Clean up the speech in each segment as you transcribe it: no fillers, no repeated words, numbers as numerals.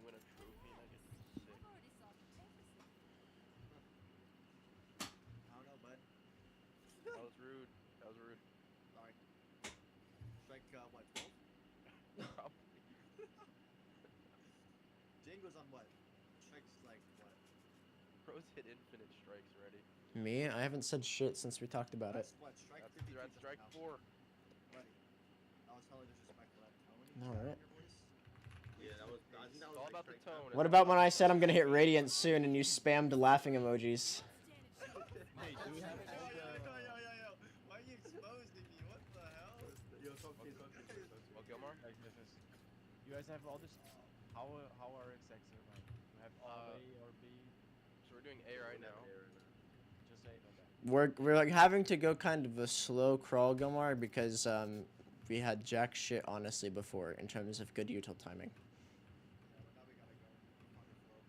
win a trophy and I get sick. I've already solved everything. I don't know, bud. That was rude. That was rude. Sorry. Strike, what, 12? Probably. Jane goes on what? Strikes like what? Bro's hit infinite strikes already. Me? I haven't said shit since we talked about it. That's what, strike That's 52 you're at just strike now. 4. Buddy. That was hella disrespectful. That tone you All got right. in your voice. Yeah, that was. I think that It's was all like about the strike tone. seven. What about when I said I'm gonna hit Radiant soon and you spammed laughing emojis? Hey, do we have Yo, all yo, yo, the... yo, yo, yo. Why are you exposing me? What the hell? Yo, talk to you, talk to you, talk to you. Well, Gilmar? Like, you guys have all this... How are execs like? You have A or B? So we're doing A right now. Just A? Okay. We're like having to go kind of a slow crawl, Gilmar, because we had jack shit honestly before in terms of good util timing. Yeah, but now we gotta go. Fucking flow.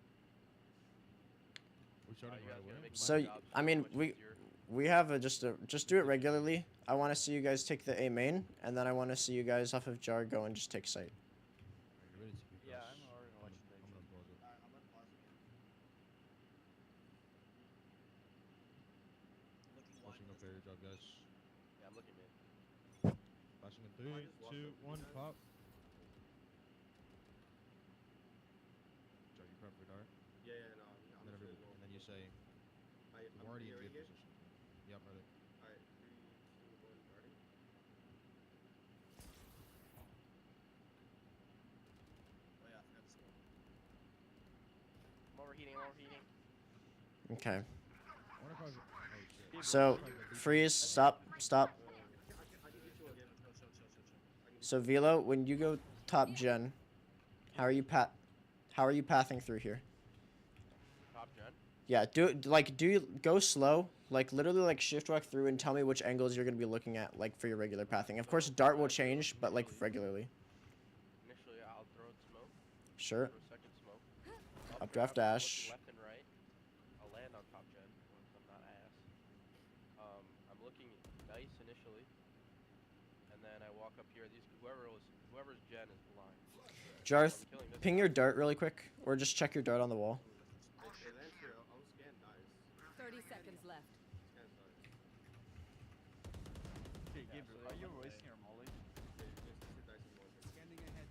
We're starting You guys right are gonna away. make my So job I mean much we easier. we have just do it regularly. I want to see you guys take the A main, and then I want to see you guys off of Jar go and just take site. Are you ready to kick Yeah, us? I'm already watching the I'm gonna pause it. Alright, I'm gonna pause again. Looking wide. Watching up there, job guys. Yeah, I'm looking mid. Flashing in I 3, just walked 2, up to 1, you guys. pop. Jar, you prep for dart. Yeah, yeah, no, I'm And then, just ready to and then you say, I'm we're already in ready good here. position. Yep, ready. Alright, 3, 2, 1, starting. Oh yeah, I forgot to score. I'm overheating, I'm overheating. Okay. I wonder if I was... Oh, shit. So freeze. Stop. Stop. I can get you again. Chill, chill, chill, chill, chill. So Velo, when you go top gen, how are you pathing through here? Top gen. Yeah, go slow, like literally like shift walk through and tell me which angles you're gonna be looking at, like for your regular pathing. Of course, dart will change, but like regularly. Initially, I'll throw smoke. Sure. Throw second smoke. Updraft dash. Left and right. I'll land on top gen once I'm not ass. I'm looking nice initially, and then I walk up here. Whoever's gen is blind. Jarth, I'm killing this ping guy. your dart really quick, or just check your dart on the wall. Hey, Lance here, I'll scan dice. 30 seconds left. Scan dice. Okay, Yeah, Gabriel, so are you I'm wasting your molly? Yeah, you just put dice in one. Scanning ahead.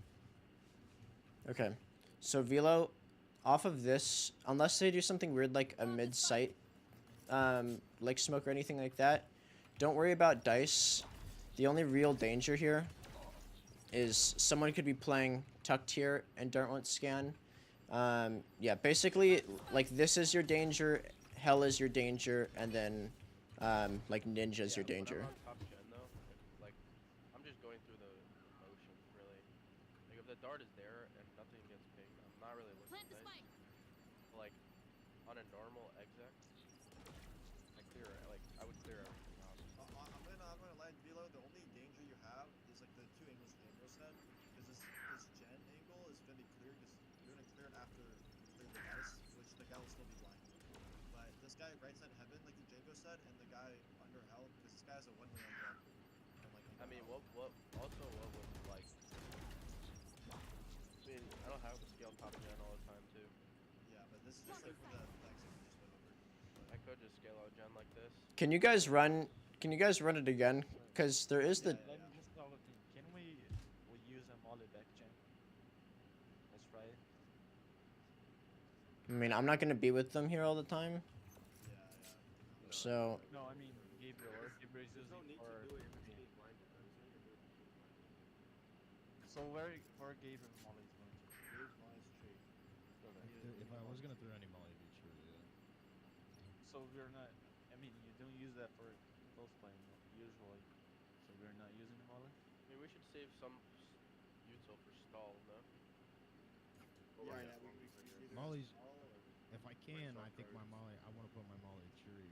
Okay. So Velo, off of this, unless they do something weird like a mid-sight, like smoke or anything like that, don't worry about dice. The only real danger here is someone could be playing tucked here and dart won't scan. Yeah, basically, like this is your danger, hell is your danger, and then like ninja's your danger. When I'm on top gen though, like I'm just going through the motions really. Like if the dart is there and nothing gets pinged, I'm not really looking Plant the at spike. Like on a normal exec, I would clear everything off. I'm gonna land Velo. The only danger you have is like the two angles Daniel said, because this gen angle is gonna be clear because you're gonna clear it after you clear the dice, which the guy will still be blind. But this guy right side heaven, like the Jago said, and the guy under hell, because this guy has a 1 million gun. From, like, I mean, under hell. what would like? I mean, I don't have to scale top gen all the time too. Yeah, but this is just like for the exit we just went over. I could just scale out gen like this. Can you guys run? Can you guys run it again? Because there is the. Let me just tell the team. Can we use a molly back chain? Let's try it. I mean, I'm not gonna be with them here all the time, Yeah, yeah. so No, I mean Gabriel. Or Gabriel is There's no using need for... to do it if you need blind defense. You can do it if you need blind defense. So where Gabriel molly is going to? Here's my straight. Okay. If I was gonna throw any molly, it'd be true, yeah. So we're not... I mean, you don't use that for close playing usually. So we're not using the molly? I mean, we should save some util for stall, no? Yeah, Right, yeah, yeah, we either Molly's- stall or- If I can, I think my molly. I want to put my molly in Churi.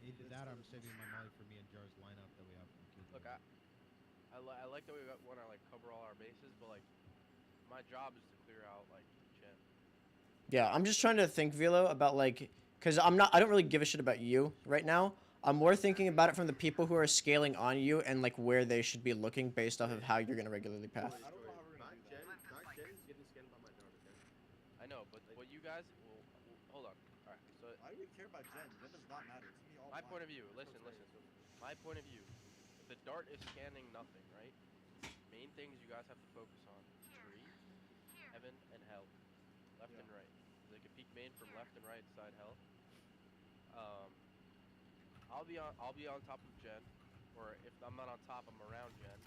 Either that, or I'm saving my molly for me and Jar's lineup that we have from Kid. Look, I like that we want to like cover all our bases, but like my job is to clear out like gen. yeah, I'm just trying to think, Velo, about like, cause I don't really give a shit about you right now. I'm more thinking about it from the people who are scaling on you and like where they should be looking based off of how you're gonna regularly path. I don't know how we're gonna Back do that. gen is getting scanned by my dart. I know, but what you guys, well, hold on. All right. So Why do we care about Gen? Gen does not matter. To me, all my blind. point of view. Listen, listen. My point of view. If the dart is scanning nothing, right? Main things you guys have to focus on: tree, heaven, and hell, left Yeah. and right. They can peek main from left and right side hell. Um, I'll be on top of Gen, or if I'm not on top, I'm around Gen.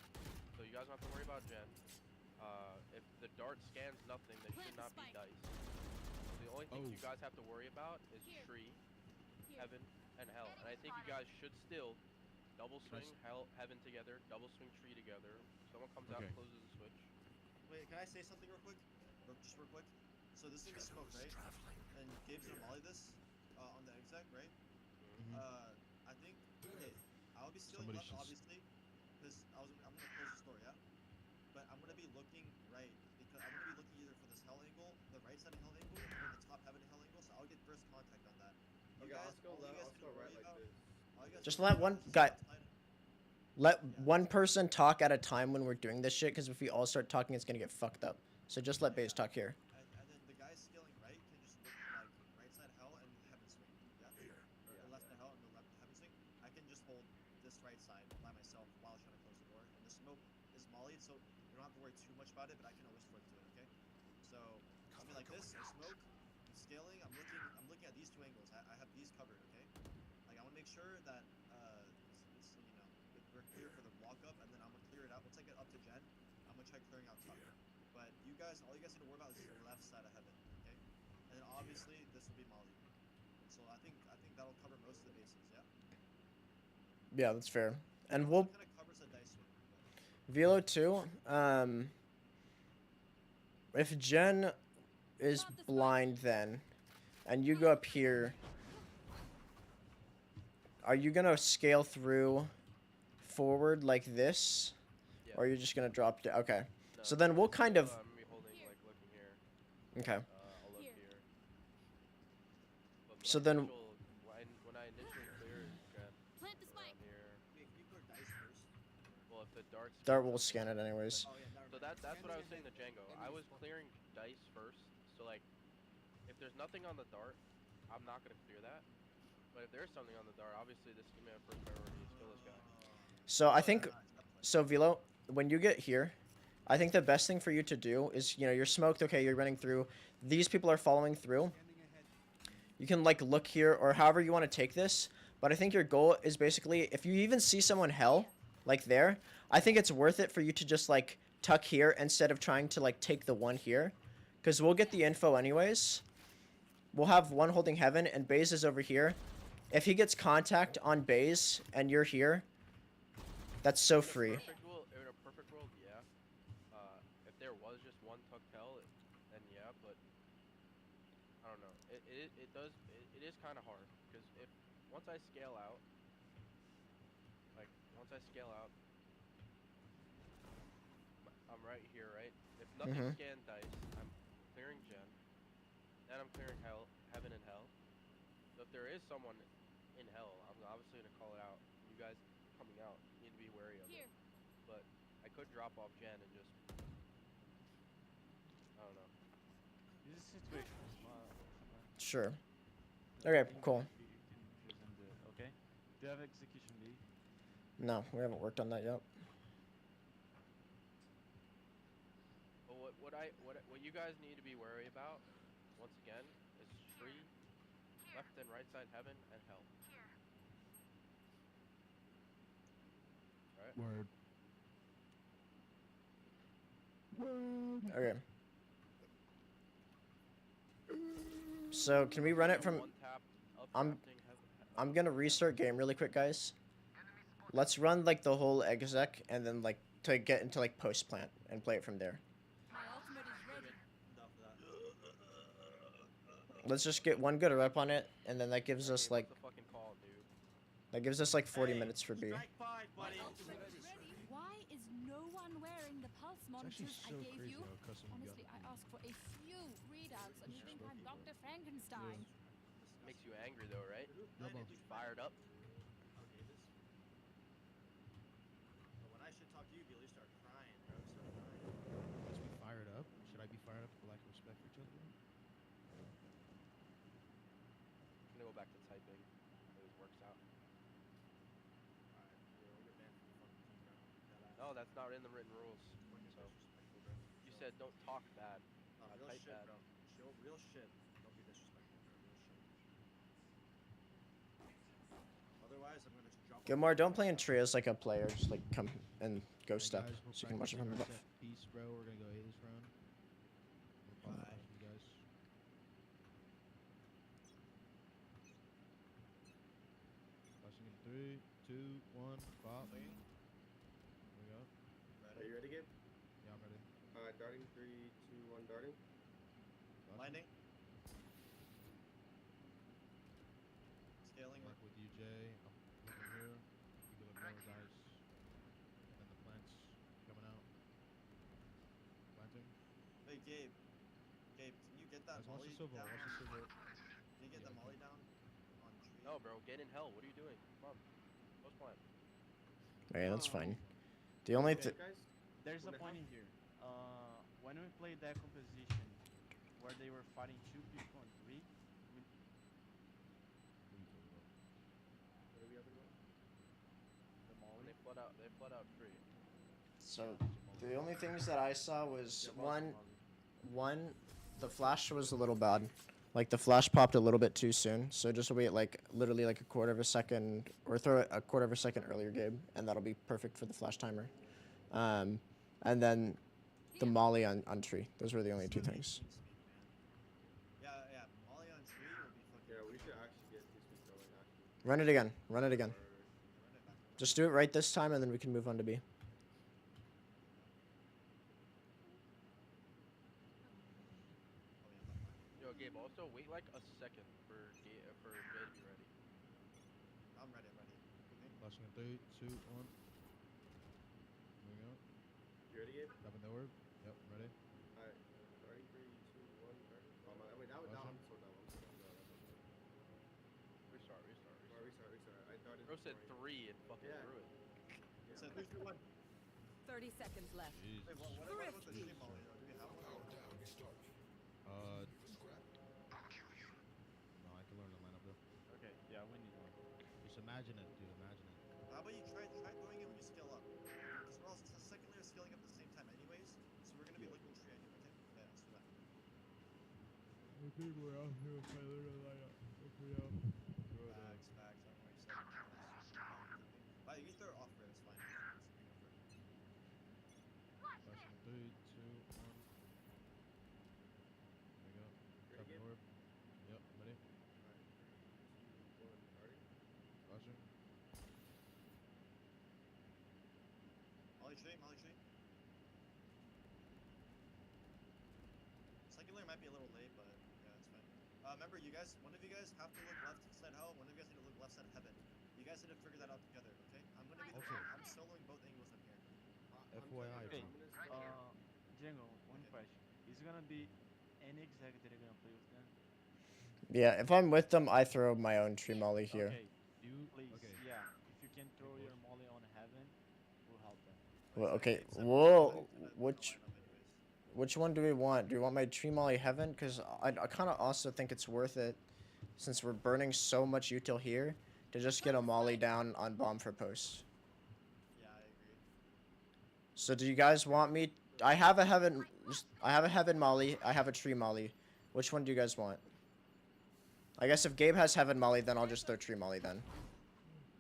So you guys don't have to worry about Gen. If the dart scans nothing, they should not be dice. The only things you guys have to worry about is tree, heaven, and hell. And I think you guys should still double swing heaven together, double swing tree together. Someone comes out and Okay. closes the switch. Wait, can I say something real quick? Just real quick. So this is gonna be smoke, right? And Gabe's gonna molly this on the exec, right? Mhm. I think. Okay, I'll be stealing Somebody left, should obviously, because I'm gonna close the store, yeah. But I'm gonna be looking right because I'm gonna be looking either for this hell angle, the right side hell angle, or the top heaven hell angle. So I'll get first contact on that. You Okay, guys, I'll go all you left. guys I'll need go to right worry like about. this. All you guys Just need to let worry one about is guy- left side. Let Yeah. one person talk at a time when we're doing this shit, because if we all start talking, it's gonna get fucked up. So just let Baze talk here. And then the guy scaling right can just look like right side hell and heaven swing. Yeah. Or the left side hell and the left heaven swing. I can just hold this right side by myself while trying to close the door. And the smoke is mollied, so you don't have to worry too much about it. But I can always flip to it. Okay. So something like this, I smoke, I'm scaling. I'm looking at these two angles. I have these covered. Okay. Like I want to make sure that it's we're clear for the walk up, and then I'm gonna clear it out. Once I get up to Gen, I'm gonna try clearing out top. But all you guys need to worry about is the left side of heaven, okay? And then obviously this will be Molly. So I think that'll cover most of the bases, yeah. Yeah, that's fair. And It we'll also kind of covers the dice swing. Velo too. If Jen is blind then, and you go up here, are you gonna scale through forward like this, Yeah. or are you just gonna drop down? Okay. No, So then we'll kind of. I'm gonna be holding like looking here. Okay. I'll look Here. here. But So my then- initial, when I initially clear Gen Plant the spike. around here, Wait, can you clear dice first? well, if the darts. Dart will scan it anyways. Oh yeah, never So mind. that's what I was saying to Django. I was clearing dice first, so like, if there's nothing on the dart, I'm not gonna clear that. But if there's something on the dart, obviously this is gonna be my first priority is kill this guy. So I think. So Velo, when you get here, I think the best thing for you to do is, you're smoked. Okay, you're running through. These people are following through. You can like look here or however you want to take this. But I think your goal is basically if you even see someone hell, like there, I think it's worth it for you to just like tuck here instead of trying to like take the one here. Because we'll get the info anyways. We'll have one holding heaven and Baze is over here. If he gets contact on Baze and you're here, that's so free. In a perfect world, yeah. If there was just one tucked hell, then yeah. But I don't know. It is kind of hard because if once I scale out, I'm right here, right? If nothing Mhm. scanned dice, I'm clearing Gen. Then I'm clearing hell, heaven and hell. So if there is someone in hell, I'm obviously gonna call it out. You guys coming out need to be wary of Here. it. But I could drop off Gen and just I don't know. This is situational. Sure. Okay, cool. You can choose and do it, okay? Do you have execution B? No, we haven't worked on that yet. But what you guys need to be wary about, once again, is tree, left and right side heaven and hell. Right? Word. Okay. So can we run it from? One tap, I'm- updrafting, I'm gonna restart game really quick, guys. Let's run like the whole exec and then like to get into like post plant and play it from there. My ultimate is ready. Enough of that. Let's just get one good rep on it, and then that gives us like What's the fucking call, dude? 40 minutes for B. Strike 5, My buddy. ultimate is ready. Why is no one wearing the pulse It's actually monitors so I gave crazy you? how custom you Honestly, I got. asked for a few readouts and you think I'm Dr. Frankenstein. Makes you angry though, right? No, bro. Fired up. Okay, this. But when I should talk to you, Billy, start crying, bro. Start crying. Let's be fired up. Should I be fired up for lack of respect for each other? No, that's not in the written rules. Fucking So disrespectful, bro. you said don't talk bad. No, I real type shit, bad. bro. Real shit. Don't be disrespectful, bro. Real shit. Otherwise, I'm gonna just drop. Gilmore, don't play in trios like a player. Just like come and go step, Guys, we're so you can watch it from practicing our above. set piece, bro. We're gonna go A this round. I'm gonna pop Alright. you guys. Flashing in 3, 2, 1, pop. There we go. Are you ready, Gabe? Yeah, I'm ready. Darting. 3, 2, 1, darting. Flashing. Lightning. Scaling. Work with you, Jay. I'm looking here. You can look lower, guys. And then the plants coming out. Planting. Hey, Gabe. Gabe, can you get that Guys, watch molly the silver. down? Watch the silver. Can you get Yeah, the I molly down on tree? No, bro, get in hell. What are you doing? Come on. Post plan. Okay, that's fine. The only Okay, th- guys. There's a Wanna point help? in here. When we played that composition, where they were fighting 2 people and 3, What are you talking about? What are we up about? the When Molly. they flood out tree. so the only things that I saw was Yeah, one, Molly. the flash was a little bad. Like the flash popped a little bit too soon. So just wait like literally like a quarter of a second, or throw it a quarter of a second earlier, Gabe, and that'll be perfect for the flash timer. And then the molly on tree. Those were the only two things. Yeah, yeah. Molly on tree will be fucking. Yeah, we should actually get this week going. Actually. Run it again. Run it again. Or- Run it back. Just do it right this time, and then we can move on to B. Yo, Gabe, also wait like a second for Jay to be ready. I'm ready. I'm ready. Okay. Flashing in 3, 2, 1. There we go. You ready, Gabe? Grabbing the orb. Yep, I'm ready. Alright. Darting. 3, 2, 1, darting. Oh, my, wait, that Flashing. I'm so dumb. I'm so dumb. No, that's okay. Restart. Alright, restart. I darted. Bro said before you. 3 and fucking Yeah. threw it. Yeah. Said 3, 2, 1. 30 seconds left. Jesus. Wait, what about the tree molly? Though? Do we have one? No, I can learn the lineup though. Okay, yeah, we need one. Just imagine it, dude. Imagine it. How about you try throwing it when you scale up? Because we're all second layer scaling up at the same time, anyways. So we're gonna be looking tree anyway. Okay. Yeah, let's do that. I think we're out here if I learn the lineup. Bags. I don't know what you said. But you can throw it off grid. It's fine. Flashing in 3, 2, 1. There we go. Ready, Grabbing Gabe? orb. Yep, ready. Alright. 3, 2, 1, darting. Flashing. Molly tree. Second layer might be a little late, but yeah, it's fine. Remember, one of you guys have to look left side hell, one of you guys need to look left side heaven. You guys need to figure that out together, okay? I'm gonna be the Okay. I'm soloing both angles in here. FYI, Okay, bro. Django, one Okay. question. Is gonna be any exec that are gonna play with them? Yeah, if I'm with them, I throw my own tree molly here. Okay, You please, okay? yeah. If you can throw your molly on heaven, we'll help them. Well, okay. Except Whoa. Molly's gonna Which line up anyways. which one do we want? Do we want my tree molly heaven? Because I kind of also think it's worth it, since we're burning so much util here, to just get a molly down on bomb for post. Yeah, I agree. So do you guys want me? I have a heaven molly. I have a tree molly. Which one do you guys want? I guess if Gabe has heaven molly, then I'll just throw tree molly then.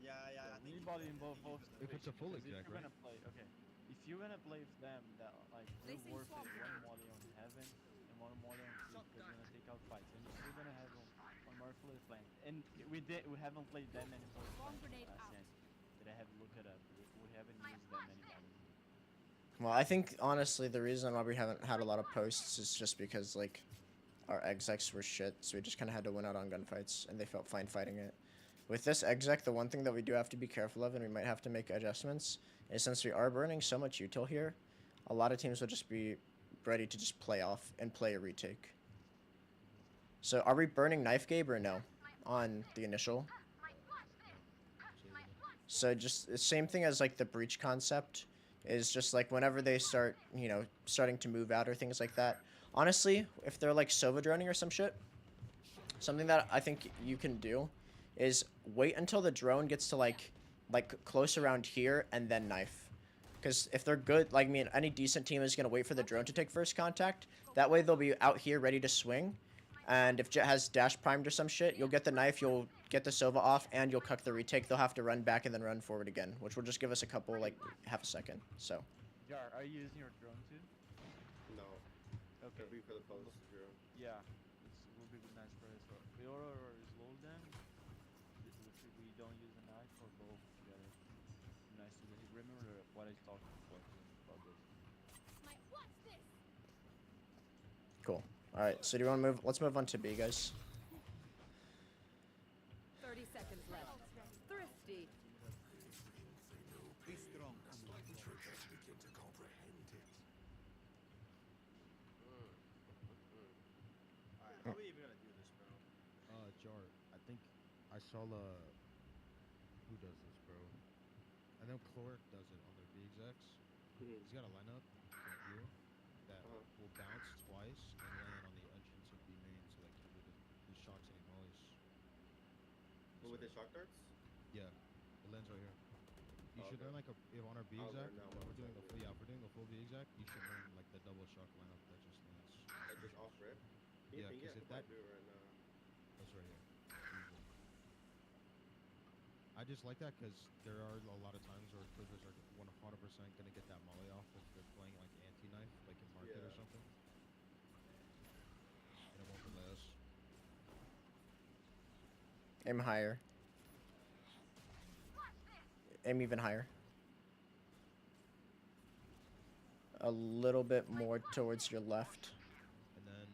Yeah, I think Anybody in both If it's a full because exec, if you're right? gonna play, okay. If you're gonna play with them, that like They we're seem worth it. swamped. One molly on heaven and one molly on tree because we're gonna take out fights, and you're still gonna have on Merfolk flank. And we haven't played that many Merfolk Bomb flanks grenade last out. game. Did I have to look it up? We haven't used that many mollies. Well, I think honestly the reason why we haven't had a lot of posts is just because like our execs were shit, so we just kind of had to win out on gunfights, and they felt fine fighting it. With this exec, the one thing that we do have to be careful of, and we might have to make adjustments, is since we are burning so much util here, a lot of teams will just be ready to just play off and play a retake. So are we burning knife, Gabe, or no on the initial? So just the same thing as like the breach concept is just like whenever they start, starting to move out or things like that. Honestly, if they're like Sova droning or some shit, something that I think you can do is wait until the drone gets to like close around here and then knife. Because if they're good, like, I mean, any decent team is going to wait for the drone to take first contact. That way they'll be out here ready to swing. And if Jet has dash primed or some shit, you'll get the knife, you'll get the Sova off, and you'll cuck the retake. They'll have to run back and then run forward again, which will just give us a couple, like, half a second. So, Jar, are you using your drone too? No. Okay. That'd be for the post zero. Yeah, it would be nice for us. So we order is low then. We don't use a knife or both together. Nice to remember what I talked about this. What's this? cool. Alright, so do you want to move? Let's move on to B, guys. 30 seconds left. Thrifty. Be strong. Alright, how are we even gonna do this, bro? Jar, I think I saw who does this, bro? I know Cloric does it on their B execs. Mhm. He's got a lineup right here that will bounce twice and land on the entrance of B main, so like he shocks any mollies. But with the shock darts? Yeah, it lands right here. You Oh, should okay. learn like if on our B I'll exec, learn that if one we're doing the exactly. if we're doing the full B exec, you should learn like the double shock lineup that just lands. Like just off rip? Can Yeah, you think 'cause I if could that- probably do it right now. That's right here. I just like that because there are a lot of times where clippers are 100% gonna get that molly off if they're playing like anti-knife, like in market or Yeah. something. And it won't delay us. Aim higher. Aim even higher. A little bit more towards your left. And then,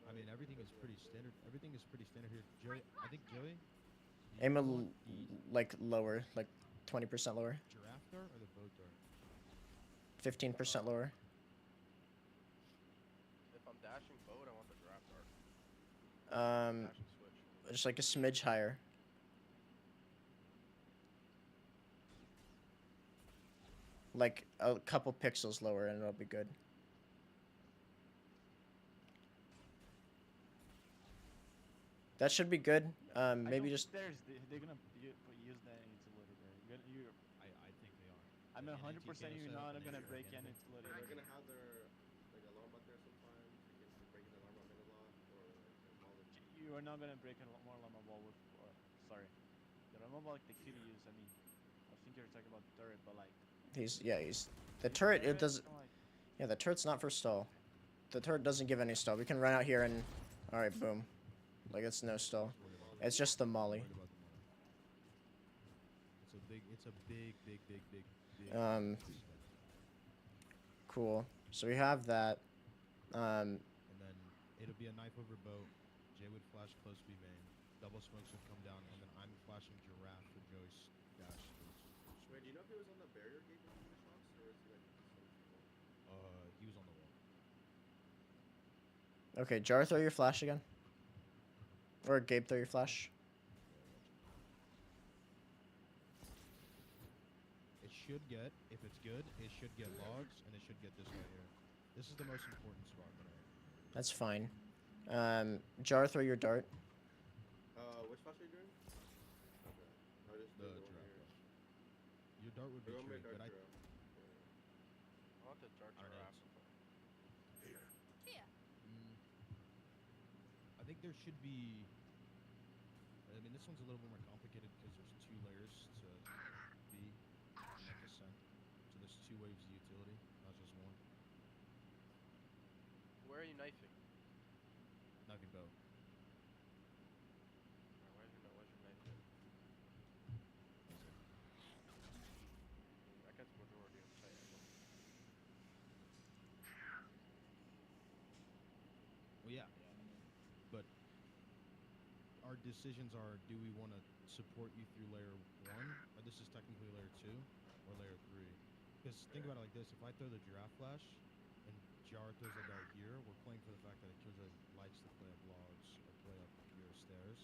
I mean, everything is pretty standard. Everything is pretty standard here. Joey, I think Joey. do Aim you a want the like lower, like 20% lower. giraffe dart or the boat dart? 15% lower. If I'm dashing boat, I want the drop dart. Um, Dash and switch. just like a smidge higher. Like a couple pixels lower and it'll be good. That should be good. Maybe just They're gonna use that utility there. I think they are. I'm An 100% NTK you're setup not and gonna then break you're any gonna- utility. They're gonna have their like alarm bot there sometimes. You can break the alarm bot mid a lot or like all the You are not gonna break a more llama ball with. Sorry, the llama ball like the cue to use. I mean, I think you're talking about turret, but like. he's the turret. It does. Like, Yeah, the turret's not for stall. The turret doesn't give any stall. We can run out here and, all right, boom. Like it's no stall. It's just the molly. Worried about the molly. It's a big Um, aspect. Cool. So we have that. And then it'll be a knife over boat. Jay would flash close B main. Double smokes would come down, and then I'm flashing giraffe for Joey's dash. Wait, do you know if he was on the barrier gate when he did the shots or is he like He was on the wall. Okay, Jar, throw your flash again. Or Gabe, throw your flash. It should get, if it's good, it should get logs, and it should get this right here. This is the most important spot that That's fine. Jar, throw your dart. which flash are you doing? Okay. I'll just the do the one giraffe here. flash. Your dart would be Or true, dart but I giraffe. I want the dart I know giraffe. Here. I think there should be. I mean, this one's a little bit more complicated because there's 2 layers to B and then descent. So there's 2 waves of utility, not just one. Where are you knifing? Knifing bow. Where's your knife in? That gets majority of tight angle. Well, yeah. But our decisions are: do we want to support you through layer 1, or this is technically layer 2, or layer 3? Because think about it like this: if I throw the giraffe flash, and Jar throws a dart here, we're playing for the fact that Killjoy likes to play up logs or play up your stairs,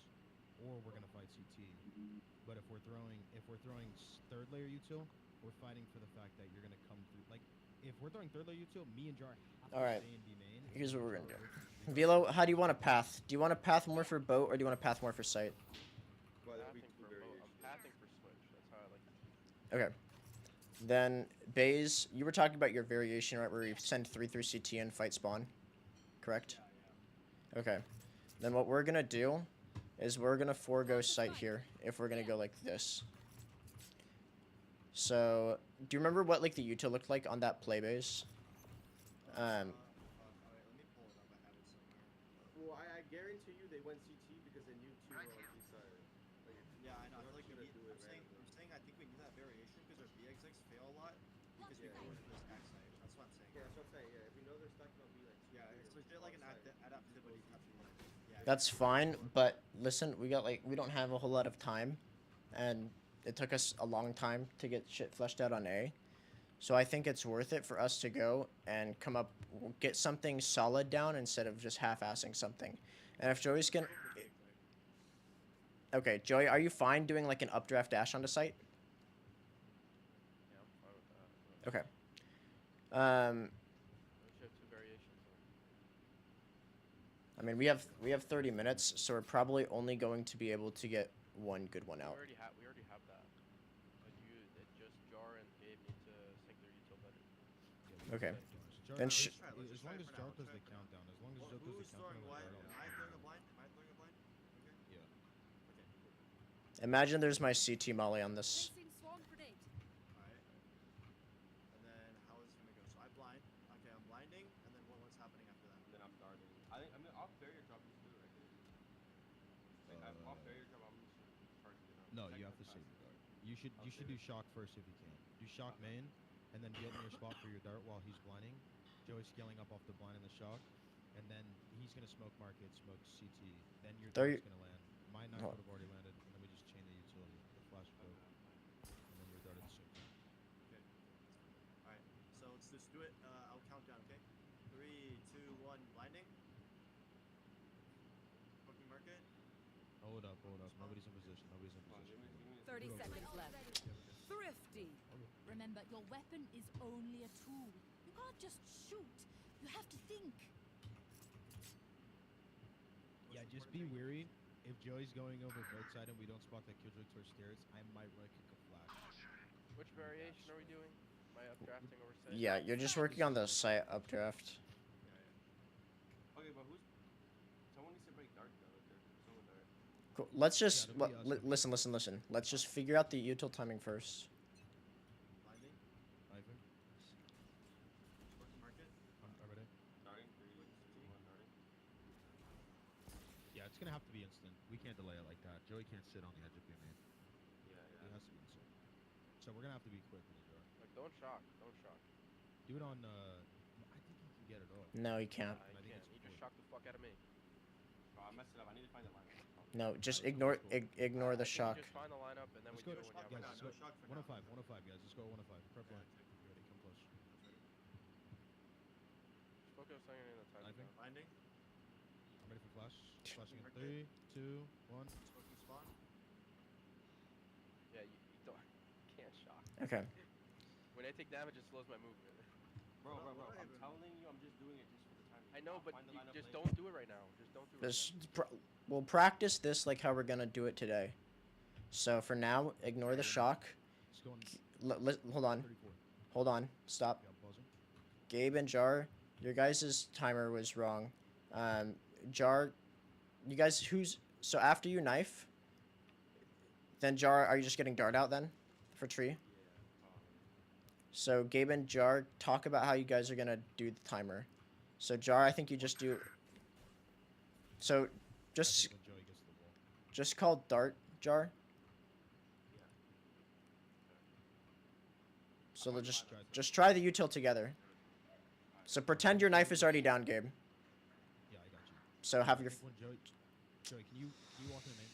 or we're gonna fight CT. But if we're throwing third layer util, we're fighting for the fact that you're gonna come through. Like if we're throwing third layer util, me and Jar have to Alright. stay in B main. Here's what we're gonna Jar do. rotates to B Velo, how do you want to path? Do you want to path more for boat or do you want to path more for sight? Well, that'd be Pathing two for boat. I'm variations. pathing for switch. That's how I like it. Okay. Then Baze, you were talking about your variation, right, where you send 3 through CT and fight spawn, correct? Okay. Then what we're gonna do is we're gonna forego sight here if we're gonna go like this. So, do you remember what like the util looked like on that play base? Alright, let me pull it up. I have it somewhere. Well, I guarantee you they went CT because they knew two were on B side. Like, Yeah, I know. I they're feel like we not need. gonna do it randomly. I'm saying I think we need that variation because our BXX fail a lot because we Yeah. go into this back side. That's what I'm saying. Yeah, that's what I'm saying. Yeah, if we know they're stacking on B, like, Yeah, it's legit like an adaptivity type of thing. Yeah. That's fine, but listen, we don't have a whole lot of time, and it took us a long time to get shit fleshed out on A. So I think it's worth it for us to go and get something solid down instead of just half-assing something. And if Joey's gonna, okay, Joey, are you fine doing like an updraft dash onto site? Yeah, I'm fine with that. Okay. We should have 2 variations. I mean, we have 30 minutes, so we're probably only going to be able to get one good one out. We already have that. But it just Jar and Gabe need to sync their util better. Okay. Jar, Then Let's sh- try it, let's as try long it as for Jar now, does let's the try it for now. countdown, as long as Jar does Who's the throwing countdown, blind? then Am I throwing a blind? Am I throwing a blind? Okay. Yeah. Imagine there's my CT molly on this. Placing swarm grenade. Alright. And then how is it gonna go? So I blind. Okay, I'm blinding. And then what's happening after that? And then I'm darting. I mean, off barrier drop is good, right? Like, I'm off barrier drop, I'm just charging it up. No, Check you my have to save fast. your dart. You should do shock first if you can. Do shock main, and then get in your spot for your dart while he's blinding. Joey's scaling up off the blind and the shock, and then he's gonna smoke market, smoke CT. Then your There dart's gonna land. My knife Oh. would have already landed, and then we just chain the utility, the flash broke, and then your dart at the same time. Alright. So let's just do it. I'll count down, okay? 3, 2, 1, blinding. Booking market. Hold up. Nobody's in position. Nobody's in Come on, position. give me a 30 second. seconds left. Thrifty. Remember, your weapon is only a tool. You can't just shoot. You have to think. Yeah, just be weary. If Joey's going over both side and we don't spot that Killjoy towards stairs, I might run kick a flash. Which variation are we doing? Am I updrafting over site? Yeah, you're just working on the site updraft. Okay, but someone needs to break dark though. If there's someone there. Cool. Let's just it'll be us. listen. Let's just figure out the util timing first. Blinding. Ivan, Booking market. I'm ready. Darting, 3, 2, 1, darting. Yeah, it's gonna have to be instant. We can't delay it like that. Joey can't sit on the edge of your main. Yeah, It has to be instant. So we're gonna have to be quick with the jar. Like, don't shock. Do it on. I think he can get it off. No, he can't. Nah, I he think can't. it's He just quick. shocked the fuck out of me. Oh, I messed it up. I need to find the lineup. No, just Alright, ignore cool. Ignore the I think shock. You just find the lineup and then Let's we go. do it when shock you for have now, my no shock for 105, now. 105, guys. Let's go 105. Prep Yeah, line. take Ready? Come close. Just focus on getting the time. Ivan? down. Blinding. I'm ready for flash. Flashing in Market. 3, 2, 1. Smoking spawn. Yeah, you don't. Can't shock. Okay. When I take damage, it slows my movement. Bro, No, I'm not even. telling you, I'm just doing it just for the time. I know, but Find the you lineup just later. don't do it right now. Just don't do it. We'll practice this like how we're gonna do it today. So for now, ignore the shock. Let's go on Hold on. 34. Hold on. Stop. Yeah, I'm pausing. Gabe and Jar, your guys' timer was wrong. Jar, you guys so after you knife, then Jar, are you just getting dart out then for tree? So Gabe and Jar, talk about how you guys are gonna do the timer. So Jar, I think you just do. So I just think when Joey gets to the wall. just call dart Jar. So they'll just try the util together. So pretend your knife is already down, Gabe. Yeah, I got you. So have I your think when Joey, can you walk in the main?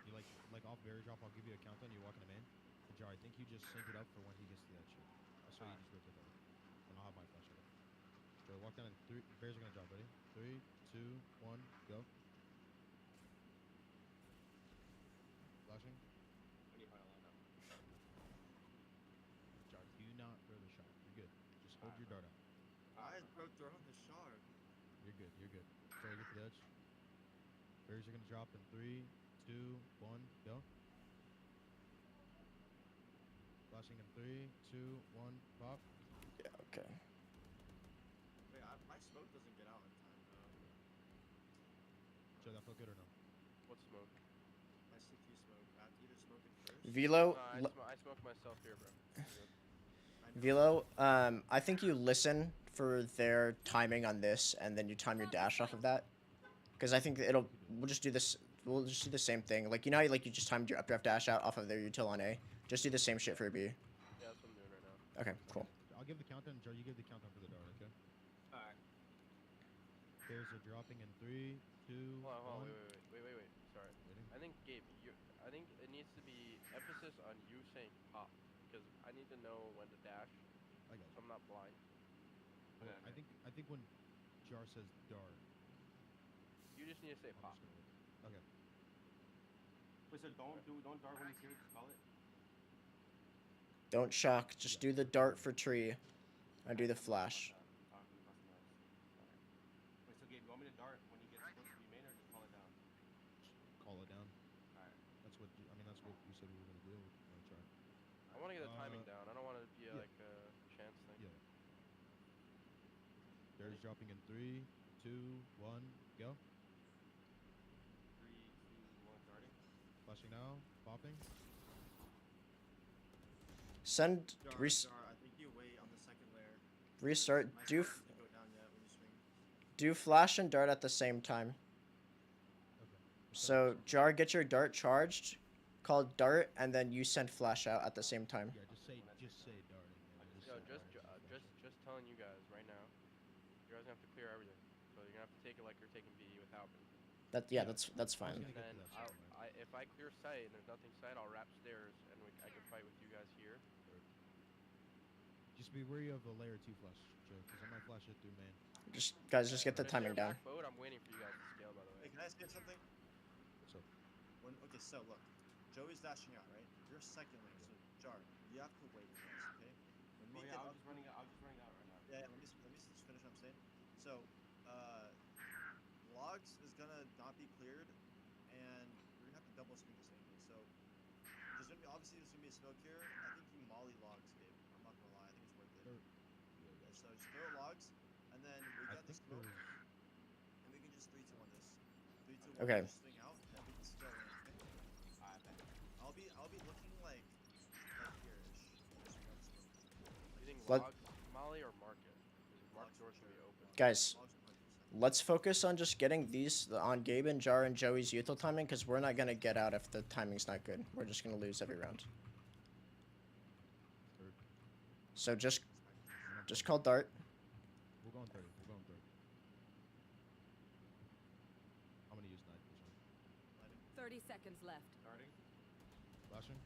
You like off barrier drop. I'll give you a countdown. You walk in the main. And Jar, I think you just sync it up for when he gets to that shit. That's why you just rotate that. And I'll have my flash up. Joey, walk down in 3. Bears are gonna drop. Ready? 3, 2, 1, go. Flashing. I need to find a lineup. Jar, do not throw the shot. You're good. Just hold your dart out. Why is bro throwing the shard? You're good. You're good. Joey, get to the edge. Bears are gonna drop in 3, 2, 1, go. Flashing. Flashing in 3, 2, 1, pop. Yeah. Okay. Wait, my smoke doesn't get out in time. Joe, that felt good or no? What smoke? My CT smoke. I have to either smoke it first. Velo, I smoke myself here, bro. You're good. Velo, I think you listen for their timing on this, and then you time your dash off of that. Because I think we'll just do this. We'll just do the same thing. Like, you know how you just timed your updraft dash out off of their util on A? Just do the same shit for B. Yeah, that's what I'm doing right now. Okay, cool. I'll give the countdown. Joe, you give the countdown for the dart, okay? Alright. There's a dropping in 3, 2, Hold on, 1. wait. Sorry. Waiting. I think Gabe, I think it needs to be emphasis on you saying pop, because I need to know when to dash, I got so you. I'm not blind. Well, Okay. I think when Jar says dart, You just need to say I'm pop. just gonna wait. Okay. Wait, so don't dart when you see it, just call it? Don't shock. Just do the dart for tree, and do the flash. Wait, so Gabe, you want me to dart when you get close to be main, or just call it down? Call it down. Alright. That's what that's what you said we were gonna do with Jar. I want to get the timing Uh, down. I don't want it to be yeah. like a chance thing. Yeah. There's dropping in 3, 2, 1, go. 3, 2, 1, darting. Flashing now, popping. Send Jar, res- Jar, I think you wait on the second layer. restart. My Do smoke doesn't go down yet when you swing. do flash and dart at the same time. Okay. So Jar, get your dart charged, call dart, and then you send flash out at the same time. Yeah, just say darting. Yeah, Yo, say just darting. just telling you guys right now, you guys have to clear everything. So you're gonna have to take it like you're taking B without me. Yeah, that's fine. gonna And get then to that soon, if I clear sight and there's nothing sight, I'll wrap stairs and I can fight with you guys here. Just be wary of the layer 2 flash, Joe, because I might flash it through main. Just guys, just get the If timing they're down. back boat, I'm waiting for you guys to scale, by the way. Hey, can I say something? What's up? Okay, so look, Joey's dashing out, right? You're second lane, so Jar, you have to wait for us, okay? When Oh we yeah, get I up, was just running out. I was just running out right now. yeah, let me just finish what I'm saying. So, logs is gonna not be cleared, and we're gonna have to double swing this angle. So, there's gonna be obviously there's gonna be a smoke here. I think you molly logs, Gabe. I'm not gonna lie, I think it's worth it. Sure. Yeah, so just throw logs, and then we I get the think smoke, there's and we can just 3 2 1 this. 3 2 1. Okay. Just swing out, and we can still win. Okay? Alright, bet. I'll be looking like here-ish. Just swing out the smoke. You think Let- log, Molly, or market? Because market doors should be open. Guys, Logs 100%. let's focus on just getting these on Gabe and Jar and Joey's util timing, because we're not gonna get out if the timing's not good. We're just gonna lose every round. third. So just We're not just going- call dart. We're going third. We're going third. I'm gonna use knife this one. 30 seconds left. Darting. Flashing.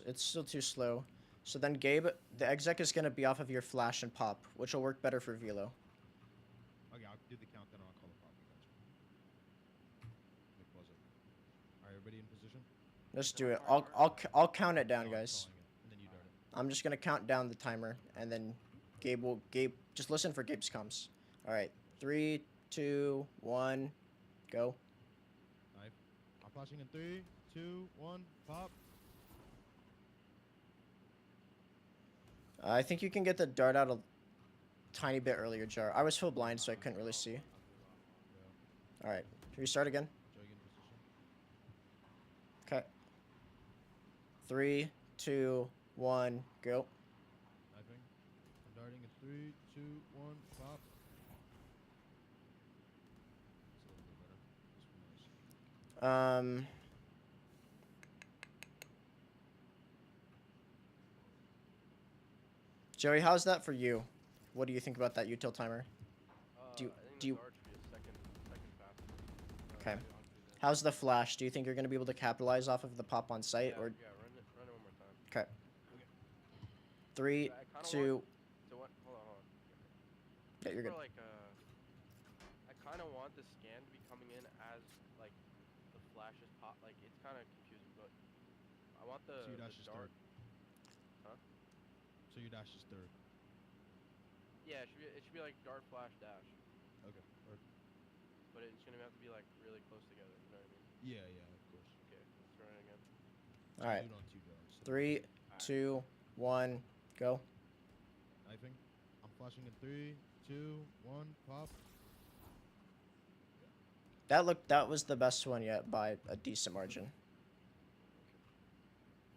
It's still too slow. So then Gabe, the exec is gonna be off of your flash and pop, which will work better for Velo. Okay, I'll do the countdown. I'll call the pop. Gotcha. Let me pause it. All right, everybody in position? Just do it. I'll count it down, I'm guys. calling it, and then you dart it. I'm just gonna count down the timer, and then Gabe just listen for Gabe's comms. All right, 3, 2, 1, go. Knife. I'm flashing in 3, 2, 1, pop. I think you can get the dart out a tiny bit earlier, Jar. I was full blind, so I couldn't really see. Yeah. All right, restart again. Joe, you in position? Okay. 3, 2, 1, go. Knifing. I'm darting in 3, 2, 1, pop. That's a little bit better. This one is. Joey, how's that for you? What do you think about that util timer? Do you- I think do you- the dart should be a second faster. Okay. How's the flash? Do you think you're gonna be able to capitalize off of the pop on site, Yeah, or yeah, run it one more time. okay? 3, I kinda 2. want- So what? Hold on. Yeah, you're For good. like I kind of want the scan to be coming in as like the flashes pop. Like it's kind of confusing, but I want So your dash the is dart. third. Huh? So your dash is third. Yeah, it should be like dart flash dash, Okay. Or, but it's gonna have to be like really close together. You know what I mean? yeah, of course. Okay, let's run it again. All right. Loot on 2 drones. So 3, 2, 1, go. knifing. I'm flashing in 3, 2, 1, pop. That was the best one yet by a decent margin.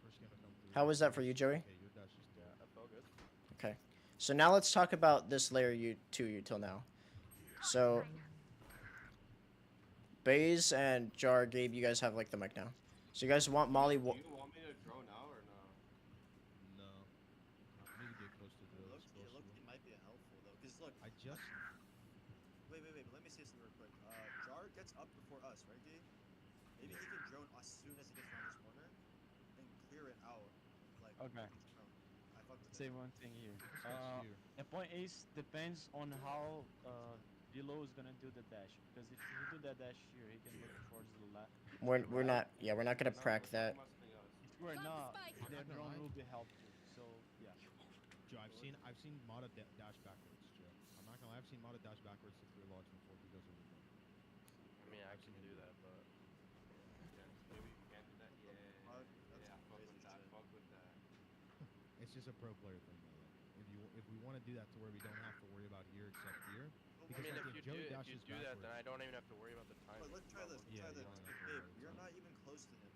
First gonna come through. How was that for you, Joey? Okay, your dash is Yeah, dead. that felt good. Okay. So now let's talk about this layer 2 util now. So Baze and Jar, Gabe, you guys have like the mic now. So you guys want Molly? Do you want me to draw now or no? No. I need to get close to the Loki explosive. might be helpful though, because look. I just Wait. Let me say something real quick. Jar gets up before us, right, Gabe? Maybe he can drone as soon as he gets around this corner, and clear it out. Like. Okay. Drone. I fucked with Say this. one thing here. here. The point is depends on how Velo is gonna do the dash. Because if he do that dash here, he can look towards the left. We're not. Yeah, we're not gonna No, prac we're that. talking about something else. If we're Plant the not, spike. the Not gonna drone lie. will be helpful. So yeah. Joe, I've seen Mata dash backwards, Joe. I'm not gonna lie, I've seen Mata dash backwards to clear logs before he goes over the drone. I mean, I I've can seen do him that, but Yeah, maybe you can do that. Yeah, That's yeah, I fuck crazy with that. shit. Fuck with that. It's just a pro player thing, though. Like, if we want to do that to where we don't have to worry about here except here. I Because mean, like, if you Joey do dashes that, then backwards- I don't even have to worry about the timing. But let's try this. Let's Yeah, try you this. don't have to Babe, worry you're about not even close to him.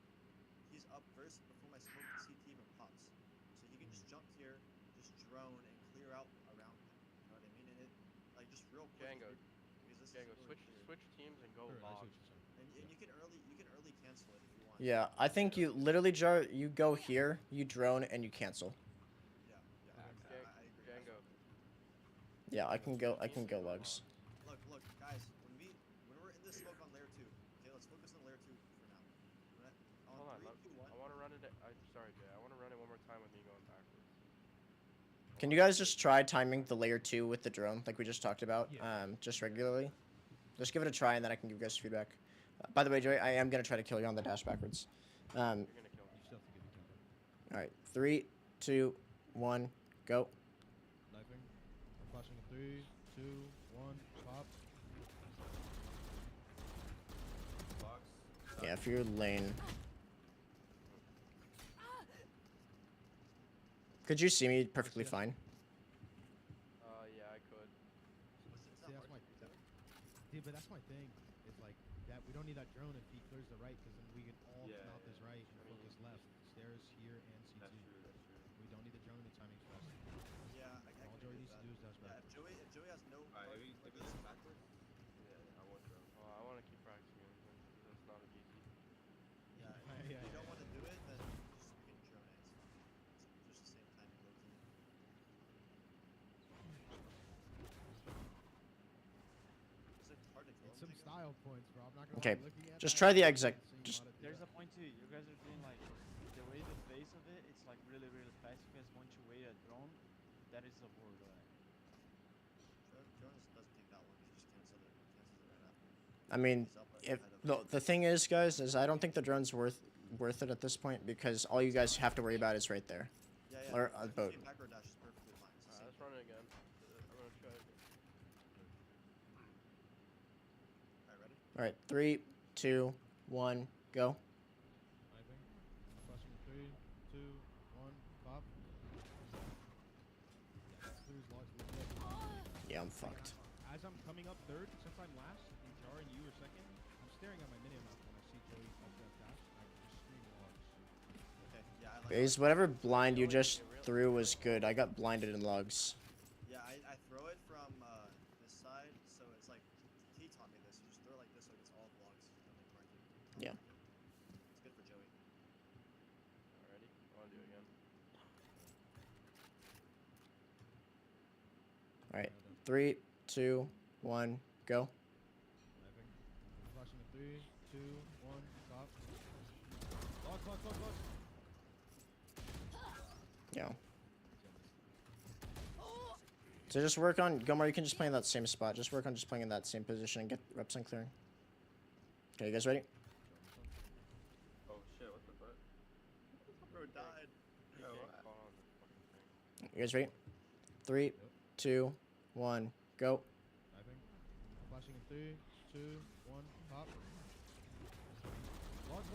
He's up first before my smoke CT even pops. So he can just jump here, just drone and clear out around him. You know what I mean? And it, like, just real quick. Django, Because this Django, is really switch clear. switch teams and go Sure, I see log. what you're saying. And you can early cancel it if you want. Yeah, I think you literally, Jar, you go here, you drone, and you cancel. Yeah. Okay. I agree. Django. Yeah, I can go lugs. Look, guys. When we're in this smoke on layer 2, okay, let's focus on layer 2 for now. Hold on, 3, 2, 1. I want to run it. Sorry, Jay. I want to run it one more time with me going backwards. Can you guys just try timing the layer 2 with the drone, like we just talked about, Yeah. just regularly? Just give it a try, and then I can give you guys feedback. By the way, Joey, I am gonna try to kill you on the dash backwards. You're gonna kill me. You still have to get the counter. All right, 3, 2, 1, go. Knifing. I'm flashing in 3, 2, 1, pop. Box. Yeah, if you're lane. Could you see me perfectly fine? Yeah, I could. It's See, not that's hard my to do. Dude, but that's my thing. It's like that. We don't need that drone if he clears the right, because then we can all Yeah, come out this right and I mean, focus left. Stairs here and CT. That's true. That's true. We don't need the drone. The timing's fast. Yeah, I All can Joey agree needs with to do that. is dash Yeah, back. if Joey has no Alright, mark if like we this, go backwards. Yeah, I want to. I want to keep practicing it. That's not as easy. yeah, Yeah, if you yeah, don't yeah. want to do it, then just we can drone it. It's just the same timing, low key. It's like hard to kill It's him, some Jacob. style points, bro. I'm not gonna Okay, lie. Looking at just that, try the I'm exec. seeing Just Mata do There's that. a point too. You guys are doing like the way the pace of it. It's like really fast. You guys want to wait a drone. That is a word. Drones doesn't take that long. You just cancel it right after. I mean, He's up if ahead of the thing is, guys, is I don't think the drone's worth it at this point because all you guys have to worry about is right there. Yeah, or the a boat. same backward dash is perfectly fine. It's the same Let's thing. run it again. I'm gonna try it. Alright, ready? All right, 3, 2, 1, go. Knifing. I'm flashing in 3, 2, 1, pop. Yeah, that clears logs. Yeah, I'm fucked. As I'm coming up third, since I'm last, and Jar and you are second, I'm staring at my minimap when I see Joey up that dash. I just scream logs. Okay, yeah, I like Baze, whatever blind you just threw was good. I got blinded in logs. Yeah, I throw it from this side, so it's like he taught me this. You just throw it like this, so it's all vlogs. Yeah. It's good for Joey. Alrighty. I want to do it again. All right, 3, 2, 1, go. Knifing. I'm flashing in 3, 2, 1, pop. Logs. Yeah. So just work on Gomar. You can just play in that same spot. Just work on just playing in that same position and get reps on clearing. Okay, you guys ready? Oh shit! What the fuck? Bro died. You Yo, can't call on the fucking thing. You guys ready? 3, 2, 1, go. Knifing. I'm flashing in 3, 2, 1, pop. Logs.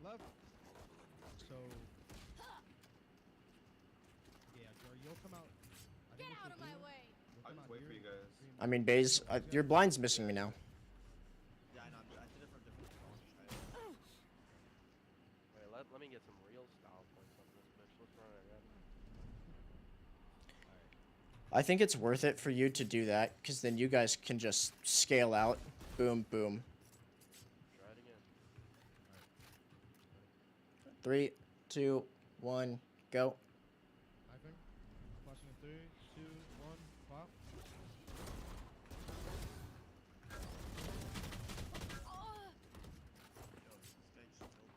left. So yeah, Jar, you'll come out. I think Get what out you'll of my do, way. you'll I'll come just out wait for here, you guys. stream I mean, Baze, your blind's missing me now. Yeah, I know. I did it from different phones. Wait, let me get some real style points on this bitch. Let's run it again. I think it's worth it for you to do that, because then you guys can just scale out. Boom, boom. Try it again. 3, 2, 1, go. I think. Flashing in 3, 2, 1, pop. Yo, this guy just killed.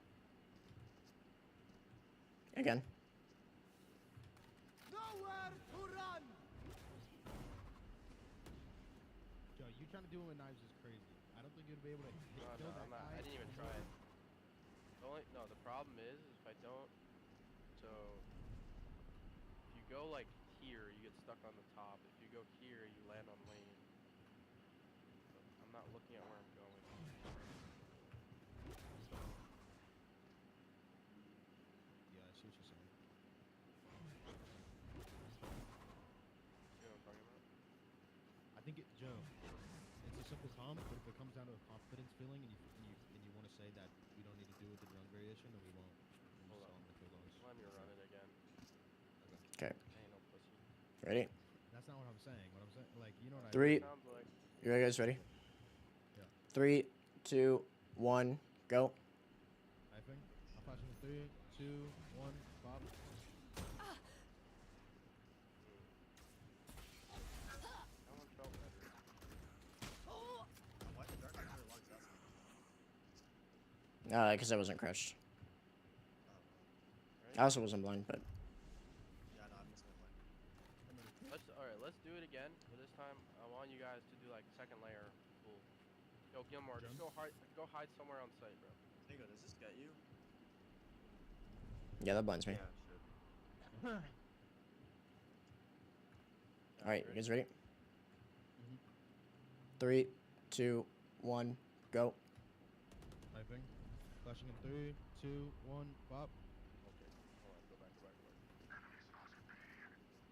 Again. Joe, you trying to do it with knives is crazy. I don't think you'd be able to No, kill no, that I'm not. guy. I didn't even try it. The problem is if I don't. So if you go like here, you get stuck on the top. If you go here, you land on lane. So I'm not looking at where I'm going. Yeah, I see what you're saying. See what I'm talking about? I think Joe, it's a simple comp, but if it comes down to a confidence feeling and you want to say that we don't need to do with the drone variation, then we won't. We'll Hold just on. tell them to kill those. Let me run it again. Okay. Ain't no pussy. Ready? That's not what I'm saying. What I'm saying, like, you know what I 3. Sounds like. You guys ready? Yeah. 3, 2, 1, go. I think. I'm flashing in 3, 2, 1, pop. That one felt better. Why did Dark Knight logs that? Because I wasn't crouched. Right? I also wasn't blind, but Yeah, no, I missed my point. Alright, let's do it again. But this time, I want you guys to do like second layer. Cool. Yo, Gilmore, just Drum? go hide somewhere on site, bro. Tingo, does this get you? yeah, that blinds me. Yeah, shit. All right, you guys ready? Mhm. 3, 2, 1, go. I think. Flashing in 3, 2, 1, pop. Okay. Hold on. Go back.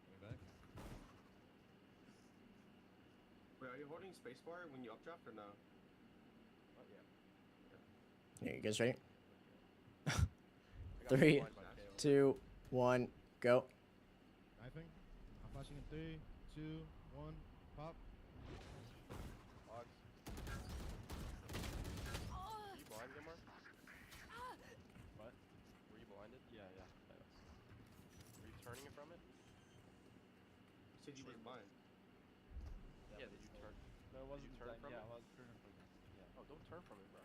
Way back. Wait, are you holding spacebar when you updraft or no? Oh yeah. Yeah, you guys ready? I got 3, blind by KO. 2, 1, go. I think. I'm flashing in 3, 2, 1, pop. Logs. Were you blind, Gilmore? What? Were you blinded? Yeah. Were you turning it from it? You said you was blind. Yeah, did you turn? That wasn't turn that, from yeah, it? I was turning from it. Yeah. Oh, don't turn from it, bro.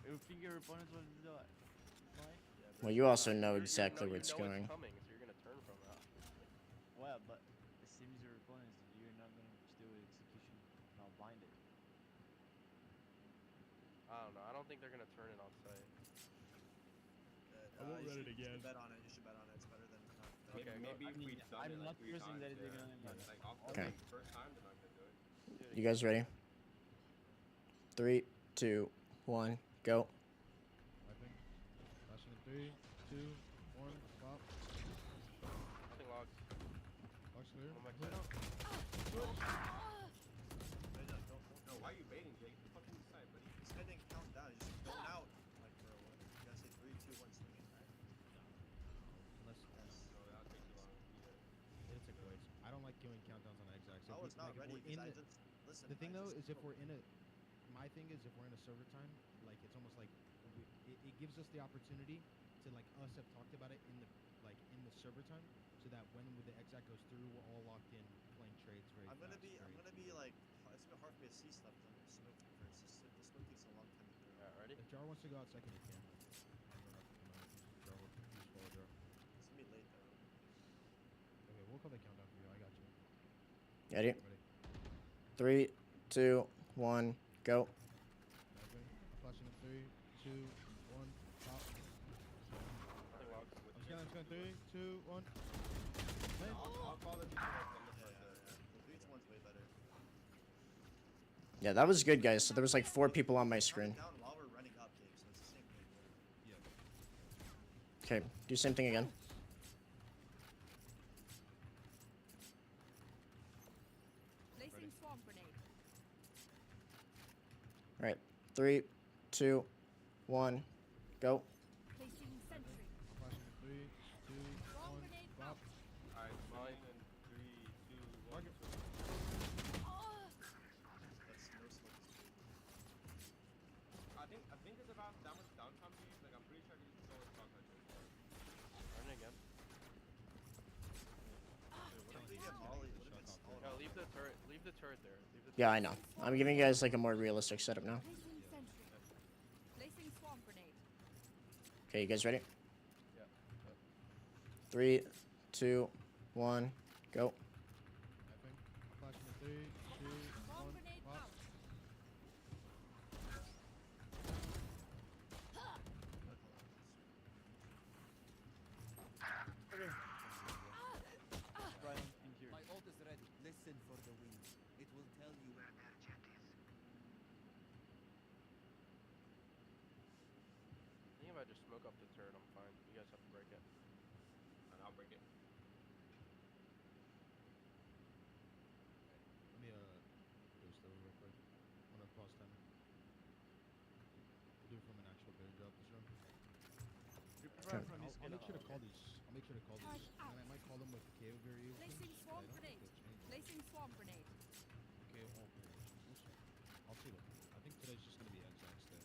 You think your opponents will do that? Why? Yeah, Well, bro. you also know You exactly where you it's know going. It's coming, so you're gonna turn from it. Well, but it seems your opponents, you're not gonna do execution now blinded. I don't know. I don't think they're gonna turn it on site. I won't You run it should again. bet on it. You should bet on it. It's better than not. Okay, Maybe I if mean, we've done I'm it not like 3 pressing times, that they're yeah. gonna But do it. like off the Okay. first time, they're not gonna do it. Do it You guys ready? 3, 2, 1, go. I think. Flashing in 3, 2, 1, pop. Nothing logs. Box clear. One back Clear side. out. Wait, no, don't. No, why are you baiting, Jake? The fucking side, buddy. This guy didn't count down. He's just going out. Like, bro, what? You gotta say 3, 2, 1, swing it, right? Unless Yes. No, that'll take too long. Yeah. it'll take waits. I don't like doing countdowns on exacs. Oh, it's not if ready we're because in I the- just listen. The thing I though just is if told- we're in a, my thing is if we're in a server time, like it's almost like it gives us the opportunity to like us have talked about it in the server time, so that when the exact goes through, we're all locked in playing trades very I'm gonna fast, be very like, it's gonna be hard for me to see stuff than smoke first. The smoke takes a long time to do. Alright, ready? If Jar wants to go out second, he can. I don't have to come out. Jar will just follow Jar. It's gonna be late though. Okay, we'll call the countdown for you. I got you. Ready? Ready? 3, 2, 1, go. Okay. I'm flashing in 3, 2, 1, pop. Nothing logs. I'm scanning 3, 2, 1. Land. I'll call the people like on the Yeah, front yeah, there. yeah. The 3 to 1's way better. Yeah, that was good, guys. So there was like 4 people on my screen. Counting down while we're running up, Gabe, so it's the same thing. Okay, do same thing again. Placing swarm grenade. All right, 3, 2, 1, go. Placing sentry. I'm flashing in 3, 2, Swarm 1, grenade pop. out. Alright, mine in 3, 2, 1. Target. Oh, That's no smoke. I think it's about that much downtime to use. Like I'm pretty sure I can just go with shotgun. Run it again. What if we get molly? What if it's all No, leave the turret. Leave the turret there. Leave the Yeah, I know. I'm giving you guys like a more realistic setup now. placing sentry. Placing swarm grenade. Okay, you guys ready? Yeah. 3, 2, 1, go. Knifing. I'm flashing in 3, 2, Swarm 1, grenade pop. out. Brian, in here. My ult is ready. Listen for the wind. It will tell you where their jet is. I think if I just smoke up the turret, I'm fine. You guys have to break it. And I'll break it. Let me do this over real quick. I'm gonna pause time. We'll do it from an actual bear drop this round. Prepare from I'll, his I'll make sure to skill. call these. I'll make sure to call Charge these. out. And I might call them with KO variations. Placing but swarm I don't think grenade. they'll change. Placing swarm grenade. KO all variations. We'll see. I'll see them. I think today's just gonna be Exax day.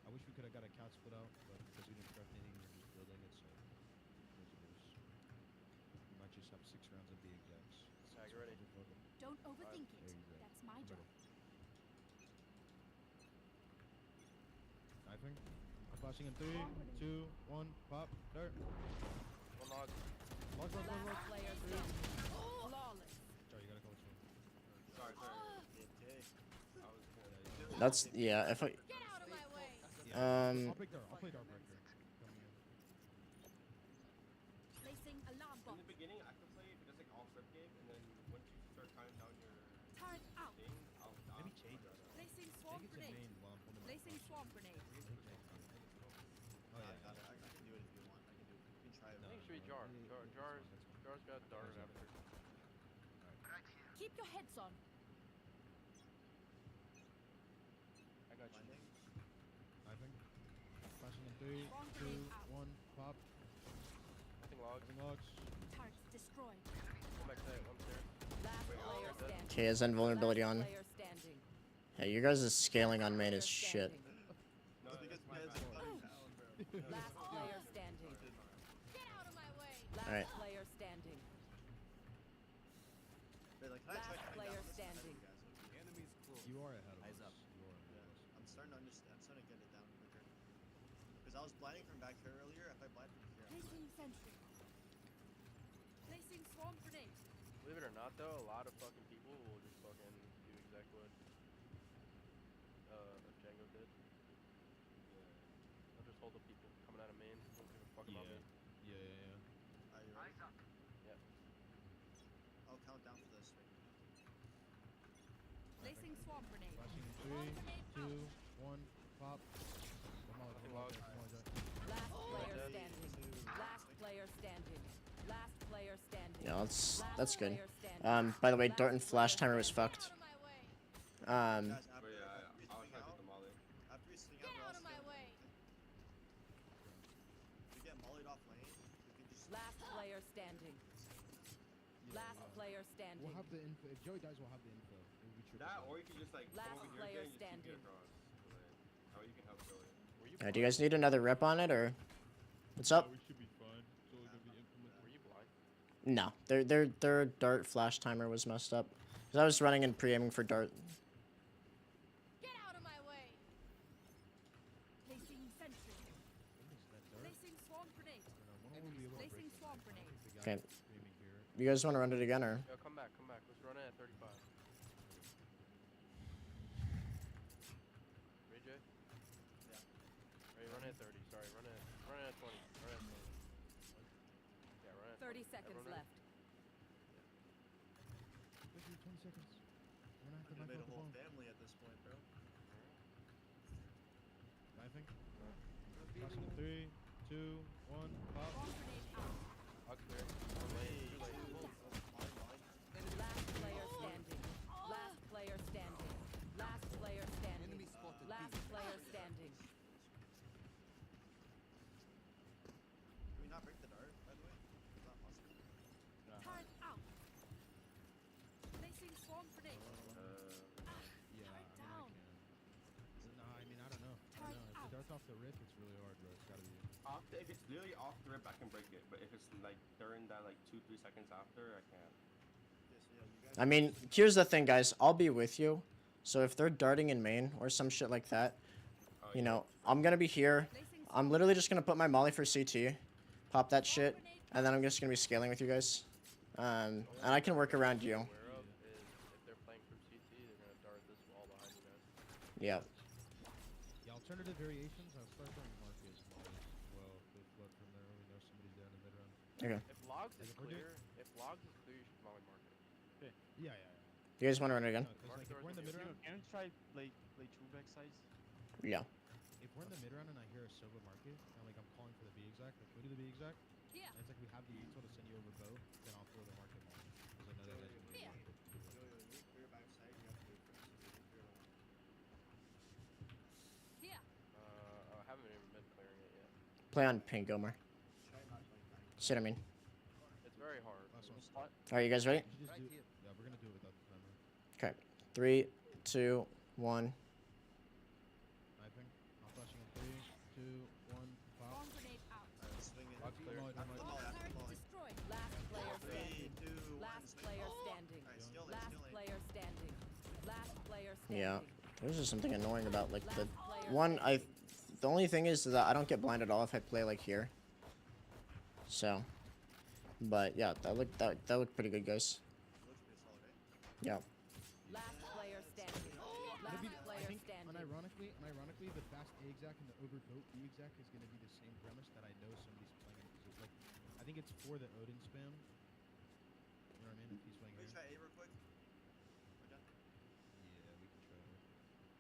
I wish we could have got a cat split out, but because we didn't craft anything, we're just building it, so there's a lose. We might just have 6 rounds of the Exax. Tag ready. Don't overthink There it. you go. That's my I'm job. ready. Knifing. I'm flashing in 3, 2, 1, pop, dirt. One log. Log. Last player standing. Flawless. Sorry, you gotta call this one. Sorry. Okay. I was gonna. That's yeah. If I Get out of my way. I'll break dirt. I'll play dirt breaker. Coming in. Placing alarm In bot. the beginning, I could play if it does like all flip game, and then once you start counting down your Turret out. thing, I'll Maybe Jade does. Placing swarm Jade gets a grenade. main while I'm holding my Placing flash. swarm grenade. Oh I yeah. got it. I can do it if you want. I can do it. You can try it. I think it should be Jar. Jar's got dart after. Keep your heads on. I got you. Blinding. Knifing. Flashing in 3, Swarm 2, grenade out. 1, pop. Nothing logs. Having logs. Turret destroyed. One back there. One there. Last player standing. okay, is invulnerability Last on. player standing. Yeah, you guys' scaling on main Player is shit. standing. No, It's because that's my Ned's bad. cutting down, bro. Last player standing. Get out of my way. Last Alright. player standing. Wait, like, can I Last try cutting player down? This is ahead of standing. you guys, okay? The enemy's close. You are ahead of Eyes us. up. You are ahead of us. I'm starting to understand. I'm starting to get it down quicker. Because I was blinding from back here earlier. If I blind from here, I'm Placing sentry. Placing swarm grenade. Believe it or not, though, a lot of fucking people will just fucking do exactly what Django did. I'll just hold the people coming out of main. Don't give a fuck about me. Yeah. Are you ready? Yeah. I'll count down for this. Placing swarm grenade. Flashing in 3, 2, 1, pop. Come on, Nothing logs. Last player dead. standing. Last player standing. Last player standing. Yeah, that's Last good. player standing. By the way, dart and flash timer was fucked. Out of my way. Guys, after, But yeah, we I'll swing try to out, get the molly. after we swing Get out, we're out all of my still- way. If we get mollied off lane, we can just. Last player standing. Last player standing. We'll have the info. If Joey dies, we'll have the info. It will be triple. That, or you can just like Last come over here player again and just keep standing. it across. Or you can help Joey. Were you Do you guys need another rep on it or what's up? We should be fine. So we're gonna be implementing. Were you blind? No, their dart flash timer was messed up. Cause I was running and pre-aiming for dart. Get out of my way. Placing sentry. Placing swarm grenade. Placing swarm grenade. Okay. You guys want to run it again or? Yo, come back. Let's run it at 35. Ray J? Yeah. Are you running at 30? Sorry, run it at 20. Run it at 20. Yeah, run it at 30 20. seconds Everyone left. 20 seconds. We're gonna have I to made knife a out the whole bomb. family at this point, bro. Knifing. Flashing in 3, 2, 1, pop. Bomb grenade out. I'll clear. Too late. Too late. Last player standing. Last player standing. Last player standing. Enemy spotted. Last player standing. Can we not break the dart, by the way? Is that possible? Turret out. Placing swarm grenade. Yeah, I mean, I down. can. No, I mean, I don't know. I don't know. If Out. the dart's off the rip, it's really hard, bro. It's gotta be. If it's literally off the rip, I can break it. But if it's like during that like 2-3 seconds after, I can't. Okay, so yeah, you guys. I mean, here's the thing, guys. I'll be with you. So if they're darting in main or some shit like that, Oh, you know, I'm gonna be here. Placing I'm literally just gonna put my molly for CT, pop that shit, and then I'm just gonna be scaling with you guys. And I can work around you. Aware of is if they're playing from CT, they're gonna dart this wall behind you guys. Yeah. The alternative variations, I'll start throwing Marcus Molly as well. They flood from there. We know somebody's down in mid round. Okay. If logs Like, is if we're doing- clear, if logs is clear, you should molly mark it. Yeah. You guys want to run it again? No, 'cause, Mark like, if doors we're in the will mid be round, Can you try play two backsides? Yeah. if we're in the mid round and I hear a Sova market, and like I'm calling for the B exact, like we do the B exact, Yeah. and it's like we have the util to send you over bow, then I'll throw the market Molly. Because I know that guy's gonna be Yeah. market. Yo, you need clear backside. You have to wait for us to clear the one. Here. I haven't even been clearing it yet. Play on pink, Omar. Try not like that. Shit, I mean. It's very hard. Last one. Alright, you guys ready? You should just Right do. here. Yeah, we're gonna do it without the timer. Okay. 3, 2, 1. Sniping. I'm flashing in 3, 2, 1, pop. Bomb grenade out. Alright, swing it. Logs clear. Molly, After the Molly. molly, after the Turret molly. destroyed. Last player 3, standing. 2, 1. Last swing. player standing. Alright, steal lane, Last steal lane. player standing. Last player standing. Yeah. There's just something annoying about like the Last player one. standing. The only thing is that I don't get blind at all if I play like here. So, but yeah, that looked pretty good, guys. Looks pretty solid, right? Yeah. Last player standing. Last It'll be, player I think, standing. unironically, the fast A exact and the overboat B exact is gonna be the same premise that I know somebody's playing. So like, I think it's for the Odin spam. You know what I mean? If he's playing Can we here. try A real quick? We're done. Yeah, we can try it.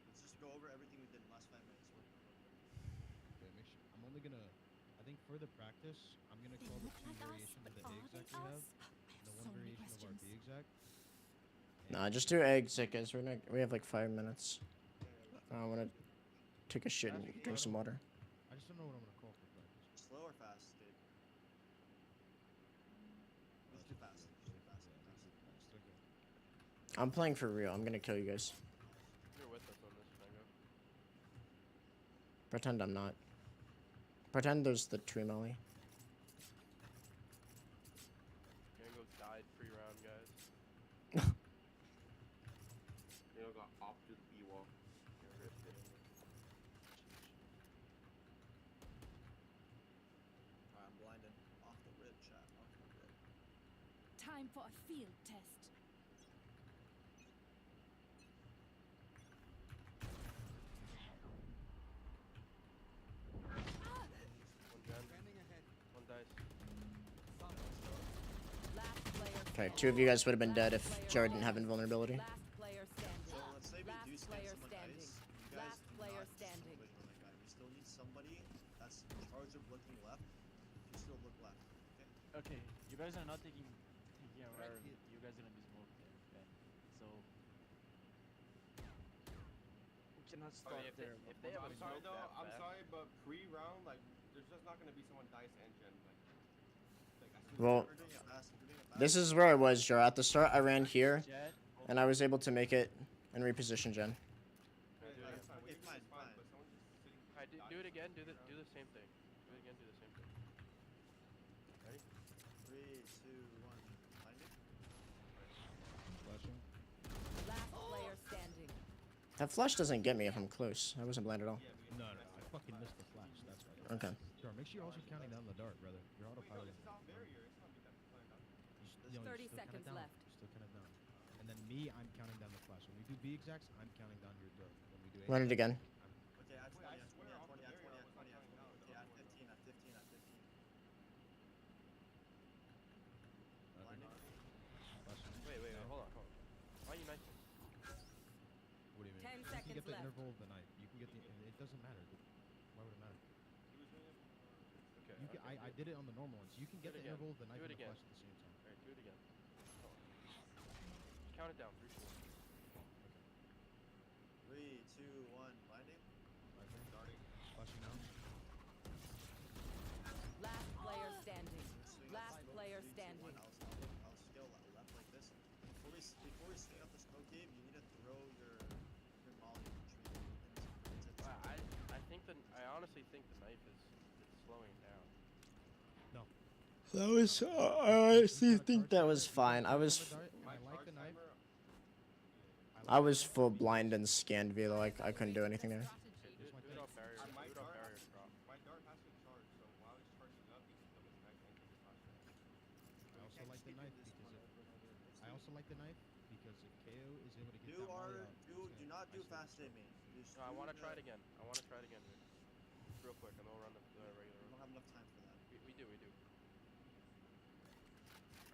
Let's just go over everything we did in the last 5 minutes. We're done real quick. Okay, make sure. I'm only gonna. I think for the practice, I'm gonna They call the look 2 like us, variations but of the A are they exact we have, us? I and the have 1 so many variation of our questions. B exact. Nah, just do exit, guys. We have like 5 minutes. I want to take a shit and drink some water. I just don't know what I'm gonna call for practice. Slow or fast, dude? Let's do fast. Let's do fast. Okay. I'm playing for real. I'm gonna kill you guys. You're with us on this, Mango. Pretend I'm not. Pretend there's the tree molly. Mango died pre-round, guys. You know, got off to the B wall. You're ripped it. I'm blinded. Off the rip, chat. Off the rip. Time for a field test. One gen, Scanning ahead. one dice. Last player Okay, standing. 2 of you guys would have been dead Last if player Jared didn't have standing. invulnerability. Last player standing. So let's say we Last do spam player someone standing. dice. You guys Last do player not just standing. wait on that guy. We still need somebody that's in charge of looking left to still look left. Okay? Okay, you guys are not taking where Right here. you guys are gonna be smoked there. Okay, so we cannot I start mean, there. if they have I'm a sorry smoke though. that I'm fast, sorry, but pre-round, like, there's just not gonna be someone dice and gen. Like as soon as Well, We're doing it fast. We're doing it fast. this is where I was, Joe. At the start, I ran here, Jet, and I was able to make it and reposition Jen. Yeah, do it That's again. fine. Okay, Wait, fine, it's fine. fine. But someone just sitting. Alright, do it again. Do the same thing. Do it again. Do the same thing. Ready? 3, 2, 1. Blinded. Flashing. Last player standing. That flash doesn't get me if I'm close. I wasn't blind at all. Yeah, we No, I fucking missed the flash. That's why. Okay. Jar, make sure you're also counting down the dart, brother. You're Wait, no, autopilot. this is off barrier. It's not because it's planned out. You 30 still count it seconds down. left. You still count it down. And then me, I'm counting down the flash. When we do B exacts, I'm counting down your dart. When we do A Run it again. Okay, add 20, Wait, I add 20, swear add off 20, the add 20, barrier, add I was 20, not add 20. counting down, Okay, I add was 15, add 15, add 15. Blinding. Flashing. Wait. No. Hold on. Why are you nice? What do you mean? 10 You can seconds get the left. interval of the night. You can get the. It doesn't matter. Why would it matter? He was doing it. You can, Okay, I did it on the normal ones. You can Do get it the again. interval of the knife Do it and the again. flash at the same time. Alright, do it again. Come on. Just count it down. 3, 2, 1. Okay. 3, 2, 1. Blinding. Okay. Starting. Flashing now. Last player standing. Swing Last up smoke, player 3, 2, 1. standing. I'll scale left like this. Before we swing up the smoke cave, you need to throw your molly tree into Wow, I think I honestly think the knife is slowing down. No. That was. I honestly think that was fine. I was. I like the knife. I was full blind and scanned velo. I couldn't do anything there. Okay, do Here's my it off barrier. My Do it off dart, barrier drop. my dart has to charge, so while it's charging up, you can kill his knife and kill his flashlight. I also like the knife because I also like the knife because if KO is able to get Do that molly our out, do not do fast aiming. No, I want to try it again. I want to try it again, dude. Real quick, and then we'll run the regular We one. don't have enough time for that. We do.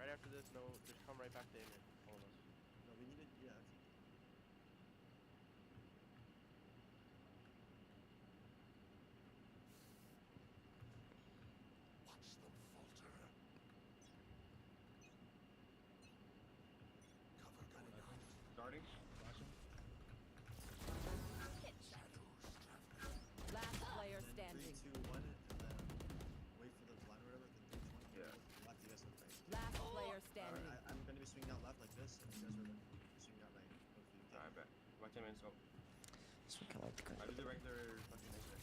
Right after this, no, just come right back to aiming. All of us. No, we need it. Yeah. Starting. flashing. Last player And then standing. 3, 2, 1, and then wait for the blind or whatever. Then 3, 2, 1. Yeah. Left, you guys look right. Last player standing. I'm gonna be swinging out left like this, and you guys are swinging out right. Hopefully you Alright, get bet. Watch him in scope. This one kind of like the I do the regular fucking laser. I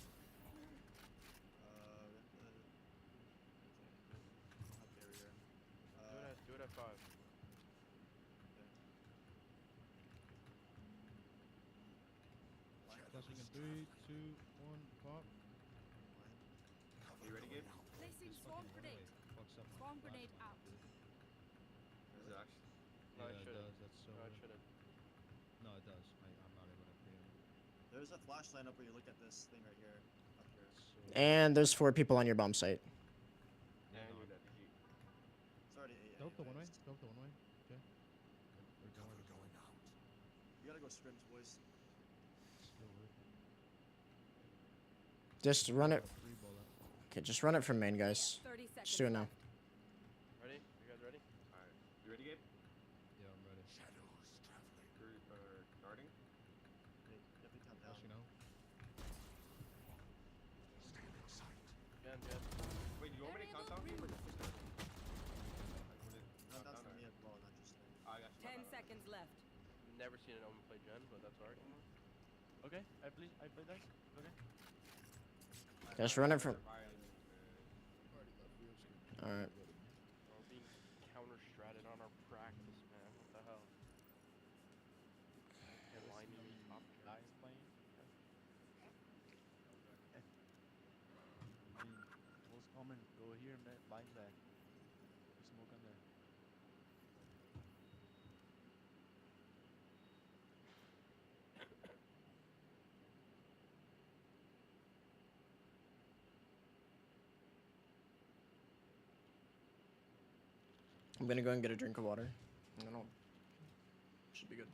don't have barrier. Do it at 5. Flashing in 3, 2, 1, pop. You ready, Gabe? Placing This swarm fucking grenade. runway fucks up my Swarm grenade flashlight, out. dude. Is it actually? No, it Yeah, it shouldn't. does. That's so No, it weird. shouldn't. No, it does. I'm not able to create it. There's a flashlight up where you look at this thing right here. Up here. So And there's 4 people on your bomb site. And no, you're dead. He- It's already 8 go up the one way. anyways. Go up the one way. Okay. Or don't worry, just go. You gotta go scrims, boys. Still working. Just run it. Free bullet. Okay, just run it from main, guys. 30 seconds. Just do it now. left. Ready? You guys ready? Alright. You ready, Gabe? Yeah, I'm ready. Starting. Okay, definitely count down. Flashing now. Jen. Wait, do you want me to count down, Gabe, or just start? Like, when it Count down down, for or- me as well, not just me. I got you. 10 seconds left. Never seen an Omen play Jen, but that's alright. Okay, I play dice. Okay. Just run it from. Alright. We're being counter-stratted on our practice, man. What the hell? And lining me top guy. Dice playing. I mean, most common. Go here, bind back. Smoke on there. I'm gonna go and get a drink of water. And then I'll. Should be good.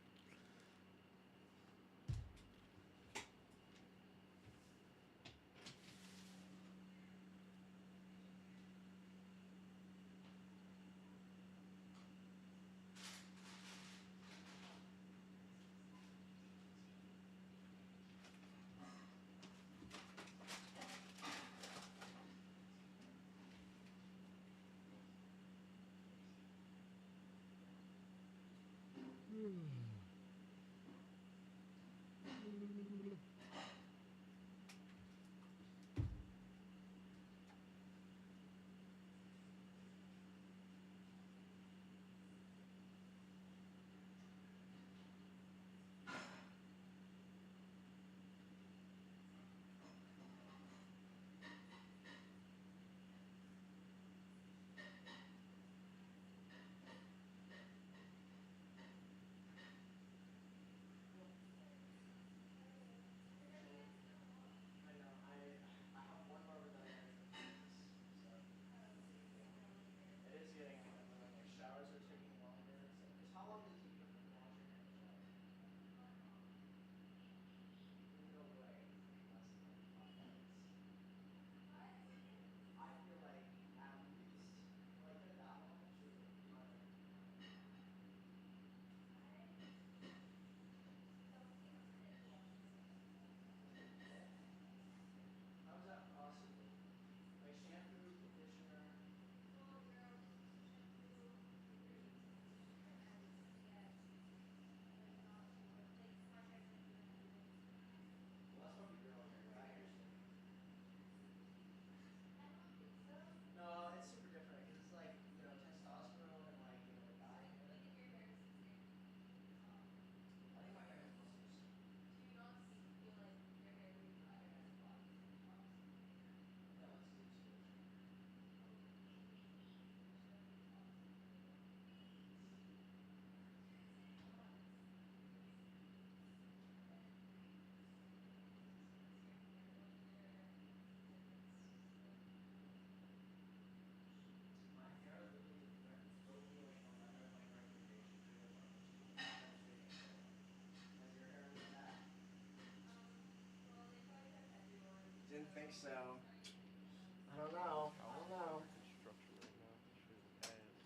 think so. I don't know. I don't know. Construction right now. Shit is ass.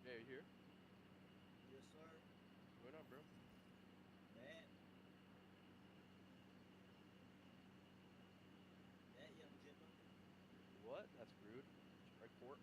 Yeah, you here? Yes, sir. What up, bro? Man. That young Jimbo. What? That's rude. Strike four.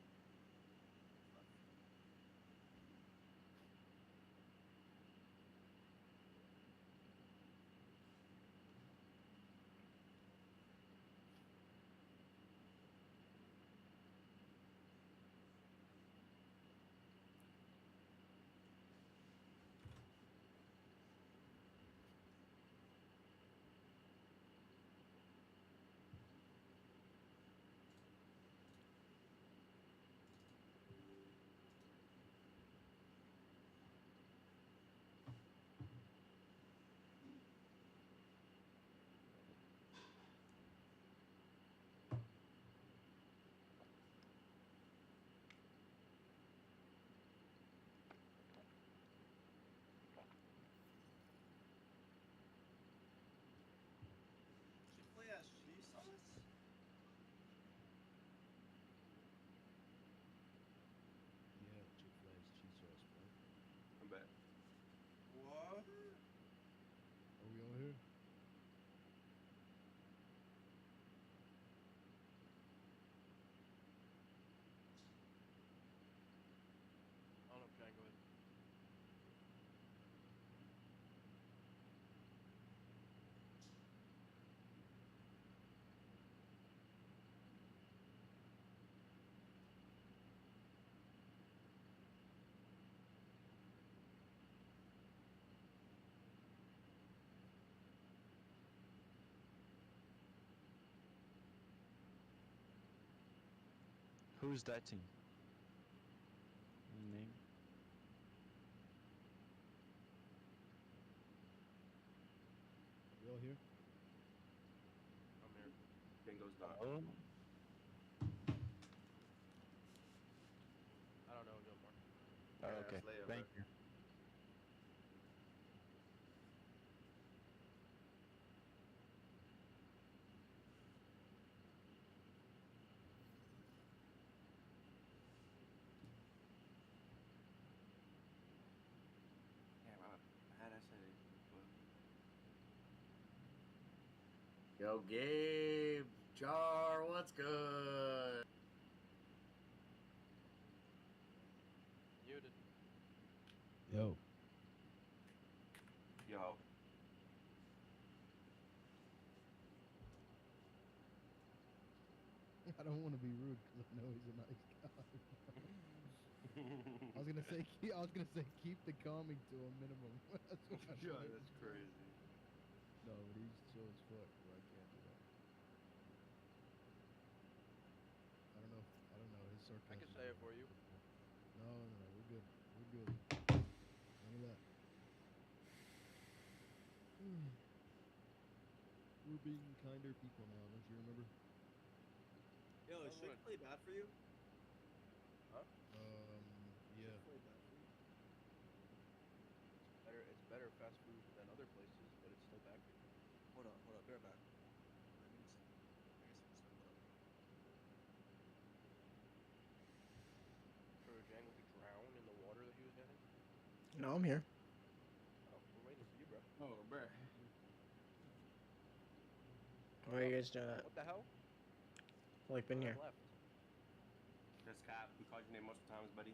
Chick-fil-A has cheese sauce? Yeah, Chick-fil-A's cheese sauce, bro. I'm back. What? Are we all here? I don't know if Jan, go ahead. Who's that team? Any name? We all here? I'm here. Bingo's not. Oh. I don't know, Gilmore. Oh, Yeah, okay. it's layover. Thank you. Damn, how'd I say it? Yo, Gabe, Jar, what's good? Muted. Yo. Yo, I don't want to be rude because I know he's a nice guy. I was gonna say keep the calming to a minimum. That's what I yo, meant. that's crazy. No, but he's chill as fuck, bro. I can't do that. I don't know. His sarcasm. I can say it for you. No, we're good. We're good. None of that. We're being kinder people now, don't you remember? Yo, is I'm gonna- Chick-fil-A bad for you? Yeah. Chick-fil-A bad for you? It's better fast food than other places, but it's still bad for you. Hold on, bear back. Let me just, I guess we'll start. Hold up. So Jan would he drown in the water that he was getting? No, I'm here. Oh, we're waiting for you, bro. Oh, bruh. Why are you guys doing that? What the hell? Like, been No, here. I'm left. That's Cap. We called your name multiple times, buddy.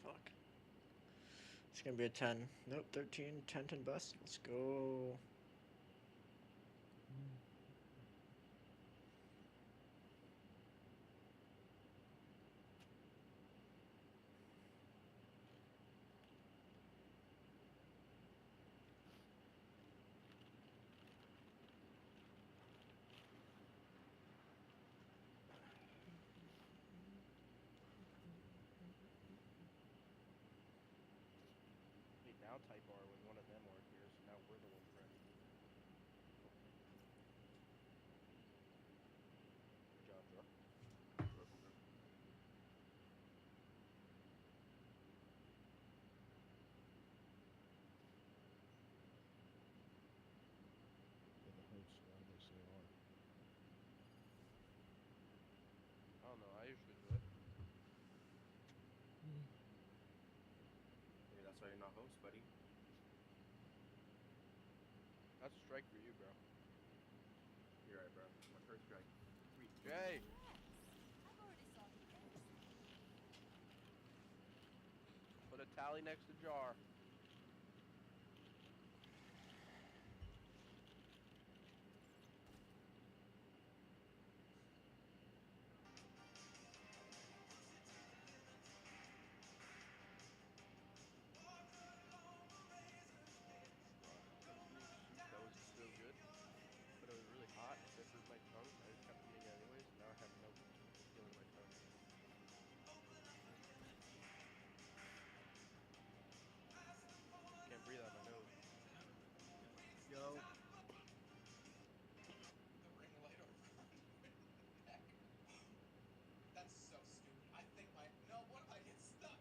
Fuck. It's gonna be a 10. Nope, 13. 10, 10 bust. Let's go. why you're not host, buddy. That's a strike for you, bro. You're right, bro. My first strike. Jay! I've already sorted this. Put a tally next to jar. That was so good, but it was really hot. It peppered my tongue. I just kept eating it anyways. Now I have no feeling in my tongue. Can't breathe out my nose. Yo. That's so stupid. I think my no. What if I get stuck?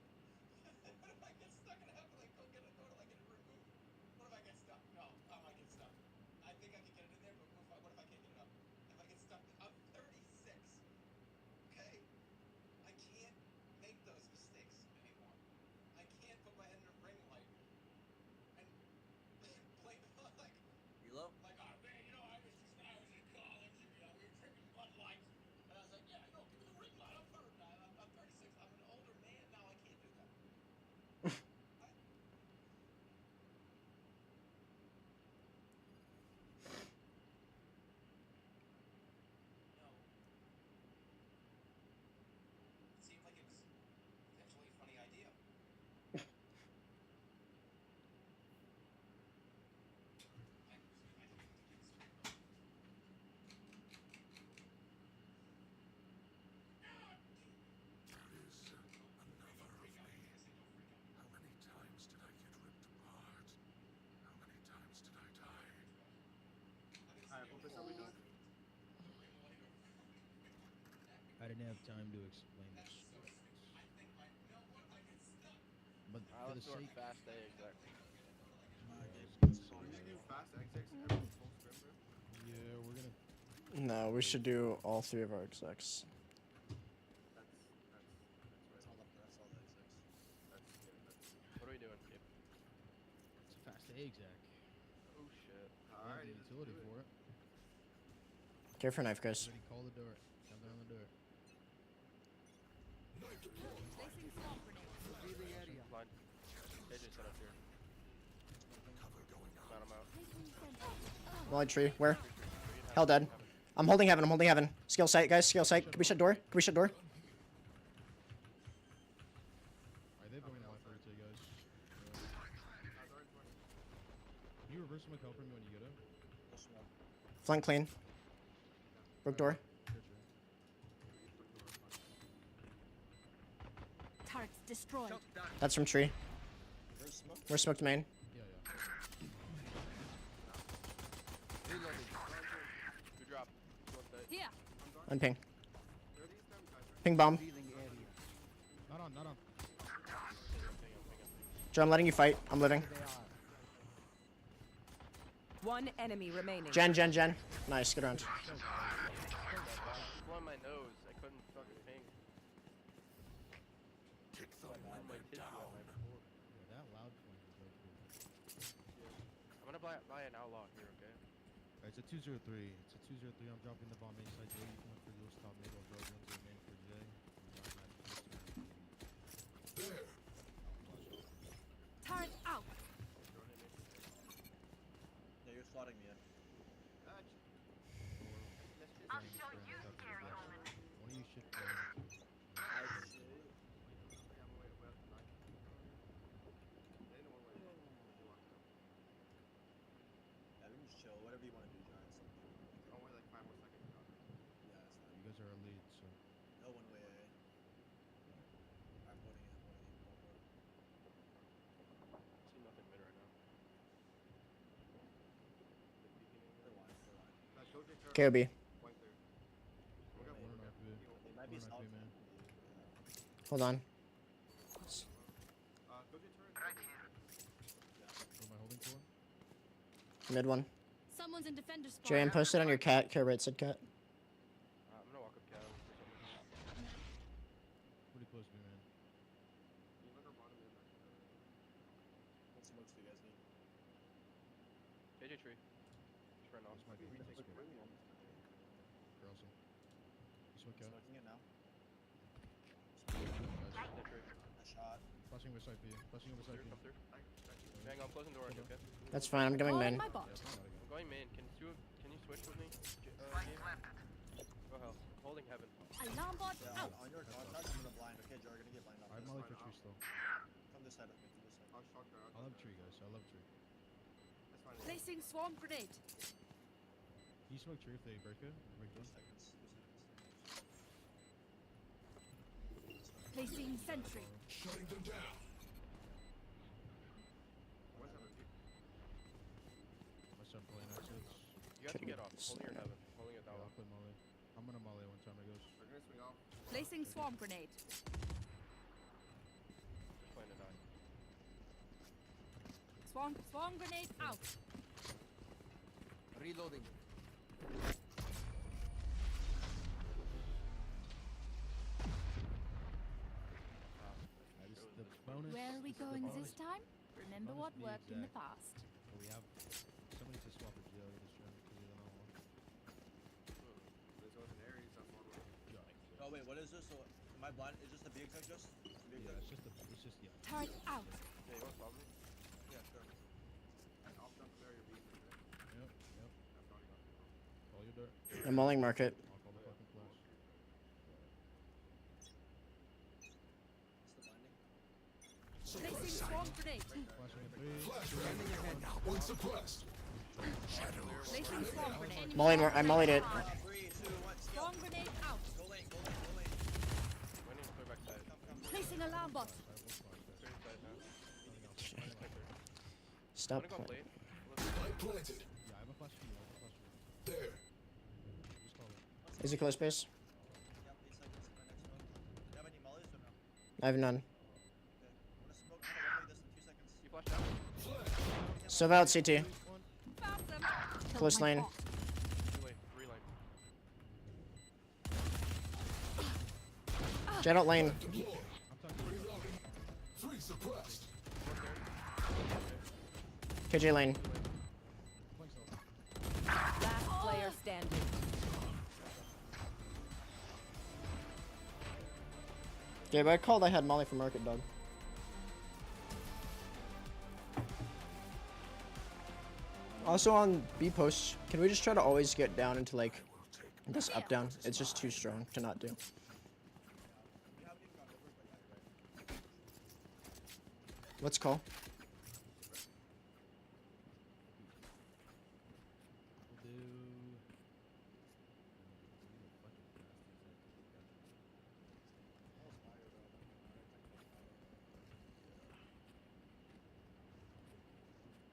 What if I get stuck and I have to like go get it removed? What if I get stuck? No, I might get stuck. I think I can get it in there, but what if I can't get it up? If I get stuck, I'm 36. Okay, I can't make those mistakes anymore. I can't put my head in a ring light and play like Reload? like, oh man, you know, I was in college, and, you know, we were drinking Bud Lights, and I was like, yeah, no, give me the ring light. I'm 36. I'm an older man now. I can't do that. No. It seemed like it was potentially a funny idea. Alright, Opus, how we doing? I didn't have time to explain this. But for the Let's do our sake, fast A exec. We should do fast exits every full scrim, bro. yeah, we're gonna. No, we should do all 3 of our execs. That's right. That's all the execs. What are we doing, Gabe? It's a fast exec. Oh shit. Alright, The let's utility do it. for it. Care for knife, guys. Ready, call the door. Count down the door. Placing swamp grenade. Revealing area. Line. AJ set up here. Found him out. Placing sentry. Molly tree. Where? Green, Hell dead. heaven. I'm holding heaven. I'm holding heaven. Skill sight, guys. Skill sight. Can we shut door? Can we shut door? Alright, they've been life for you guys. Can you reverse my help for me when you get it? Push one. Flank clean. Broke door. Sure, sure. Turrets destroyed. Choke down. That's from tree. Reverse smoke. We're smoked main. Yeah, yeah. Reloading. Good drop. One side. Here. On ping. 30 times guys, Ping bomb. Revealing area. Not on, not on. Joe, I'm letting you fight. I'm living. There they are. One enemy remaining. Jen, Jen, Jen. Nice. Good round. Blowing my nose. I couldn't fucking ping. I'm like hit you at my floor. Yeah, that loud point is so cool. I'm gonna buy an outlaw here, okay? Alright, it's a 203. It's a 203. I'm dropping the bomb inside Jay. You can look for Lewis top mid or Rogue into the main for Jay. Turret out. Yeah, you're slotting me in. I'll show you, Gary Oldman. One of you should go into it. Yeah, we can just chill. Whatever you want to do, Giants. Only like 5 more seconds. Yeah, that's fine. You guys are a lead, so. No one way A. I'm voting in. See nothing mid right now. They're lying. They're lying. KOB. Point there. One on RP. They might be One solid. RP, man. Hold on. Go get turret. What am I holding for? Mid one. Someone's in defender spawn. Jay, I'm posted on your cat. Care right side cat. I'm gonna walk up cat. Pretty close to me, man. You look at bottom in there. Okay. Smoking it now. Sentry. A shot. Flashing beside you. Flashing beside Through, you. come through. Hang on, I'm closing door, okay? That's fine. I'm going Calling main. my bot. I'm going main. Can you switch with me? Gabe? Go hell. Holding heaven. Alarm bot Yeah, out. on your contact, I'm gonna blind. Okay, Jar, gonna get blind off I have this. molly for tree still. Come this side of me. Come this side. I'll shock her. I love tree, guys. I love tree. That's fine. Placing swarm grenade. Can you smoke tree if they break it? Break 2 it? seconds. 2 seconds. Placing sentry. Shutting them down. What's happening? My son playing exits. You guys can get off. Holding your heaven. Holding it Yeah, down. I'll play molly. I'm gonna molly one time it goes. They're gonna swing off. Placing swarm grenade. Just playing to die. Swarm grenade out. Reloading. The bonus. Where are we this is the going bonus. this time? Remember bonus what be worked in the exact. past. But we have somebody to swap a Geo this round because we don't know one. This was an Ares. That's one. Oh wait, what is this? So am I blind? Is this the big exec just? The big Yeah, exec? it's just yeah. Turret out. Yeah, you want to follow me? Yeah, sure. I'll jump there. You're being there. Yep. That's already got me. Call your dirt. I'm mulling market. I'll call the fucking flash. It's the binding. Placing swarm grenade. Flashing in 3. One suppressed. Placing swarm grenade. I mullied it. 3, 2, 1, skill. Swarm grenade out. Go lane, go lane, go lane. When you clear back side. Come. Placing alarm bot. Clear inside now. Stop. Wanna go playing. plate? Light planted. Yeah, I have a flash for you. I have a flash for you. There. Just call it. Is it close space? Yep, 8 seconds to my next smoke. Do you have any mollies or no? I have none. Okay. I'm gonna smoke. I'm gonna one-way this in 2 seconds. You flash out? Sova out CT. Found them. Close Killed my lane. bot. 2 lane. 3 lane. Jet out lane. Deploy. I'm talking Reloading. 3 suppressed. KJ lane. Flank still. Last player standing. Gabe, I called I had molly for market, dog. Also on B post, can we just try to always get down into like this up down? It's just too strong to not do. We haven't even gone over, but yeah, you're right. Let's call. We'll do.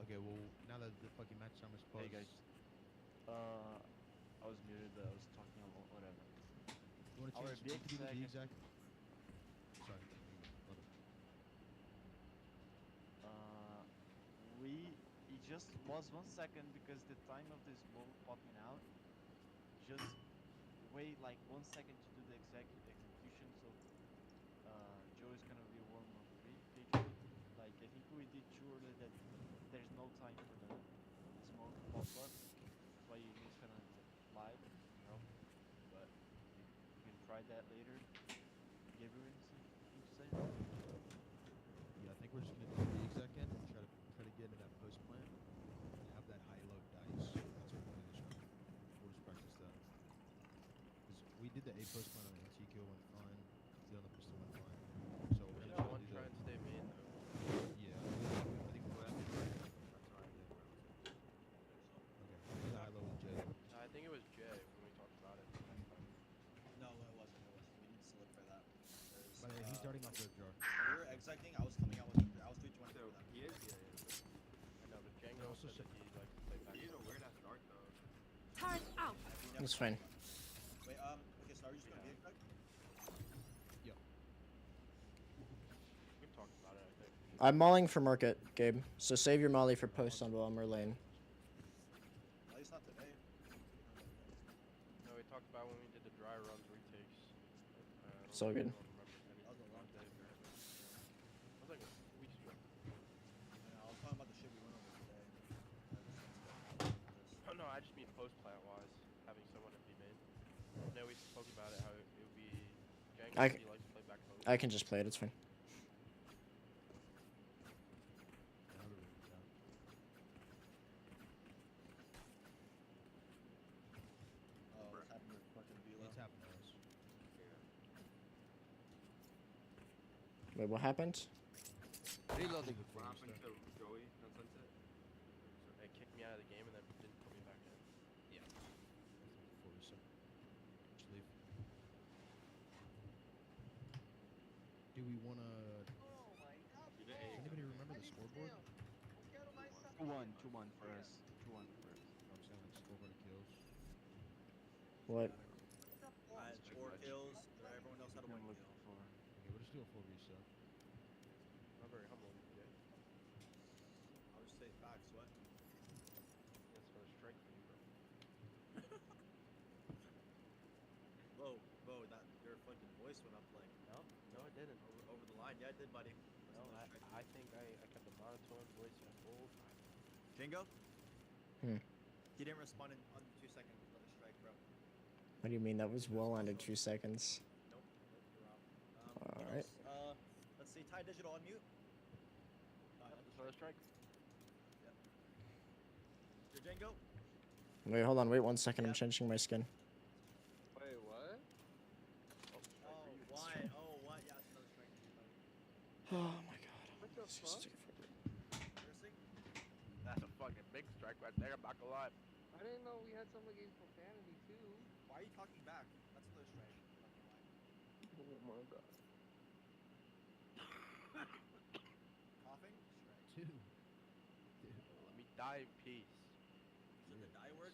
Okay, well, now that the fucking match time is Hey closed. guys. I was muted, but I was talking about whatever. You want to our change big the second- exact? Sorry. love it. It just was 1 second because the time of this ball popping out. Just wait like 1 second to do the execution. So Joe is gonna be 1-on-3 KJ. Like I think we did too early that there's no time for the smoke pop up. That's why you just gonna live, you know. But you can try that later. Gabriel, anything to say? Yeah, I think we're just gonna do the exact end and try to get into that post plant and have that high low dice. That's what we're doing this round. We'll just practice that. 'Cause we did the A post plant on the antique, it went fine. Did on the pistol went fine. So we're Yeah, gonna one do try that. and stay main though. Yeah, I think we'll have to try it. That's alright. Okay, we'll do the high low with Jay. I think it was Jay when we talked about it last time. No, it wasn't. It wasn't. We need to solidify that. By the way, he's darting off the jar. We were execting. I was coming out with. I was 320 So for them. he is. Yeah. I know, but Django also said that he likes to play back. He's a weird ass dart though. Turret out. We never It's talked fine. about it. Wait. Okay. So are you just gonna be exec? We've talked about it, I think. I'm mulling for market, Gabe. So save your molly for post on Wilmer lane. At least not today. No, we talked about when we did the dry runs retakes. It's all good. I don't remember any That was a long day, time ago. It was like weeks ago. I was talking about the shit we went over today. Oh no, I just mean post plant wise, having someone to be main. No, we spoke about it how it I He likes to play back post. I can just play it. It's fine. Now the ring's out. Oh, what's happening with fucking Velo? It's happened to us. Wait, what happened? Reloading. Before What you happened start. to Joey on Sunset? They kicked me out of the game and then didn't put me back in. Yeah. Before we start. Just leave. Do we wanna? You did Does anybody remember the scoreboard? 2-1, 2-1 for us. 2-1 for us. I'm saying like scoreboard of kills. What? I had 4 kills. Everyone else had a 1 I'm kill. looking for. Okay, we'll just do a full reset. I'm very humble, yeah. I'll just say facts. What? That's for a strike for you, bro. Whoa, that your fucking voice went up like No, I didn't. over the line. Yeah, it did, buddy. No, That's another strike. I think I kept a monotone voice the whole time. Jingo? Hmm. He didn't respond in under 2 seconds. Another strike, bro. What do you mean? That was well under 2 seconds. Nope, you're out. What Alright. else? Let's see. Ty Digital unmute. Another strike. Your Django? Wait, hold on. Wait 1 second. I'm Yep. changing my skin. Wait, what? Oh, why? Oh, what? Yeah, it's another strike for you, buddy. Oh my god. What the This is fuck? taking forever. Seriously? That's a fucking big strike right there. I'm not gonna lie. I didn't know we had some against profanity too. Why are you talking back? That's another strike. I'm not gonna lie. Oh my god. Coughing? Strike. Two. Let me die in peace. You said the die word?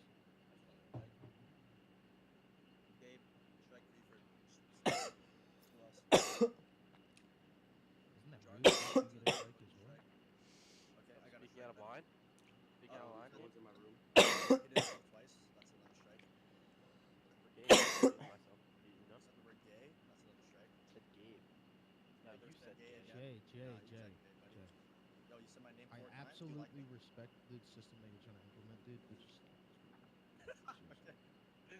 Gabe, strike for you for who else? Isn't that rude? You get a strike as well. Okay, I got a Speaking strike out of back. line. Speaking out of line. Someone's in my room. He did it twice. That's another strike. For Gabe, I killed myself. You know? You said the word gay. That's another strike. Said Gabe. Yeah, No, there's you that said gay Gabe. again. Jay, No, you Jay. said gay, buddy. Jay. Yo, you said my name I 4 times. You like absolutely me? respect the system that you're trying to implement, dude. But just Okay.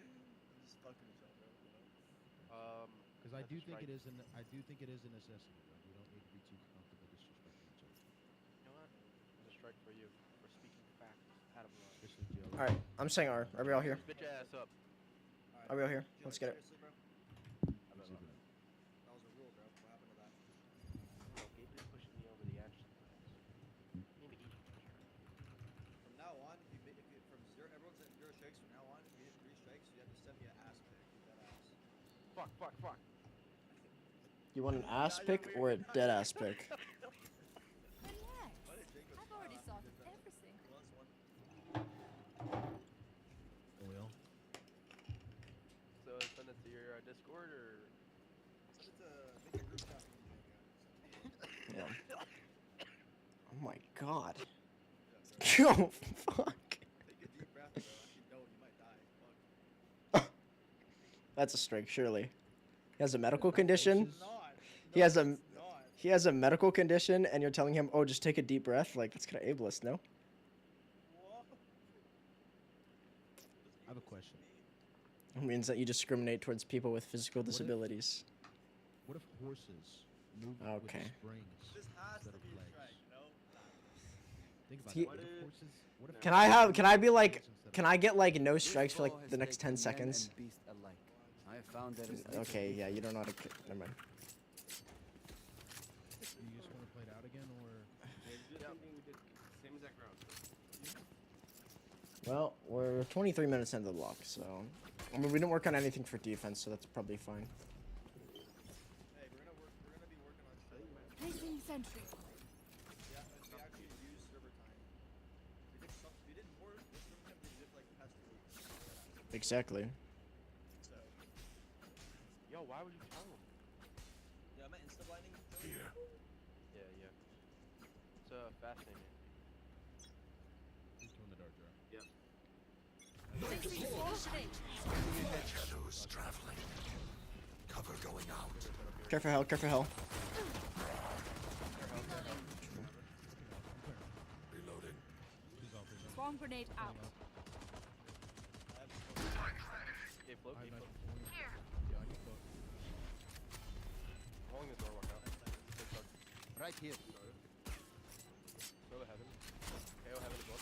I'm just fucking with you, bro. You know? because I That's do a think strike. it is I do think it is a necessity, bro. We don't need to be too comfortable disrespecting each other, You know what? There's a strike for you for speaking facts out of line. especially Joe. Alright, I'm saying R. Are we all here? Bitch ass up. Alright. Are we all here? Joey, Let's get it. seriously, bro? Easy, bro. That was a rule, bro. What happened to that? No, Gabe is pushing me over the edge sometimes. Maybe he should push her. From now on, if you from 0, everyone's at 0 strikes. From now on, if you hit 3 strikes, you have to send me an ass pic. Dead ass. Fuck. You want an ass pic or a dead ass pic? Relax. Why did Jacob I've smile already after sorted he did that? everything. Who wants one? Oil. So send it to your Discord or Send it to make a group chat for me, Jacob. Yeah. Oh my god. Yeah, bro. Yo, fuck. Take a deep breath, bro. Actually, no, you might die. Fuck. That's a strike, surely. He has a medical condition. It's not. He No, has a it's not. he has a medical condition, and you're telling him, "Oh, just take a deep breath." Like that's kind of ableist, no? Whoa. I have a question. It means that you discriminate towards people with physical disabilities. What if horses move Okay. with springs This has to instead of be a legs? strike, you know? Think about He- it. What if horses? What if Can I have? Can I be like? instead of Can I get like no strikes for like the next 10 seconds? I have found that Okay, yeah, you don't know how to. Never mind. Do you just want to play it out again, or Yeah, do the same thing we did. Same exact round. Well, we're 23 minutes into the block, so I mean we didn't work on anything for defense, so that's probably fine. Hey, we're gonna be working on shit. Placing sentry. Yeah, if we actually use server time. We did more with server time than we did like the past 2 weeks. Exactly. So, yo, why would you tell him? yeah, am I insta blinding? Here. Yeah. It's fascinating. who's doing the dart draw? Yep. Placing sentry. Shadows traveling. Cover going out. Careful, hell. Careful, hell. Reloading. Who's off? Who's off? Swarm grenade out. Gabe float, I Gabe have float. nice 20. Yeah, I can float. holding the door one now. Big bug. Right here. Throw the heaven. KO heaven as well.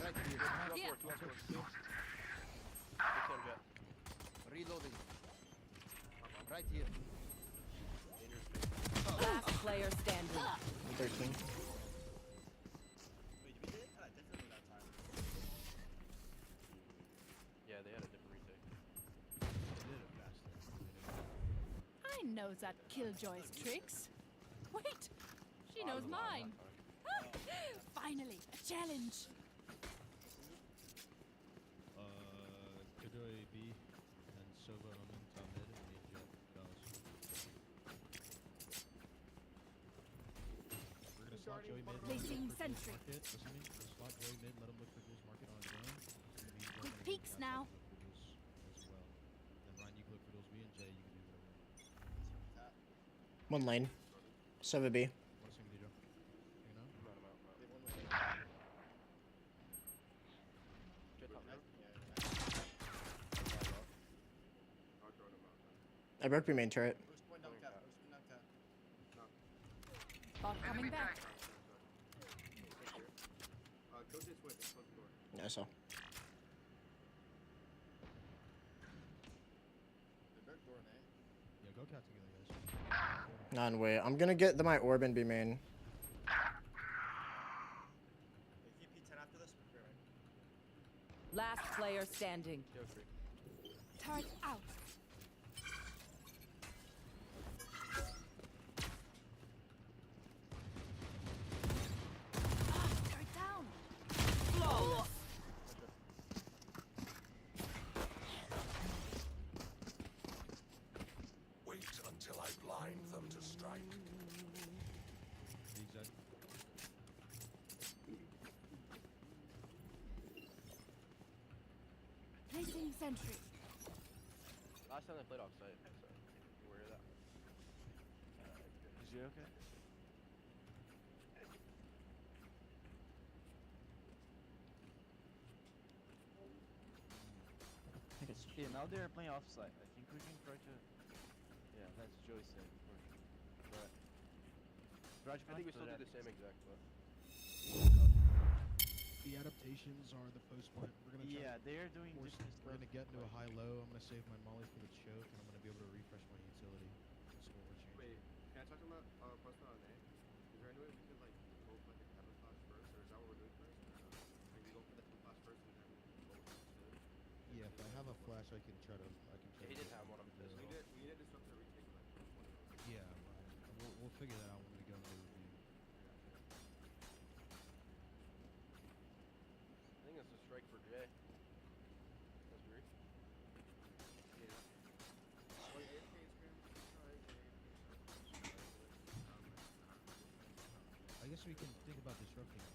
Right here. Here. Two on four. Big jet. Reloading. Right here. Dangerous base. Last player standing. 13. Wait, we did it kind of differently that time. Yeah, they had a different retake. They did it faster. I know that Killjoy's tricks. Wait, she knows mine. Finally, a challenge. Killjoy B and Sova Omen top mid and me Jet Dallas. We're gonna slot Joey mid. Placing look for Jules sentry. Market. Listen to me. We're gonna slot Joey mid. Let him look for Jules Market on his own. It's gonna be Joe Quick gonna peeks go now. look for Jules as well. Then Ryan, you can look for Jules B and Jay, you can do whatever. One lane. Sova B. What's he gonna do, Joe? You know? I'm out. They won with Jet top mid. I'll throw them out. I broke your main turret. Boost point down cap. Boost point down cap. Bot coming back. Go this way. Just close the door. Yeah, I saw. They broke door in A. Yeah, go cat together, guys. Non-way. I'm gonna get my orb and be main. If you P10 after this, we're right. Last player standing. KO 3. Turret out. Turret down. Flawless. Wait until I blind them to strike. Big Zed. Placing sentry. Last time they played offsite, so you were that. Is you okay? I think it's Okay, now they're playing offside. I think we can try to. Yeah, that's Joey said. But. Try to I think we so still do that- the same exact, but The adaptations are the post point. We're gonna try Yeah, they're doing force, different we're stuff. gonna get into a high-low. I'm gonna save my molly for the choke, and I'm gonna be able to refresh my utility. That's what we're changing. Wait, can I talk about Buster on A? Is there any way we could like go for like a cabin flash first, or is that what we're doing first? Or no? Maybe go for the two flash first and then go for the two. Yeah, if I have a flash, I can try to. he did have one of We this. need to disrupt the retake like one of those. Yeah, we'll figure that out when we go into the review. I think that's a strike for Jay. That's Bree. I guess we can think about disrupting it.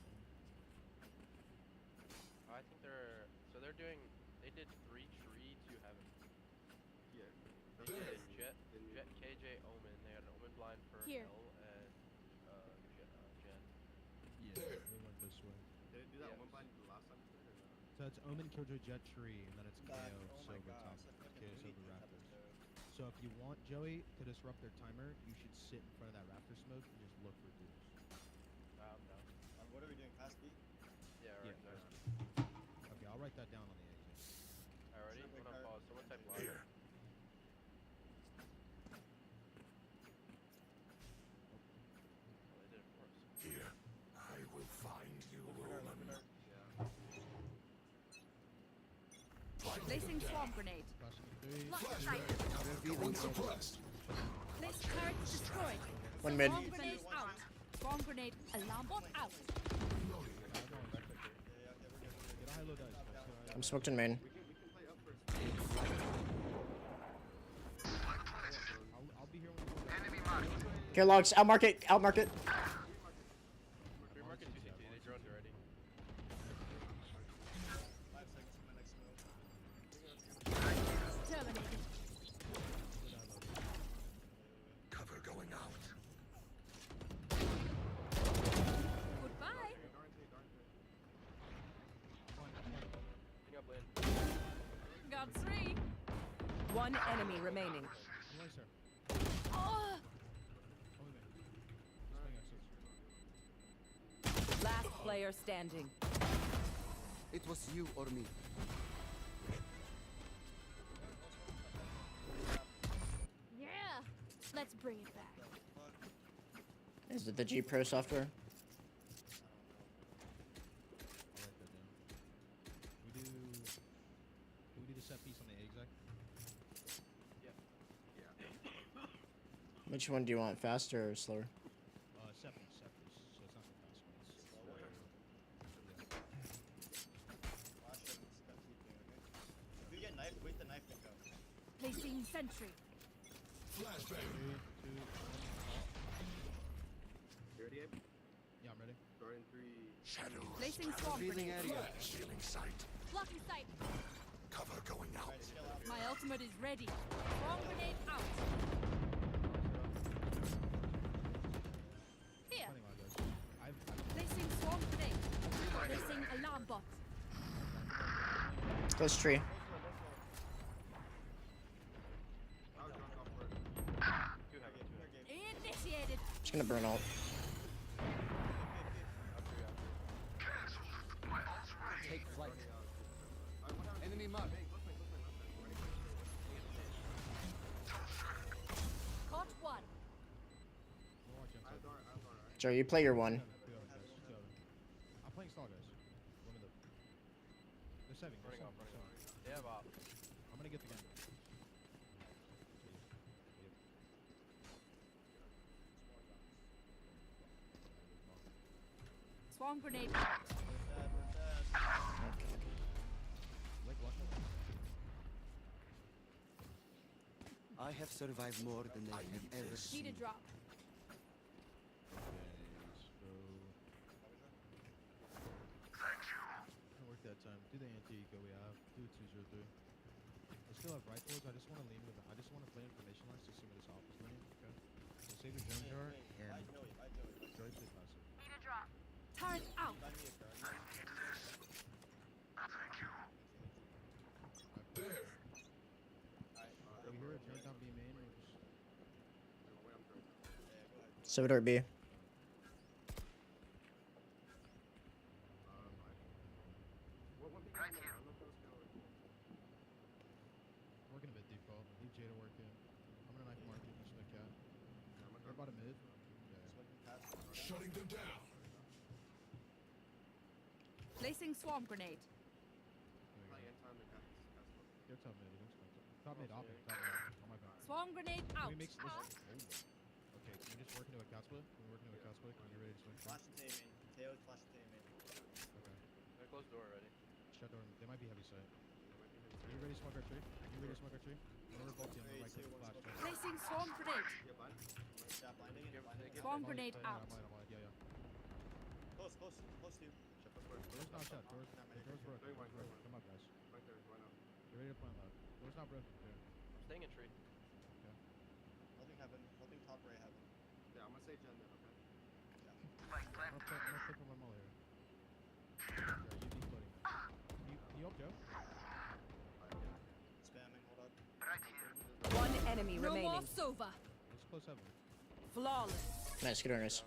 I think they're doing. They did 3 tree, 2 heaven. Yeah. They did Jet, KJ, Omen. They had an Omen blind for Here. L and Jen. Yeah, we went this way. Did it do that Yeah. one blind the last time? Or no? So it's Omen, Killjoy, Jet, Tree, and then it's KO, Oh my Silver, top, gosh. that's fucking KO, elite Silver, type of Raptors. code. So if you want Joey to disrupt their timer, you should sit in front of that Raptor smoke and just look for duels. No. What are we doing? Pass B? Yeah, right. Yeah. Nice. Okay, I'll write that down on the exit. Alrighty, Sure, big I'm on card. pause. Someone type live. Here. Oh, they did it for us. Here. I will find you, Look for her, look Roman. for her. Placing swarm grenade. Flashing in 3. Lock sight. Going suppressed. Place turret destroyed. One mid. Swarm grenade out. Swarm grenade. Alarm bot out. Yeah, we're good. Get a high-low dice, guys. Get a high-low I'm smoked in main. We can play up first. I'll be here when you go. Okay, logs. Out market. Out market. Free market 2 CT. They droned already. 5 seconds to my next move. Terminated. Cover going out. Goodbye. Picking up lane. Got 3. One enemy remaining. Nice, sir. Last player standing. It was you or me. Yeah. Let's bring it back. Is it the G Pro software? I'll write that down. We do the set piece on the exec? Which one do you want, faster or slower? Set piece, so it's not the fast one. It's Slower? Flash and step keeping, okay? If you get knife, wait the knife and go. Placing sentry. Flashbang. 3, 2, 1. You ready, Abe? Yeah, I'm ready. Start in 3. Shadows. Placing swamp Revealing grenade. area. Flash. Stealing sight. Blocking sight. Cover going out. Alright, scale out. My ultimate is ready. Swamp grenade out. Here. Depending on guys. I've Placing swamp grenade. Placing alarm bot. Close tree. I'll drunk off word. Two heaven, two heaven. Initiated. Just gonna burn ult. Take flight. Enemy mark. Caught one. Joe, you play your one. I'm playing stall, guys. One of the. They're saving. Running off, running off. They have op. I'm gonna get the gun. Swamp grenade out. Like what? I have survived more than I have ever Need seen. a drop. Work that time. Do the anti-eco we have. Do a 203. I still have rifles. I just want to lean with. I just want to play information lines to see where this op is going. Okay. So save the drone jar and I know it. Droid play passive. Need a drop. Turret out. Buy me a gun. There. We hear a drone down B main. We're just. Cividor B. Working a bit default. Leave Jada working. I'm gonna knife market. Just make cat. They're about a mid. Yeah. Shutting them down. Placing swamp grenade. They're top mid. Top mid. Top mid. Top mid. On my back. Swamp grenade Can out. we mix this? Oh. Okay. Can we just work into a cat split? Can we work into a cat split? Can we get ready to swing? Flash and Tay main. Teo, flash and Tay main. Okay. They're closed door already. Shut door. They might be heavy sight. Are you ready to smoke our tree? Are you ready to smoke our tree? We're both in. Three, Right two, click one, flash. smoke. Placing swamp grenade. Stop blinding it. Blinding it. Swamp grenade I'm out. blind. Yeah, yeah. Close to you. Door's not shut. Door's broken. Come on, guys. Get ready to plant loud. Door's not broken. Clear. I'm staying in tree. Nothing heaven. Nothing top right heaven. Yeah, I'm gonna say Jen then, okay? I'm gonna flip him one more here. Yeah, you defloating. Can you up, Joe? Spamming. Hold up. One enemy No remaining. more Sova. Let's close heaven. Flawless. Nice, good earners.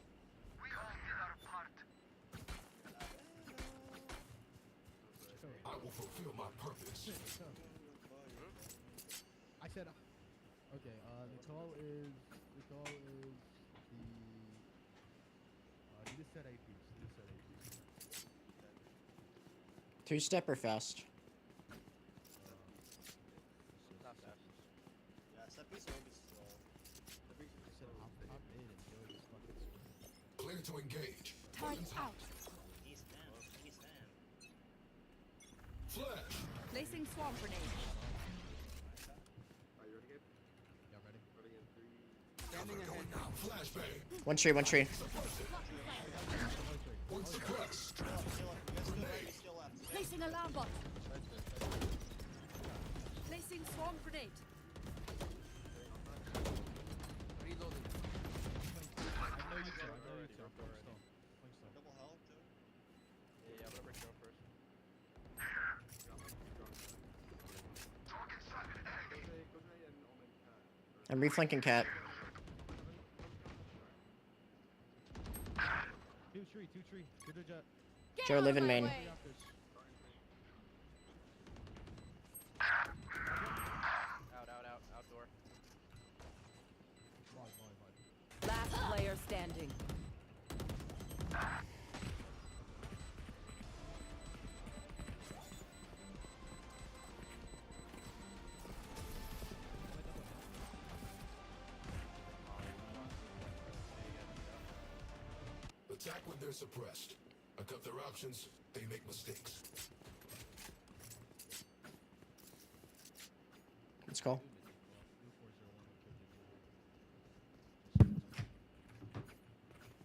I will fulfill my purpose. I said. Okay. The call is the. Do the set AP. Do the set AP. Two-step or fast? Not fast. Yeah, set piece will be slow. I said I'm mid and Joey is fucking swinging. Clear to engage. Turret Weapons out. He's spam. He's spam. Flash. Placing swamp grenade. Are you ready, Gabe? Yeah, I'm ready. Ready in 3. Cover going out. Flashbang. One tree, one tree. One suppressed. Still up. You guys still right. Still left. Placing alarm bot. Placing swamp grenade. Reloading. I know you too. I'm playing still. Double hell, Joe. Yeah, I'm gonna break drone first. Jose and Omen cat. I'm reflanking cat. Two tree. Good to jet. Get Joe, out live of in my main. way. Outdoor. Wide. Last player standing. Attack when they're suppressed. I cut their options, they make mistakes. Let's call.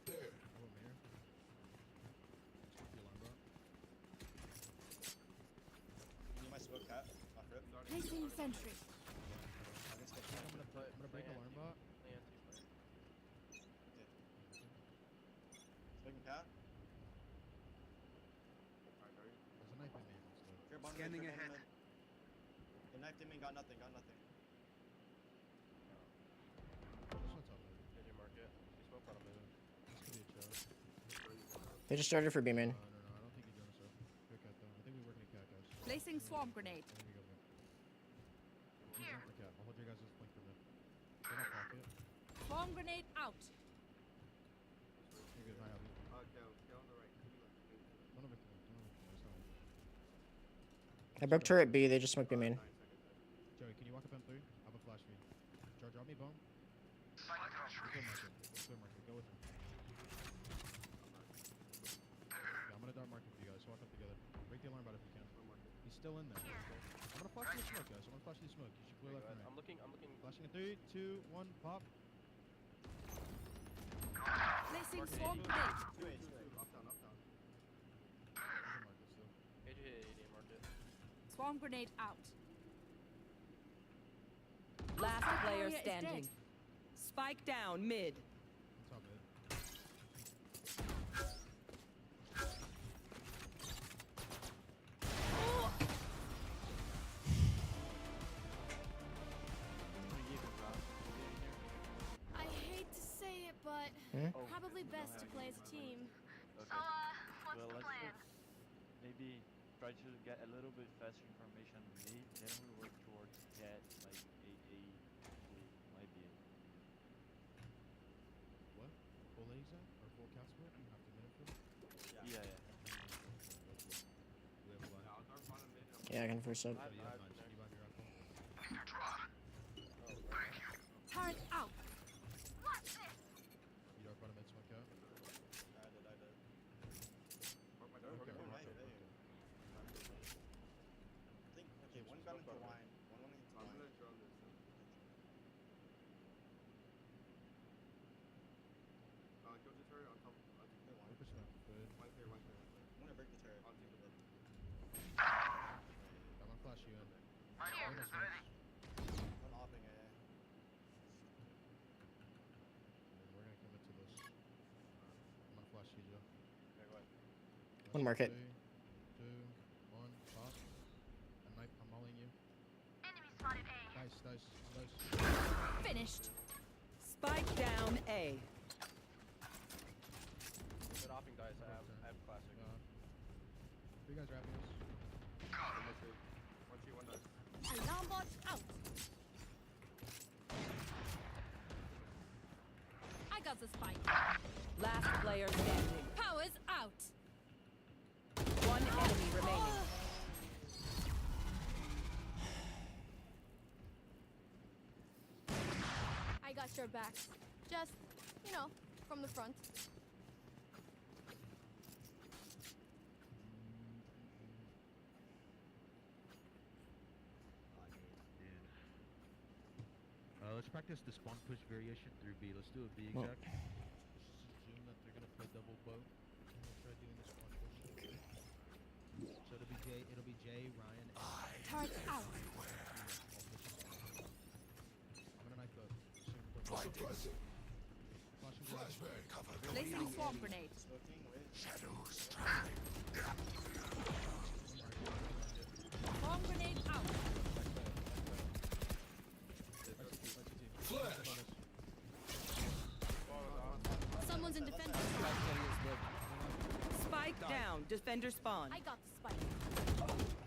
There. You need my smoke cat? Off rip? Placing sentry. I can smoke cat. I'm gonna break alarm bot. Smoking cat? There's a knife in there. Fear bond Scanning mid, fear ahead. bond mid. The knife didn't mean got nothing, got nothing. This one's up there. Did you mark it? You smoke on a move. This could be a choke. They just started for B main. No, I don't think you're doing so. Good cat though. I think we're working a cat, guys. Placing swarm grenade. I think we go mid. He's on for cat. I'll hold your guys' flank for mid. They're not pocket. Bomb grenade out. You're good. High up. Kill on the right. One of it. It's not. I broke turret B. They just smoked B main. Joey, can you walk up M3? I have a flash feed. Jar, drop me bomb. Go market. Go with him. Yeah, I'm gonna dart market for you guys. Walk up together. Break the alarm bot if you can. He's still in there. I'm gonna flash you the smoke, guys. I'm gonna flash you the smoke. You should clear left and right. I'm looking. Flashing in 3, 2, 1, pop. Placing swarm grenade. 2 8. Up, down. There's a market still. AJ market. Swarm grenade out. Last Hostile player warrior is standing. dead. Spike down mid. It's all mid. I hate to say it, but Hmm? probably best to play as a team. Okay. Well, let's maybe try to get a little bit faster information on me, then we work towards get like a might be it. What? Full legs at? Or full cat split? You have to minute for it? Yeah. We have a line. I'll dart bottom mid. Yeah, I can first up. Yeah, you have nine. You have your rifle. Turret out. You dart bottom mid smoke out. I did. Mark my Okay, dart. one knife, hey. I think, okay, one got into wine. One went into I'm wine. gonna drone this. Kill the turret on top. We're pushing up. Good. One clear. I'm gonna break the turret. On two. I'm gonna flash you in. One offing A. And we're gonna commit to this. I'm gonna flash you, Joe. Okay, go ahead. One market. 3, 2, 1, pop. I'm mauling you. Nice. Finished. Spike down A. Good offing dice. I have classic. You guys wrapping us? One tree, one dice. Alarm bot out. I got the spike. Last player standing. Powers out. One enemy remaining. I got your back. Just, from the front. Let's practice the spawn push variation through B. Let's do a B Well- exact. Let's just assume that they're gonna play double bow. I'm gonna try doing this one push. So it'll be Jay, Ryan, and Turret out. all pushes. I'm gonna knife up. Suppressing. Flashing grenade. Flashbang cover. Placing swarm grenade. Smoking, wait. Shadows traveling. Swarm grenade out. Flash. Someone's in defense. down. Defender spawn. I got the spike.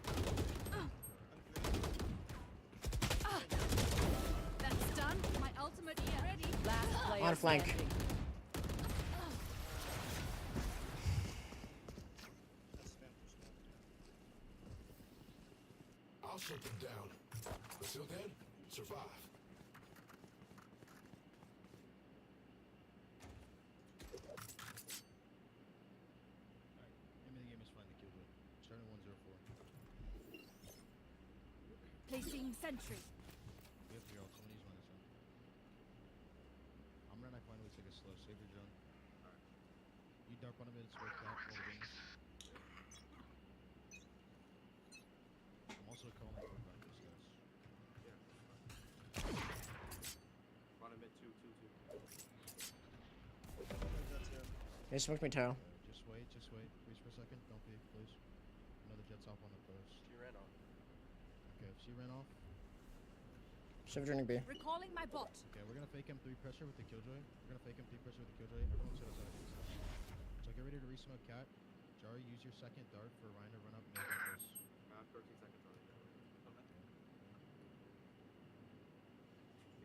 That's done. My ultimate is ready. Last player On flank. standing. That's spam for spam. I'll shut them down. Until then, survive. Alright, aim of the game is find the killjoy. Starting 104. Placing sentry. We have to go. Somebody's running some. I'm gonna find a way to take a slow. Save your drone. Alright. You dark on a minute, smoke that while we're doing this. I'm also calling for practice, guys. Run a mid 2, 2, 2. That's it. They smoked me tail. Just wait, freeze for a second, don't peek, please. Another jet's off on the post. She ran off. Okay, if she ran off, Shift joining B. Recalling my bot. okay, we're gonna fake M3 pressure with the killjoy. Everyone sit outside. So get ready to re-smoke cat. Jari, use your second dart for Ryan to run up and make like this. I have 13 seconds on it. Okay.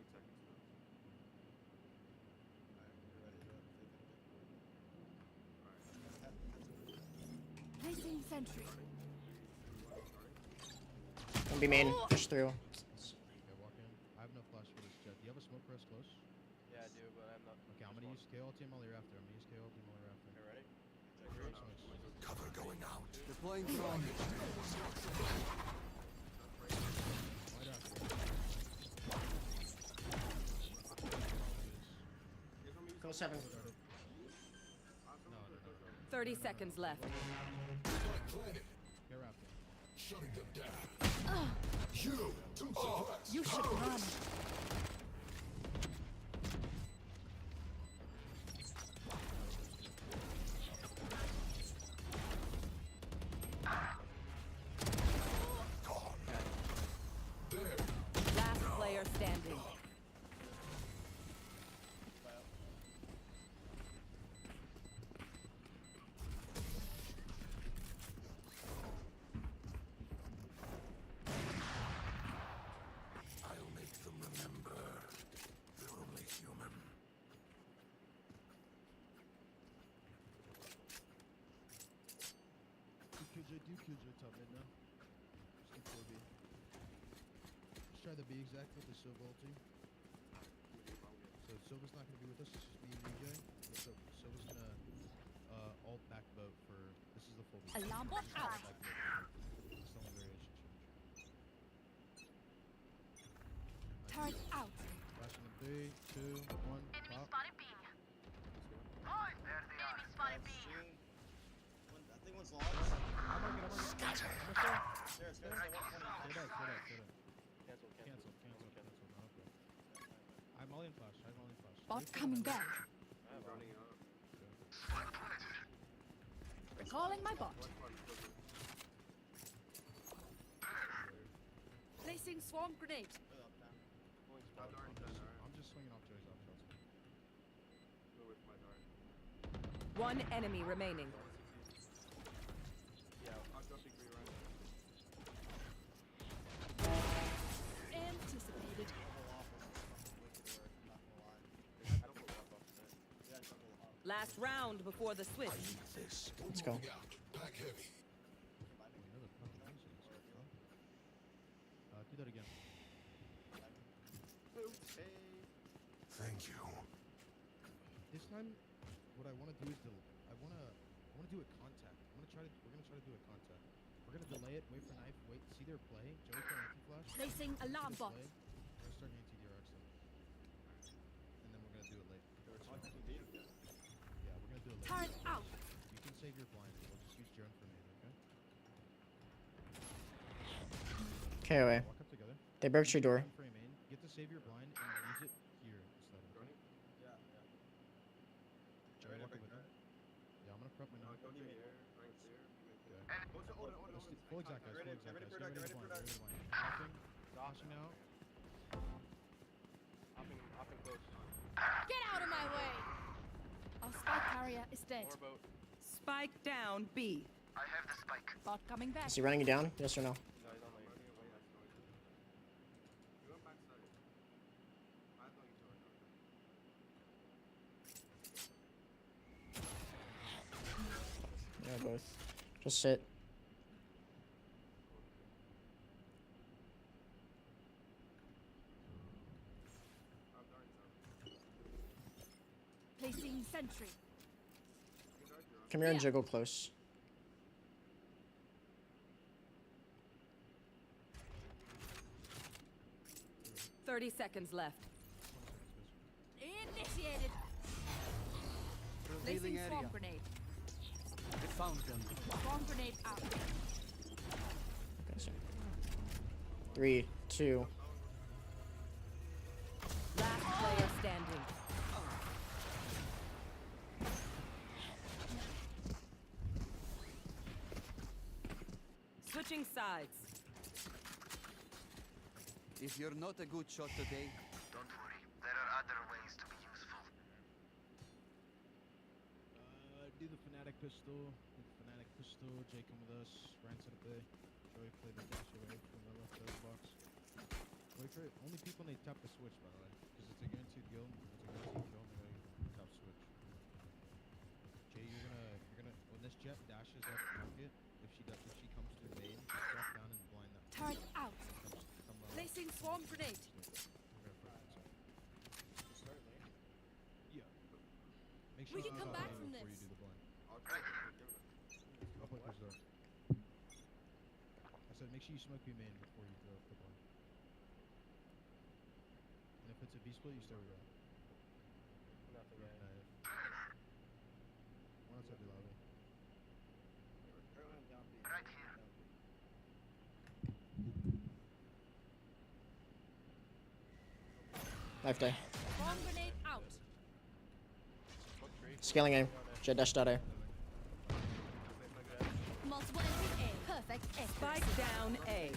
8 seconds now. Alright, you're ready to fake it. Placing sentry. Don't be main. Push through. Okay, walk in. I have no flash for this jet. Do you have a smoke press close? Yeah, I do, but I'm not. Okay, I'm gonna use KO team while you're after. Okay, ready? Nice. Cover going out. Deploying drone. Wide after. Go 7. No. 30 seconds left. Spike planted. Get after. Shutting them down. You are You should run. gone. There. Last player standing. I'll make them remember. They're only human. Do killjoy top mid now. Just do 4B. Let's try the B exact with the Silva ulti. So Silva's not gonna be with us, it's just me and VJ. So Silva's gonna ult back vote for this is the full B. Alarm bot out. Back vote. That's the only variation change. Turret out. Flashing in 3, 2, 1, pop. Soon. I think one's lost. I'm marking. Stairs, like 120. Stay back. Cancel. Cancel. No, okay. I'm all in flash. Bot coming back. I have Running up. Recalling my bot. Placing swarm grenade. pulling That spot. dart's done, alright. I'm just swinging off Joey's off shots. Go with my dart. One enemy remaining. Yeah, I'll drop degree right now. Anticipated. I don't pull off today. Last round before the switch. This. Let's go. Moving out. Pack heavy. Another fucking music stuff, huh? Do that again. Thank you. This time, what I want to do is I want to do a contact. We're gonna try to do a contact. We're gonna delay it, wait for knife, wait, see their play. Joey can anti-flash. Placing alarm bot. We're gonna start anti-DRX then. And then we're gonna do it late. Yeah, we're gonna do it late. Turret out. You can save your blind. We'll just use Jaren for main, okay? KOA. Walk up together. They broke your door. Frame main. Get to save your blind and use it here instead of. Running? Joey, walk up with him. Yeah, I'm gonna prep my No, knife. go to the air. Right there. Okay. Hold it. Full exact, guys. Full Ready exact, guys. for Get that, ready ready to for blind. that. Ready to blind. Flashing. Flashing out. Hopping close. Get out of my way. Our spike carrier is dead. More boat. Spike down B. Bot coming back. Is he running you down? Yes or no? No, he's on my. You went backside. I thought you told me. Yeah, both. Just sit. I'm darn Placing sentry. Come here and Yeah. jiggle close. so. 30 seconds left. Initiated. Revealing Placing swarm area. grenade. I found them. Swarm grenade out. Okay, so 3, 2. Last player standing. Switching sides. If you're not a good shot today, Don't worry. There are other ways to be useful. Do the Fnatic pistol. Do the Fnatic pistol. Jay, come with us. Ryan set up A. Joey, play the dash away from the left side of the box. Wait for it. Only people need tap the switch, by the way. Because it's a guaranteed kill. It's a guaranteed kill. They tap switch. Jay, you're gonna, when this jet dashes up market, if she comes to main, drop down and blind that. Turret out. Come Placing swarm grenade. Start lane. Yeah. Make We sure can you come drop back down from before this. you do the blind. I'll try to give it. I'll put this door. I said make sure you smoke B main before you throw up the blind. And if it's a B split, you stay where you're at. Nothing. Or knife. One outside the lobby. Right here. Knife die. Swarm grenade out. Smoke tree. Scaling A. Jet dash dot A. Multiple entry A. Perfect. Spike down A.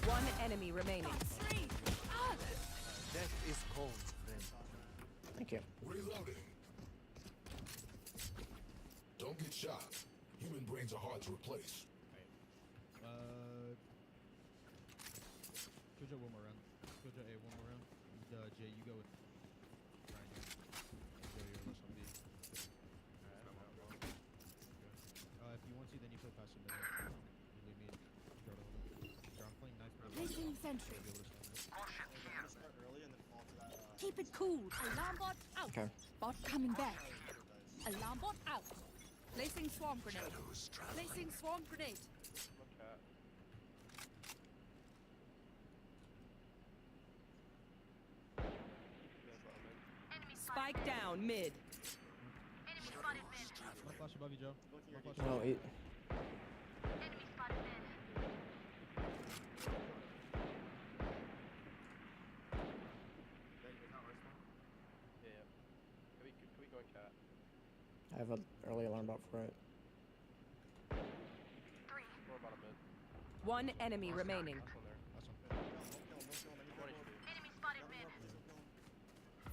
One enemy remaining. Three. death is cold, friend. Thank you. Reloading. Don't get shot. Human brains are hard to replace. Jojo one more round. Jojo A one more round. And, Jay, you go with Ryan. Joe, you're less on B. If you want to, then you play passive middle. You leave me and Joe to hold it. Joe, I'm playing knife middle. Placing sentry. Be able to stand there. I'm gonna start early and then fall to that. Keep it cool. Alarm bot out. Okay. Bot coming back. Dice. Alarm bot out. Placing swarm grenade. Placing swarm grenade. Smoke cat. Spike down mid. One flash above you, Joe. Looking One at flash No, above eat. Yeah. Can we go in cat? I have an early alarm bot for it. More bottom mid. One enemy remaining. Last one there. Last one. One HP.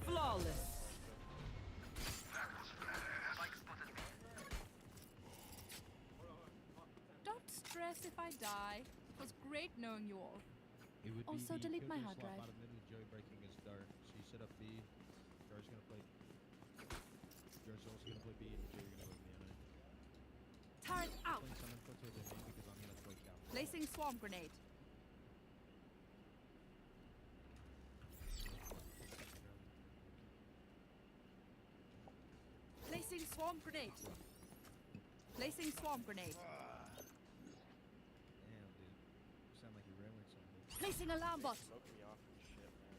Flawless. Don't stress if I die. It was great knowing you all. It would Also, be delete my Killjoy hard slot drive. bottom mid with Joey breaking his dart. So you set up B. Joey's gonna play. Joey's also gonna play B, and Joey gonna play the NA. Turret out. Playing summon foot to the main because I'm gonna play cap. Placing swarm grenade. Placing swarm grenade. Placing swarm grenade. Damn, dude. You sound like you're railing something. Placing alarm bot. Smoking me off and shit, man.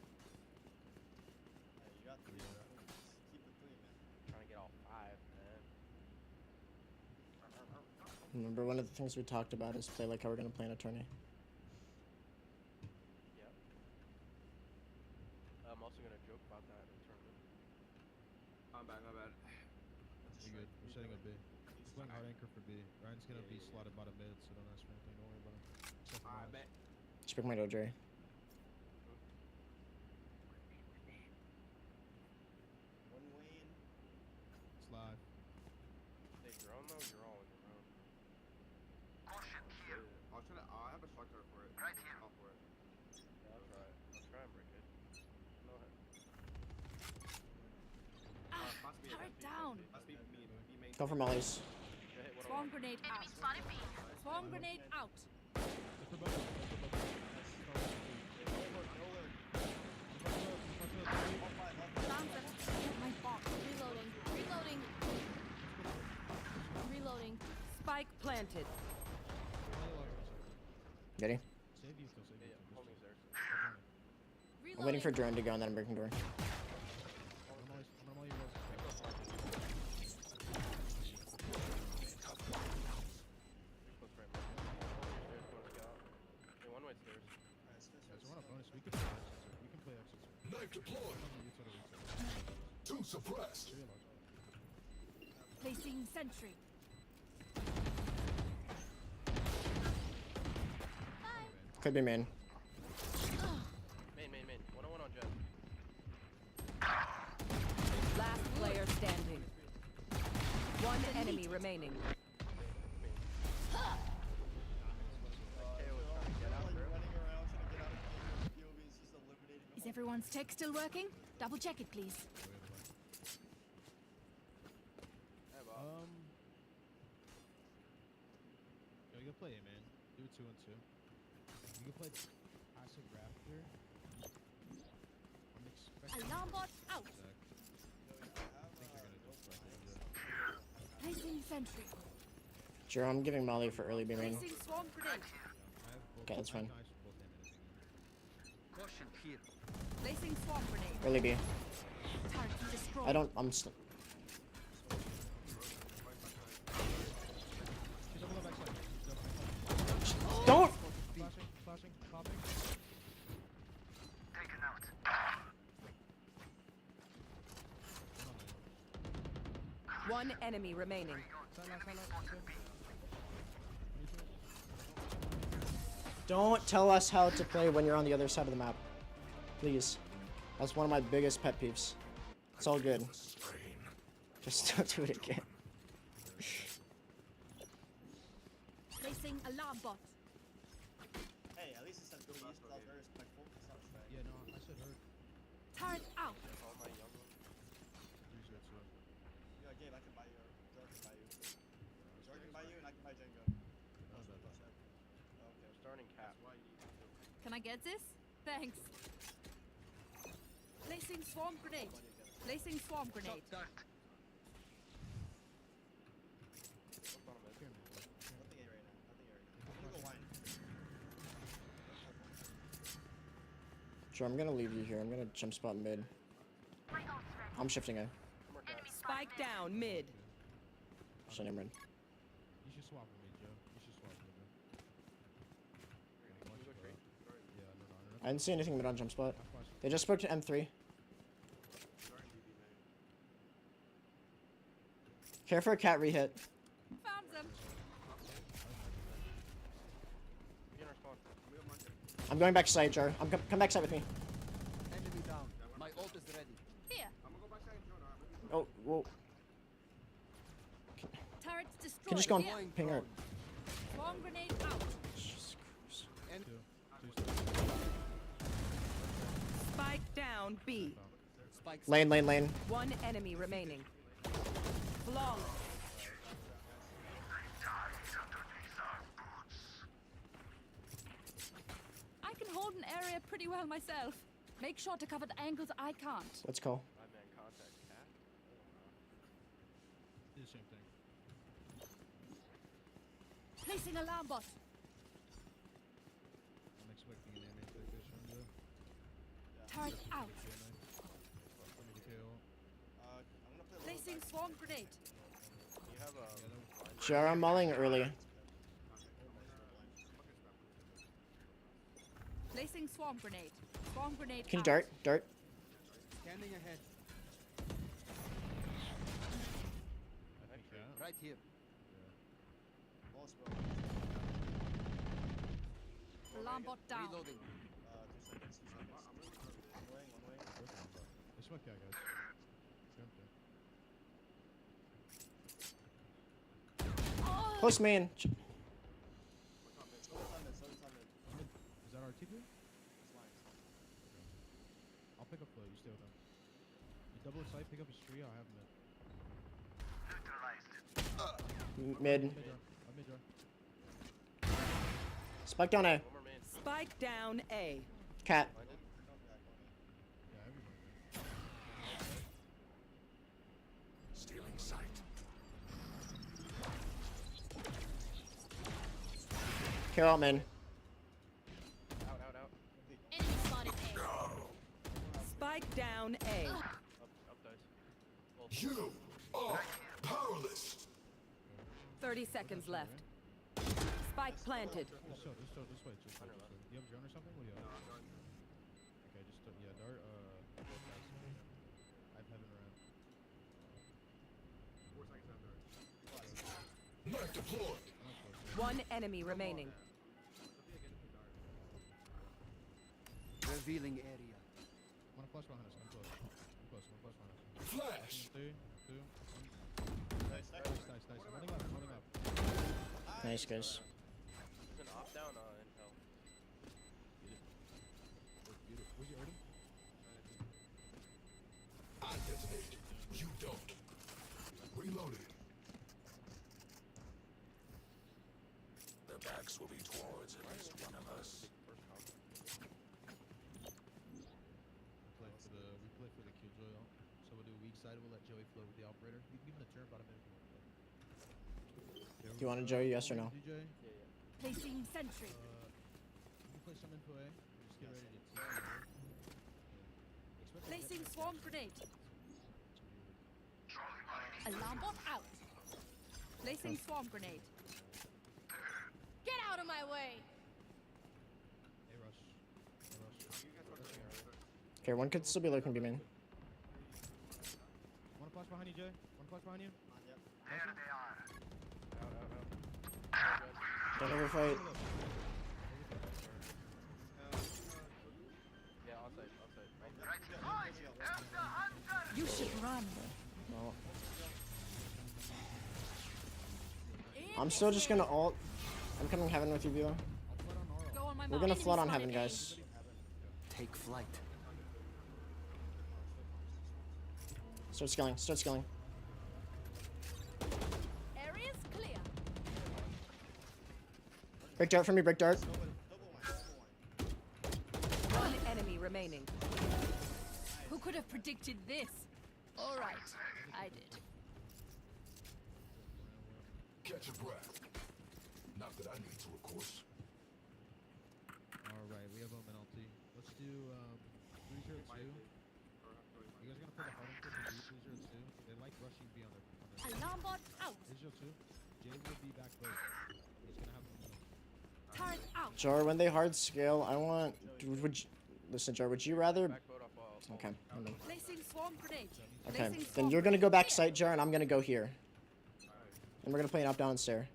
Hey, you got three, bro. Just keep it three, man. Trying to get all 5, man. Remember, one of the things we talked about is play like how we're gonna play in a tourney. Yep. I'm also gonna joke about that in the tournament. I'm bad, my bad. You're good. We're setting up B. He's playing hard anchor for B. Ryan's gonna be slotted bottom mid, so don't ask for anything. Don't worry about him. Except for I Miles. bet. Just pick my dojo. One lane. It's live. Call for it. Yeah, I'll try it. I'll try and break it. Go ahead. Possibly turret a down. Must be me main. Go for mollies. Yeah, hit one Swarm grenade out. Swarm grenade out. Lancer, my bot. Reloading. Reloading. Reloading. Spike planted. Ready? Save you, still save Yeah, you. yeah, homie's there. I'm waiting for drone to go and then I'm breaking door. I'm all yours. Close frame. Stairs, going scout. Hey, one way stairs. Guys, we're on a bonus. We can play exits. We can play exits. Knife deployed. Retard. Two suppressed. Placing sentry. Could be main. Main. 101 on Jet. Last player standing. One enemy remaining. KO was trying to get out there. Running around trying to get out of the POV is just eliminating Is everyone's tech still working? Double check it, please. Hey, Bob. Yo, you can play it, man. Do it 2 and 2. You can play passive raptor. I'm expecting. Alarm bot out. I think you're gonna just like Placing sentry. Sure, I'm giving molly for early B main. Placing swarm grenade. Okay, that's fine. Caution here. Placing swarm grenade. Early B. Turret destroyed. I don't. I'm still. She's up on the backside. Don't. Flashing, popping. One enemy remaining. Side left. Don't tell us how to play when you're on the other side of the map. Please. That's one of my biggest pet peeves. It's all good. Just don't do it again. Placing alarm bot. Hey, at least it said please, that was very respectful. It's not straight. Yeah, no, I said her. Turret out. All my young ones. Yeah, Gabe, I can buy you. Jordan can buy you. Jordan can buy you, and I can buy Django. We're starting cap. Can I get this? Thanks. Placing swarm grenade. Placing swarm grenade. What's on him? Nothing A right now. Nothing A right now. I'm gonna go wine. Sure, I'm gonna leave you here. I'm gonna jump spot mid. I'm shifting A. More cap. Spike down mid. So never mind. You should swap with me, Joe. You should swap with me. Can we go trade? Yeah, no. I didn't see anything mid on jump spot. I flashed. They just spoke to M3. Care for a cat rehit. Found them. Be in our spawn. I'm going back side, Jar. Come back side with me. Enemy down. My ult is ready. Here. I'm gonna go backside and drone. Oh, whoa. Turrets destroyed. Can just go and Here. ping her. Swarm grenade out. Spike down B. Spikes. Lane. One enemy remaining. Flawless. I can hold an area pretty well myself. Make sure to cover the angles I can't. Let's call. My man contact cap. Do the same thing. Placing alarm bot. I'm expecting an aiming like this from Joe. Turret out. I need to KO. I'm gonna play Placing swarm grenade. You have a. Jar, I'm mulling early. Placing swarm grenade. Swarm grenade Can you out. dart? Scanning ahead. Right here. Most bro. Alarm bot down. Reloading. 2 seconds. One way. I smoke that, guys. Jump there. Oh, Close main. So it's on mid. TP? It's mine. I'll pick up float. You stay with him. You double his sight, pick up his tree. I'll have him mid. Mid. Mid jar. I'm mid jar. Spike down A. One more main. Spike down A. Cat. Blinded. Yeah, everybody. Stealing sight. Carol man. Out, out, out. Enemy spotted A. Spike down A. Up dice. Both. You are powerless. 30 seconds left. Spike planted. This way. Just way. You have a drone or something? What do you have? Okay, just yeah, dart. Both guys. I have heaven around. 4 seconds after. Knife deployed. One enemy remaining. Revealing area. Wanna flash behind us? I'm close. One flash behind us. Flash. 3, 2, 1. Nice. Nice. I'm running up. Nice guys. There's an off down in hell. Where's your Odin? I detonate. You don't. Reloaded. Their backs will be towards at least one of us. First comp. We play for the Killjoy ult. So we'll do weak side. We'll let Joey flow with the operator. You can give him the turn about a minute if you want to play. Do you want to Joey? Yes or no? DJ. Placing sentry. You can play some info A. Just get ready to TP. Placing swarm grenade. Alarm bot out. Placing swarm grenade. Get out of my way. Hey, Rush. Okay, one could still be looking B main. One flash behind you, Jay. One flash behind you. Yep. Out. Don't overfight. Yeah, onside. You should run. No. I'm still just gonna ult. I'm coming heaven with you, Vila. Go on my We're mark. gonna Enemy flood on spotted heaven, A. guys. Take flight. Start skilling. Area's clear. Break dart for me, break dart. One enemy remaining. Who could have predicted this? All right, I did. Catch your breath. Not that I need to, of course. Alright, we have Omen LT. Let's do 302. You guys gonna play the hard input to B 302? They like rushing B on their Alarm bot out. 302. Jay will be back both. He's gonna have them. Turret out. Jar, when they hard scale, I want. Listen, Jar, would you rather? Back boat off wall. Okay. never mind. Placing swarm grenade. Okay. Placing Then swarm you're gonna grenade. go back site, Jar, and I'm gonna go here. And we're gonna play an up, down, stair.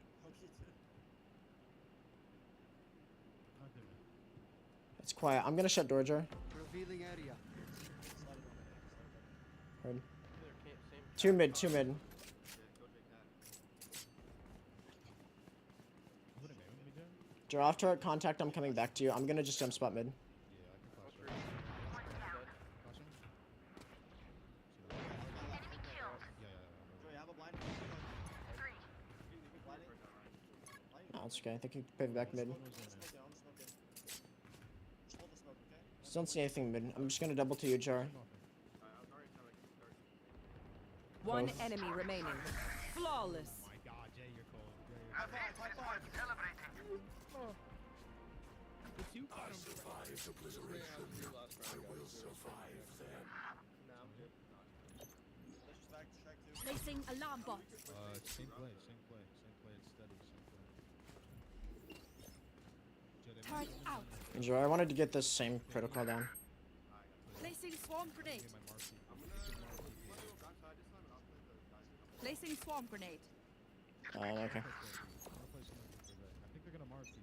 It's quiet. I'm gonna shut door, Jar. Revealing area. Heard. Same. 2 mid. Jar off turret contact. I'm coming back to you. I'm gonna just jump spot mid. Joey, have a blind. Oh, it's okay. I think you can pivot back mid. Smoke down, smoke in. Just hold the smoke, okay? Just don't see anything mid. I'm just gonna double to you, Jar. One Both. enemy remaining. Flawless. Oh my god, Jay, you're cold. High five. I survived obliteration. I will survive them. Let's just back to track 2. Placing alarm bot. Same play. It's steady. Same play. Jay, they Turret out. And Jar, I wanted to get this same protocol down. Placing swarm grenade. my marquee. Placing swarm grenade. Okay. I think they're gonna mark you.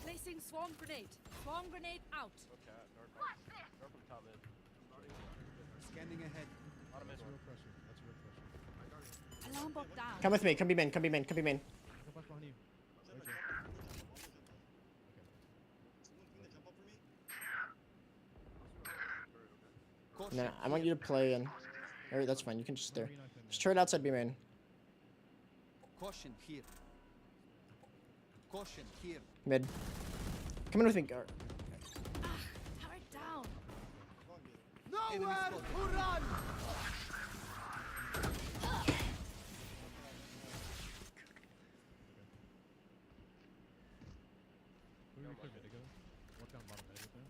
Placing swarm grenade. Swarm grenade out. Okay, north from top mid. Scanning ahead. Bottom mid That's one. real pressure. Alarm bot down. Come with me. Come be main. Come flash behind you. Right there. Nah, I want you to play in. Alright, that's fine. You can just stay there. Just turret outside B main. Caution here. Caution here. Mid. Come in with me, Gar. Power down. Nowhere to run! Who we clear mid to go? Walk down bottom mid with them.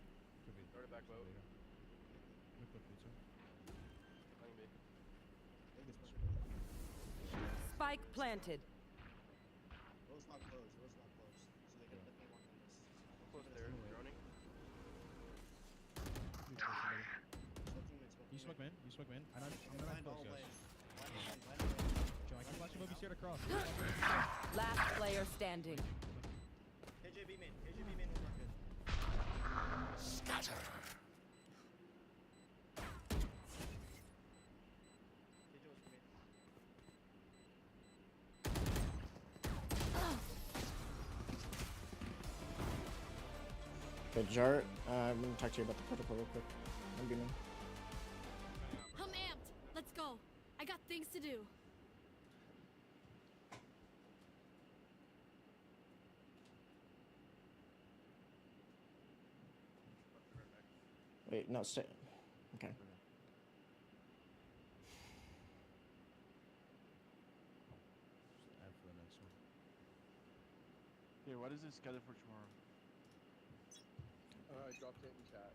Could be. Start it back low. Let me flip pizza. I can be. Spike planted. Rose not closed. Rose not closed. So they can definitely want to miss. How close there? Droning. You close somebody. Smoking mid, You smoke man. You smoke man. I'm not Land close, all guys. lane. Land. Joe, I can flash you above you straight across. Last player standing. KJB main. KJB main will work good. Scatter. KJ was main. Okay, Jar, I'm gonna talk to you about the protocol real quick. I'm beaming. I'm amped. Let's go. I got things to do. Wait, no, stay. Okay. Add for the next one. Here, what is the schedule for tomorrow? I dropped it in chat.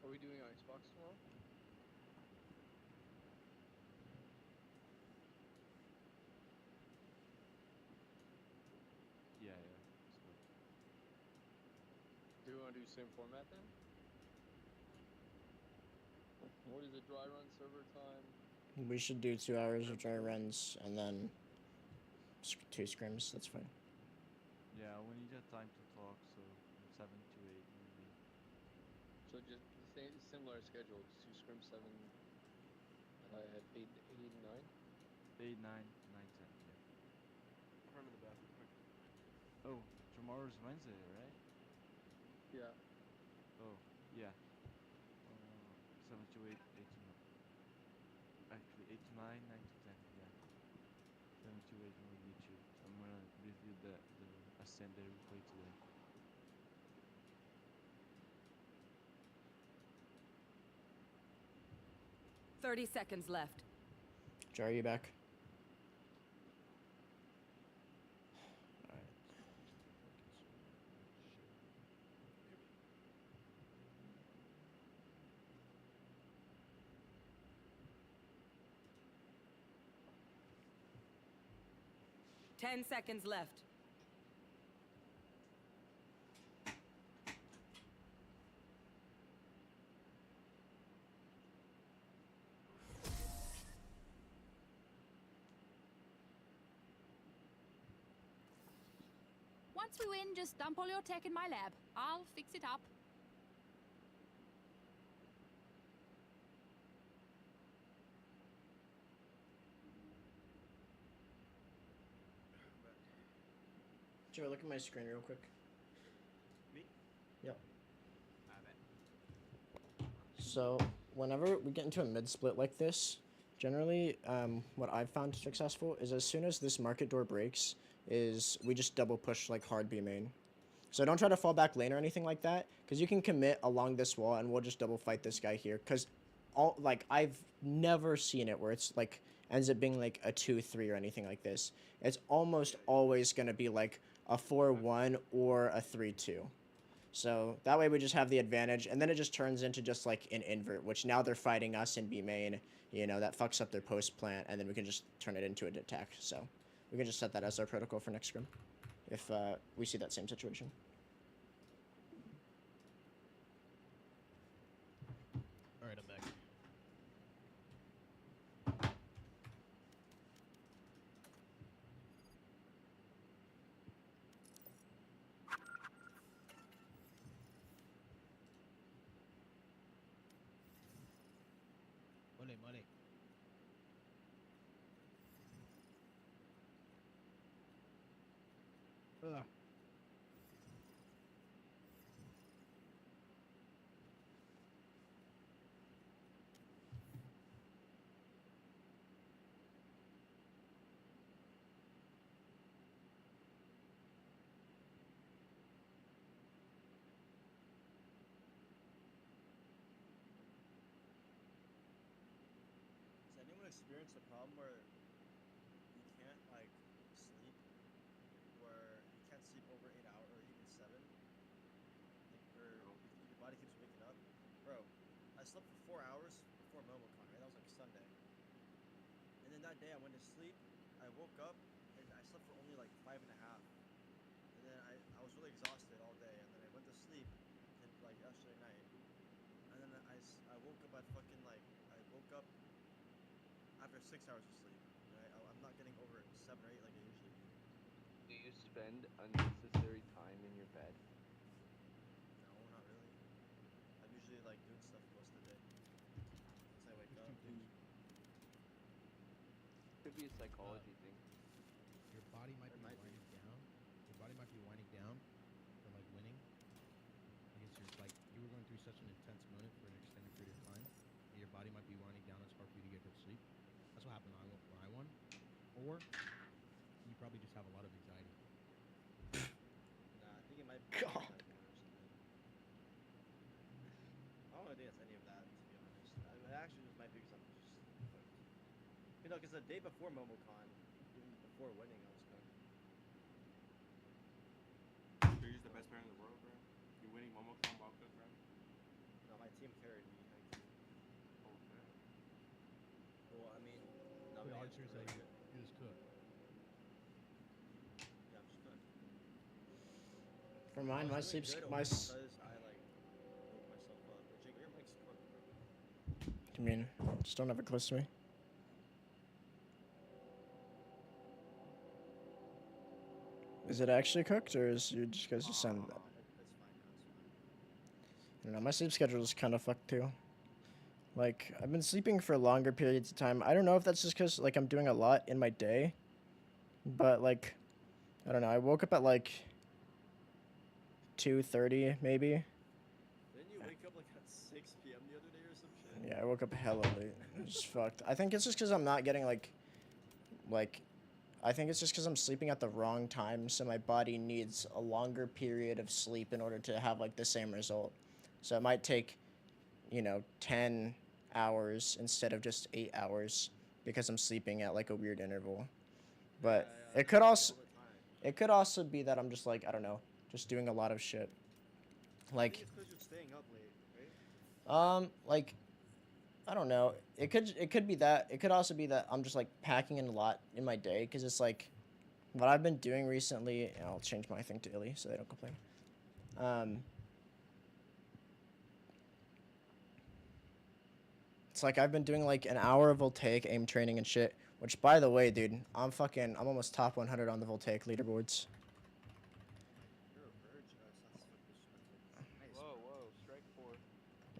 Are we doing Xbox tomorrow? Yeah, yeah. It's good. Do we want to do same format then? What is it? Dry run server time? We should do 2 hours of dry runs and then 2 scrims. That's fine. Yeah, we need a time to talk, so from 7 to 8 maybe. So just the same, similar schedule. 2 scrim 7 at 8 and 9. 8, 9, 9, 10, yeah. Run in the bathroom quick. Oh, tomorrow's Wednesday, right? Yeah. Oh, yeah. 7 to 8, 8 to 9. Actually, 8 to 9, 9 to 10, yeah. 7 to 8 will be 2. So I'm gonna review the Ascender replay today. Thirty seconds left. Jar, are you back? Alright. 10 seconds left. Once we win, just dump all your tech in my lab. I'll fix it up. Joe, look at my screen real quick. Me? Yep. Ah, So, whenever we get into a mid split like this, generally, what I've found successful is as soon as this market door breaks, is we just double push like hard B main. So don't try to fall back lane or anything like that, because you can commit along this wall and we'll just double fight this guy here. Because I've never seen it where it's like ends up being like a 2-3 or anything like this. It's almost always gonna be like a 4-1 or a 3-2. So that way we just have the advantage, and then it just turns into just like an invert, which now they're fighting us in B main. You know, that fucks up their post plant, and then we can just turn it into an attack. So we can just set that as our protocol for next scrim, if we see that same situation. Alright, I'm back. Mole. Ugh. Has anyone experienced a problem where you can't like sleep, where you can't sleep over 8 hours or even 7, like, or your body keeps waking up? Bro, I slept for 4 hours before MomoCon, right? That was like Sunday. And then that day I went to sleep. I woke up and I slept for only like 5.5. And then I was really exhausted all day. And then I went to sleep and like yesterday night. And then I woke up at fucking like I woke up after 6 hours of sleep. Right? I'm not getting over 7 or 8 like I usually do. Do you spend unnecessary time in your bed? No, not really. I'm usually like doing stuff most of the day. Once I wake up. Could be a psychology thing. Your body might be might be. winding down. Your body might be winding down for like winning. Because you're like you were going through such an intense moment for an extended period of time. And your body might be winding down. It's hard for you to get good sleep. That's what happened when I won. Or you probably just have a lot of anxiety. Nah, I think it might be. God. I don't think it's any of that, to be honest. It actually just might be because I'm just cooked. You know, because the day before MomoCon, even before winning, I was cooked. You're just the best player in the world, bro. You're winning MomoCon while cooked, bro. No, my team carried me. Oh, man. Well, I mean, no, The man, answer is really that good. you just cooked. Yeah, I'm just cooked. For mine, I my was doing sleep's good my. only because I like woke myself up. But Jake, your mic's cooked, bro. I mean, just don't have it close to me. Is it actually cooked, or is you just guys just sound? It's fine now. It's fine. I don't know. My sleep schedule is kind of fucked too. Like I've been sleeping for longer periods of time. I don't know if that's just because like I'm doing a lot in my day, but like, I don't know. I woke up at like 2:30 maybe. Didn't you wake up like at 6 p.m. the other day or some shit? Yeah, I woke up hella late. It's fucked. I think it's just because I'm not getting like, I think it's just because I'm sleeping at the wrong time, so my body needs a longer period of sleep in order to have like the same result. So it might take, 10 hours instead of just 8 hours because I'm sleeping at like a weird interval. But Yeah, it could all also, the time. it could also be that I'm just like, I don't know, just doing a lot of shit. I Like, think it's because you're staying up late, right? like, I don't know. It could be that. It could also be that I'm just like packing in a lot in my day because it's like what I've been doing recently. And I'll change my thing to Illy so they don't complain. It's like I've been doing like an hour of voltaic aim training and shit. Which, by the way, dude, I'm almost top 100 on the voltaic leaderboards. You're a virgin. That's fucking disrespectful. Nice, Whoa, bro. whoa, strike 4.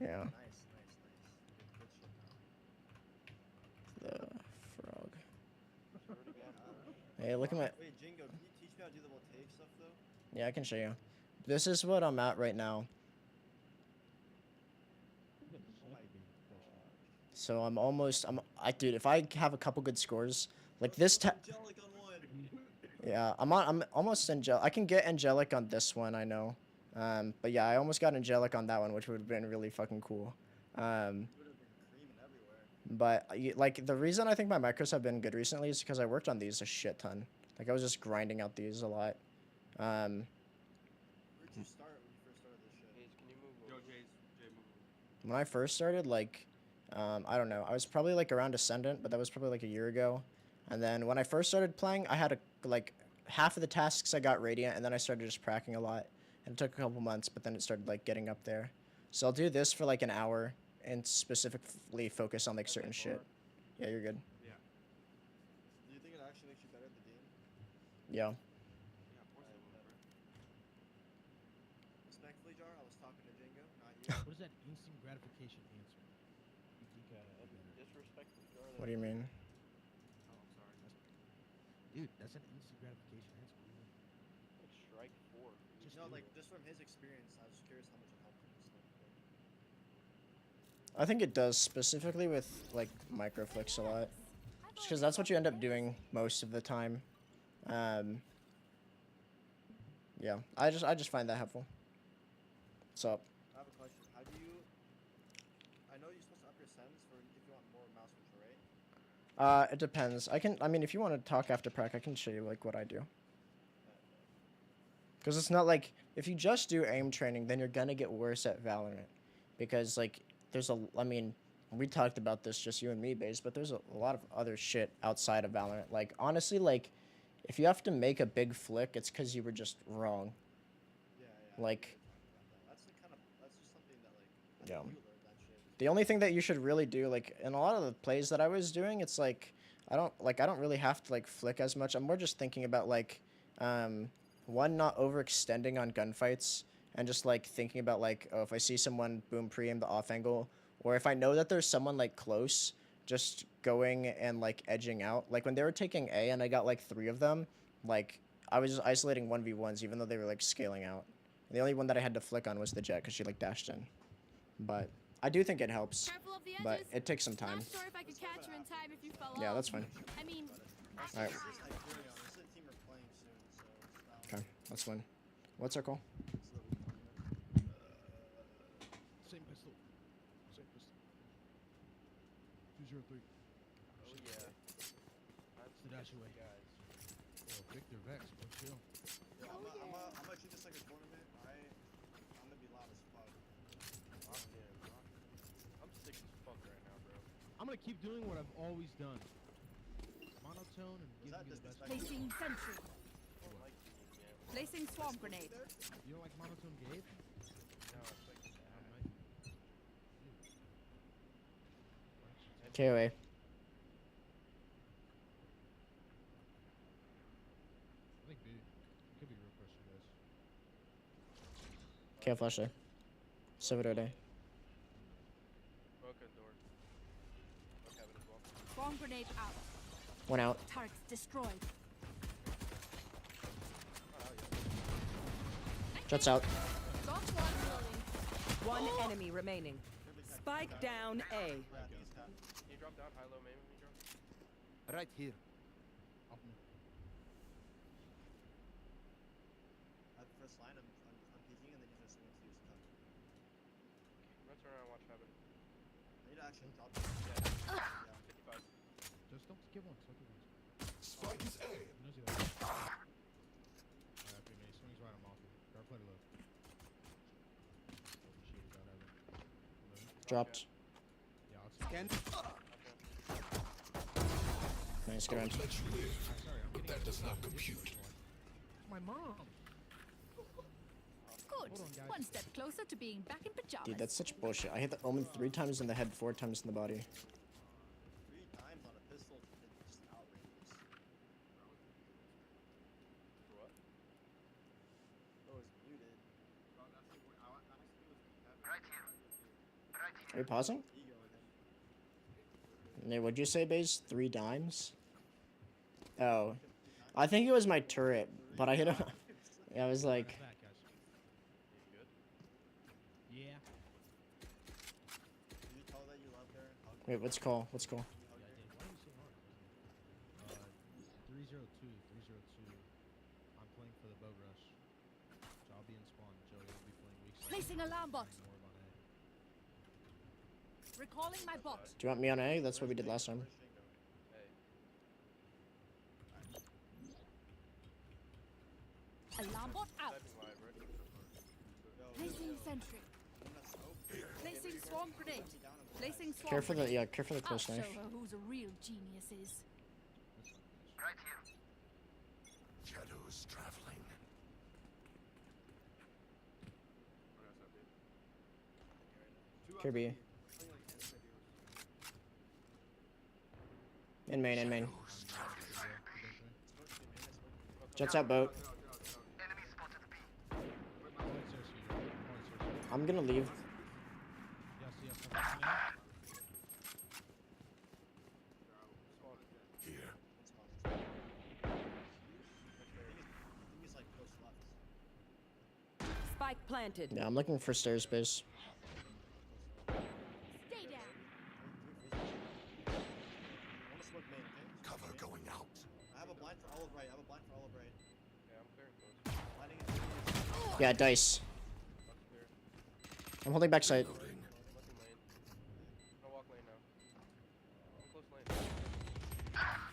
Yeah. Nice. Good shit, man. The frog. Swear to God. Hey, look at my. Wait, Jingo, can you teach me how to do the voltaic stuff though? Yeah, I can show you. This is what I'm at right now. Oh my god. So dude, if I have a couple good scores, like this Angelic on one. yeah, I'm almost angelic. I can get angelic on this one, I know. But yeah, I almost got angelic on that one, which would have been really fucking cool. You would have been creaming everywhere. But like the reason I think my macros have been good recently is because I worked on these a shit ton. Like I was just grinding out these a lot. Where'd you start when you first started this shit? Jace, can you move Yo, over? Jay, move. When I first started, like, I don't know. I was probably like around Ascendant, but that was probably like a year ago. And then when I first started playing, I had like half of the tasks I got Radiant, and then I started just pracking a lot. And it took a couple months, but then it started like getting up there. So I'll do this for like an hour and specifically focus on like certain shit. Yeah, you're good. Yeah. Do you think it actually makes you better at the game? Yeah. Yeah, of course it will, bro. Respectfully, Jar, I was talking to Jingo, not you. What is that instant gratification answer? Disrespectful, Jar. What do you mean? Oh, I'm sorry. Dude, that's an instant gratification answer. That's strike 4. You know, like just from his experience, I was curious how much it helped him. and stuff, but- I think it does, specifically with like microflicks a lot. Just because that's what you end up doing most of the time. Yeah, I just find that helpful. So I have a question. How do you? I know you're supposed to up your sems for if you want more mouse control, right? it depends. I mean, if you want to talk after prac, I can show you like what I do. Because it's not like if you just do aim training, then you're gonna get worse at Valorant. Because like I mean, we talked about this, just you and me, Baze, but there's a lot of other shit outside of Valorant. Like honestly, like if you have to make a big flick, it's because you were just wrong. Yeah. Like, That's like that's just something that like. yeah. You learn that shit. The only thing that you should really do, like in a lot of the plays that I was doing, it's like I don't really have to like flick as much. I'm more just thinking about like one, not overextending on gunfights, and just like thinking about like, oh, if I see someone boom pre-aim the off angle, or if I know that there's someone like close, just going and like edging out. Like when they were taking A and I got like 3 of them, like I was just isolating 1v1s even though they were like scaling out. And the only one that I had to flick on was the Jet because she like dashed in. But I do think it helps, Careful of the but edges. it takes some time. Not sure if I could catch you in time if you fell Yeah, off. that's fine. I mean, All right. This is Hyperion. This is a team we're playing soon, so it's not Okay, that's fine. What's our call? it's a little tournament. Same pistol. Same pistol. 203. Oh yeah. That's the dash away. guys. Oh, Victor Vex, bro, chill. Yeah, I'm gonna treat this like a tournament. I'm gonna be loud as fuck. I'm sick as fuck right now, bro. I'm gonna keep doing what I've always done. Monotone and Was that giving you the best. placing sentry. I don't like being yeah. Placing swarm grenade. You don't like monotone, Gabe? No, it's like I that. might. KOA. I think B. Could be real pressure, guys. Can't flash there. 7 day. Broke a door. Broke cabin as well. Swarm grenade out. One out. Turrets destroyed. Jet's out. Got one building. One enemy remaining. Spike down A. Yeah, I think it's cat. Can you drop down? High, low, maybe? Can you drop? Right here. Off me. At the first line, I'm peeking, and then he's just going to use cut. I'm gonna turn around and watch heaven. I need to actually drop. Yeah. Yeah. 55. Just don't skip once. Don't skip once. Spike is A. He knows you that. Alright, big man. He swings right, I'm off you. Guard play low. Oh, shit, he got heaven. Low. Dropped. Yeah, I'll Scan. Nice, I good would round. let you live, sorry, I'm but getting that does not compute. my mom. Good. Hold on, guys. One step closer to being back in pajamas. Dude, that's such bullshit. I hit the Omen 3 times in the head, 4 times in the body. 3 times on a pistol is just outrageous. For what? Oh, it's muted. Are you pausing? Ego in him. Nate, what'd you say, Baze? 3 dimes? Oh. I think it was my turret, but I hit him. Yeah, I was like, Back, guys. You good? Yeah. Did you tell that you loved her? Hug her? wait, what's call? What's call? You hugged Yeah, I her? did. Why are you so hard? 302, 302. I'm playing for the boat rush. So I'll be in spawn. Joey will be playing weak side. Placing alarm bot. More about A. Recalling my bot. Do you want me on A? That's what we did last time. Where's Shingo? Hey. Alarm bot out. Typing live, right? Yo, Placing yo, sentry. I'm gonna smoke. Placing swarm grenade. Put me down in the Placing swarm Care for the, grenade. yeah, care for the I'll close show knife. her who's a real genius is. Shadows traveling. Care B. In main, in main. Shadows traveling. Jet's out boat. I'm gonna leave. Yes, yes. I'm coming in. Here. I think he's like close left. Spike planted. Yeah, I'm looking for stairs base. Stay down. I want to smoke main, okay? Cover going out. I have a blind for olive right. I have a blind for olive right. Yeah, I'm clearing close. Blinding it. Yeah, dice. That's clear. I'm holding backside. Loading. Looking lane. I'm gonna walk lane now. I'm close lane.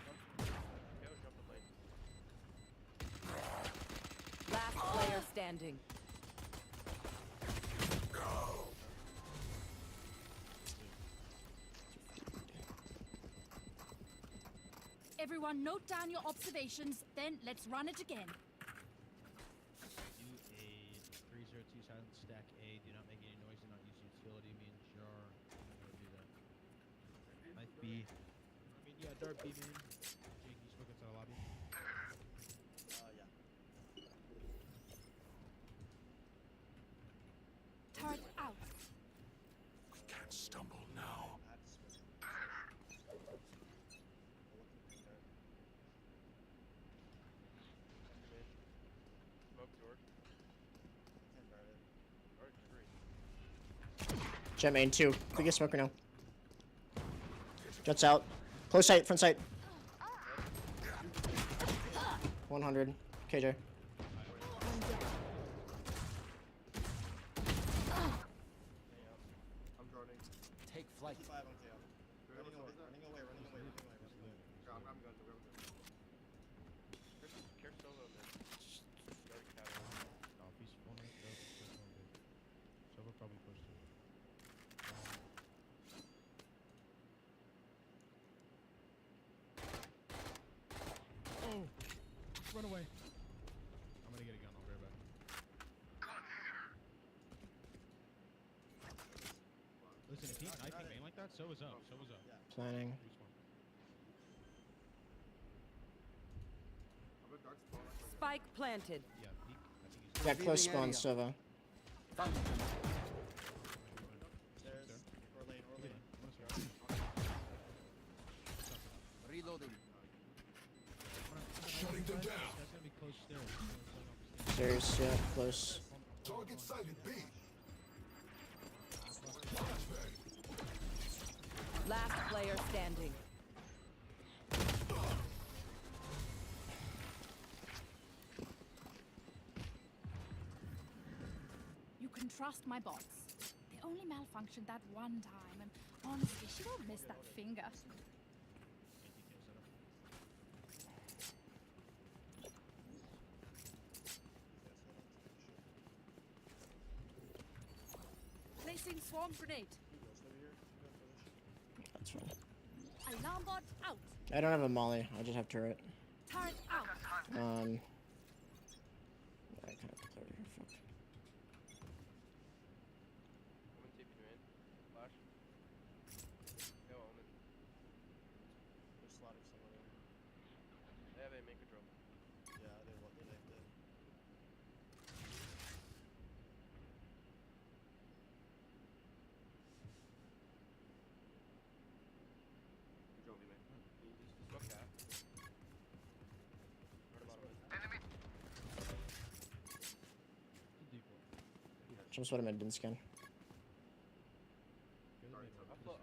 Jump. Go, jump in lane. Last player standing. Everyone note down your observations, then let's run it again. Do a 302 silent stack A. Do not make any noise. Do not use utility. Me and Jar. I'm gonna do that. Knife B. I mean, yeah, dart B, man. Jake, you smoke inside the lobby. Yeah. Turret out. We can't stumble now. I have to smoke. Smoke George. Can't guard it. George 3. Jet main 2. Biggest smoker now. Jets out. Close sight, front sight. 100. KJ. I'm droning. Take flight. 55 on KO. Running away, running away, running away, running away, running away. I'm grabbing guns. I'm grabbing guns. Care solo in there. Guard cat. Oh, he's full night. Silver probably pushed it. Oh! Run away. I'm gonna get a gun. I'll be right back. Listen, if he's knifing main like that, so is up. So is up. Planning. Respawn. I'm gonna dark spawn. Spike planted. Yeah, peek. I think he's Yeah, close Revealing spawn, area. Sova. Found them. Stairs. Or lane, or lane. Reloading. Shutting them down. That's gonna be close stairs. Stairs, yeah, close. Target sighted B. Last player standing. You can trust my bots. They only malfunctioned that one time, and honestly, she won't miss that finger. Placing swarm grenade. That's fine. Alarm bot out. I don't have a molly. I just have turret. Turret out. Yeah, I kind of put that over here. Fuck. Omen TP main. Flash. Go Omen. They're slotting somewhere there. They have a main control. Yeah, they did. You drone me, man. Smoke cat. Heard about Omen. Jump spot him, I didn't scan.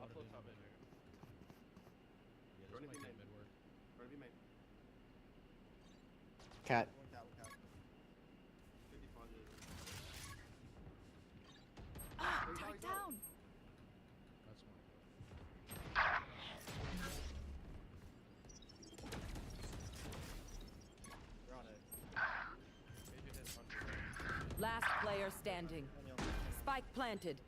I'll float top mid. Yeah, Droning this B might main. get mid work. Droning B main. Cat. One cat, one cat. 55 is. Turret down. That's smart. They're on it. Maybe hit 100. Last player standing. One yellow. Spike planted.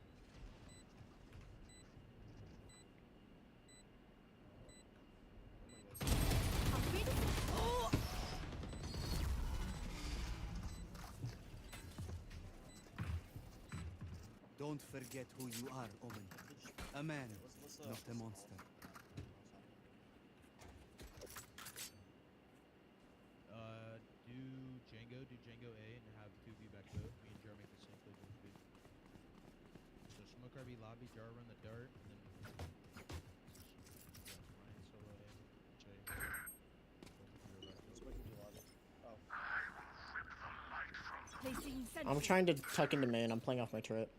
Don't forget who you are, Omen. A man, What's not a monster. Do Django A and have 2B back boat. Me and Jar make the same play with B. So smoke RB lobby, Jar run the dart, and then Ryan solo A, Jay. Smoking to lobby. Oh. Placing sentry. I'm trying to tuck into main. I'm playing off my turret.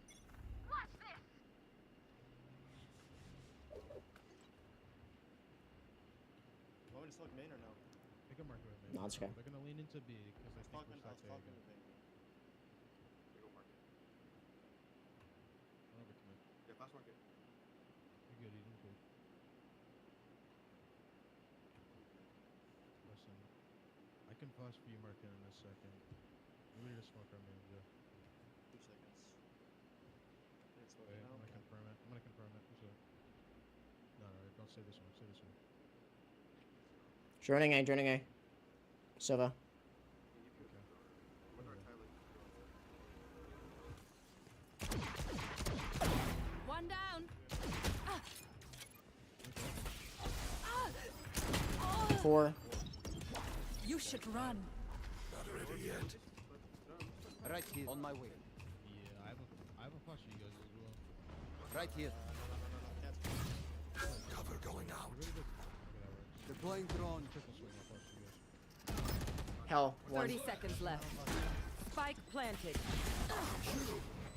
Want me to smoke main or no? They can mark it with No, it's okay. They're gonna lean into B because I think Talking, we're I was stacked A talking again. with main. They go market. I'll overcommit. Yeah, fast market. You're good, you're good. Listen, I can flash for you market in a second. We need to smoke our main, yeah. 2 seconds. I think it's Wait, smoking I'm now. gonna confirm it. I'm gonna confirm it. So, no, don't say this one. Say this one. Droning A, droning A. Sova. I'm gonna try like. One down. Ah. Ah. 4. You should run. Not ready yet. Right here. On my way. Yeah, I have a flash for you guys as well. Right here. Cover going out. You're really good. Okay, that works. Deploying drone. Triple swing, I'll flash for you guys. Hell. 1. 30 seconds left. Spike planted.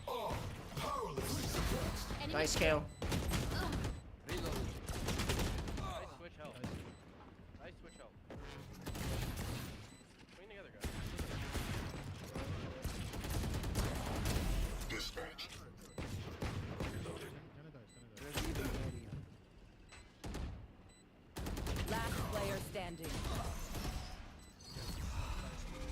Oh, powerless. Enemy Nice KO. Reload. Nice switch help. Nice switch help. Swing together, guys. Dispatch. Reloading. 10 of dice, 10 of dice. There's even area. Last player standing. Guys, swing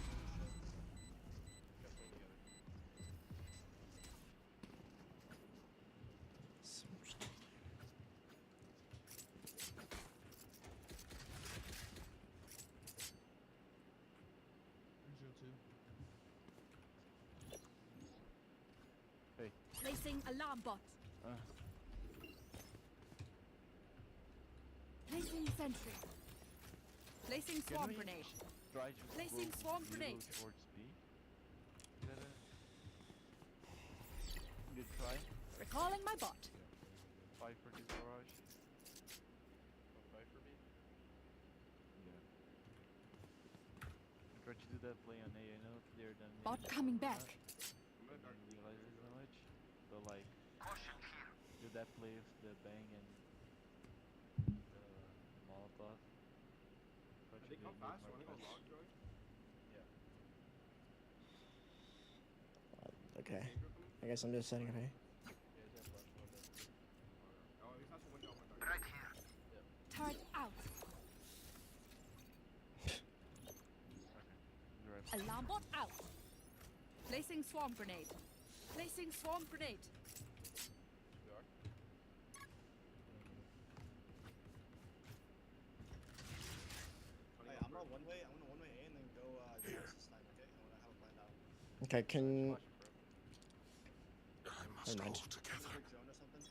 together. Placing alarm bot. Placing sentry. Placing swarm grenade. Try to Placing go swarm middle grenade. towards B. Is that a... You try? Recalling my bot. Fight for this barrage? Fight for me. Yeah. Try to do that play on A. I know it's there than me. Bot coming back. I didn't realize it so much. But like, do that play with the bang and the Molotov. Try to They do come it fast. more Wanna go fast. long, Joy? Okay. I guess I'm just setting up A. Yeah, he's gonna flash one day. Oh, he's not window. Right here. Turret out. You're right. Alarm bot out. Placing swarm grenade. Placing swarm grenade. We are. Hey, I'm on one way. I'm gonna one way A and then go Dallas this time. Okay. I wanna have it planned out. Okay, can... Flash it, bro. I must Never mind. hold together. Big drone or something.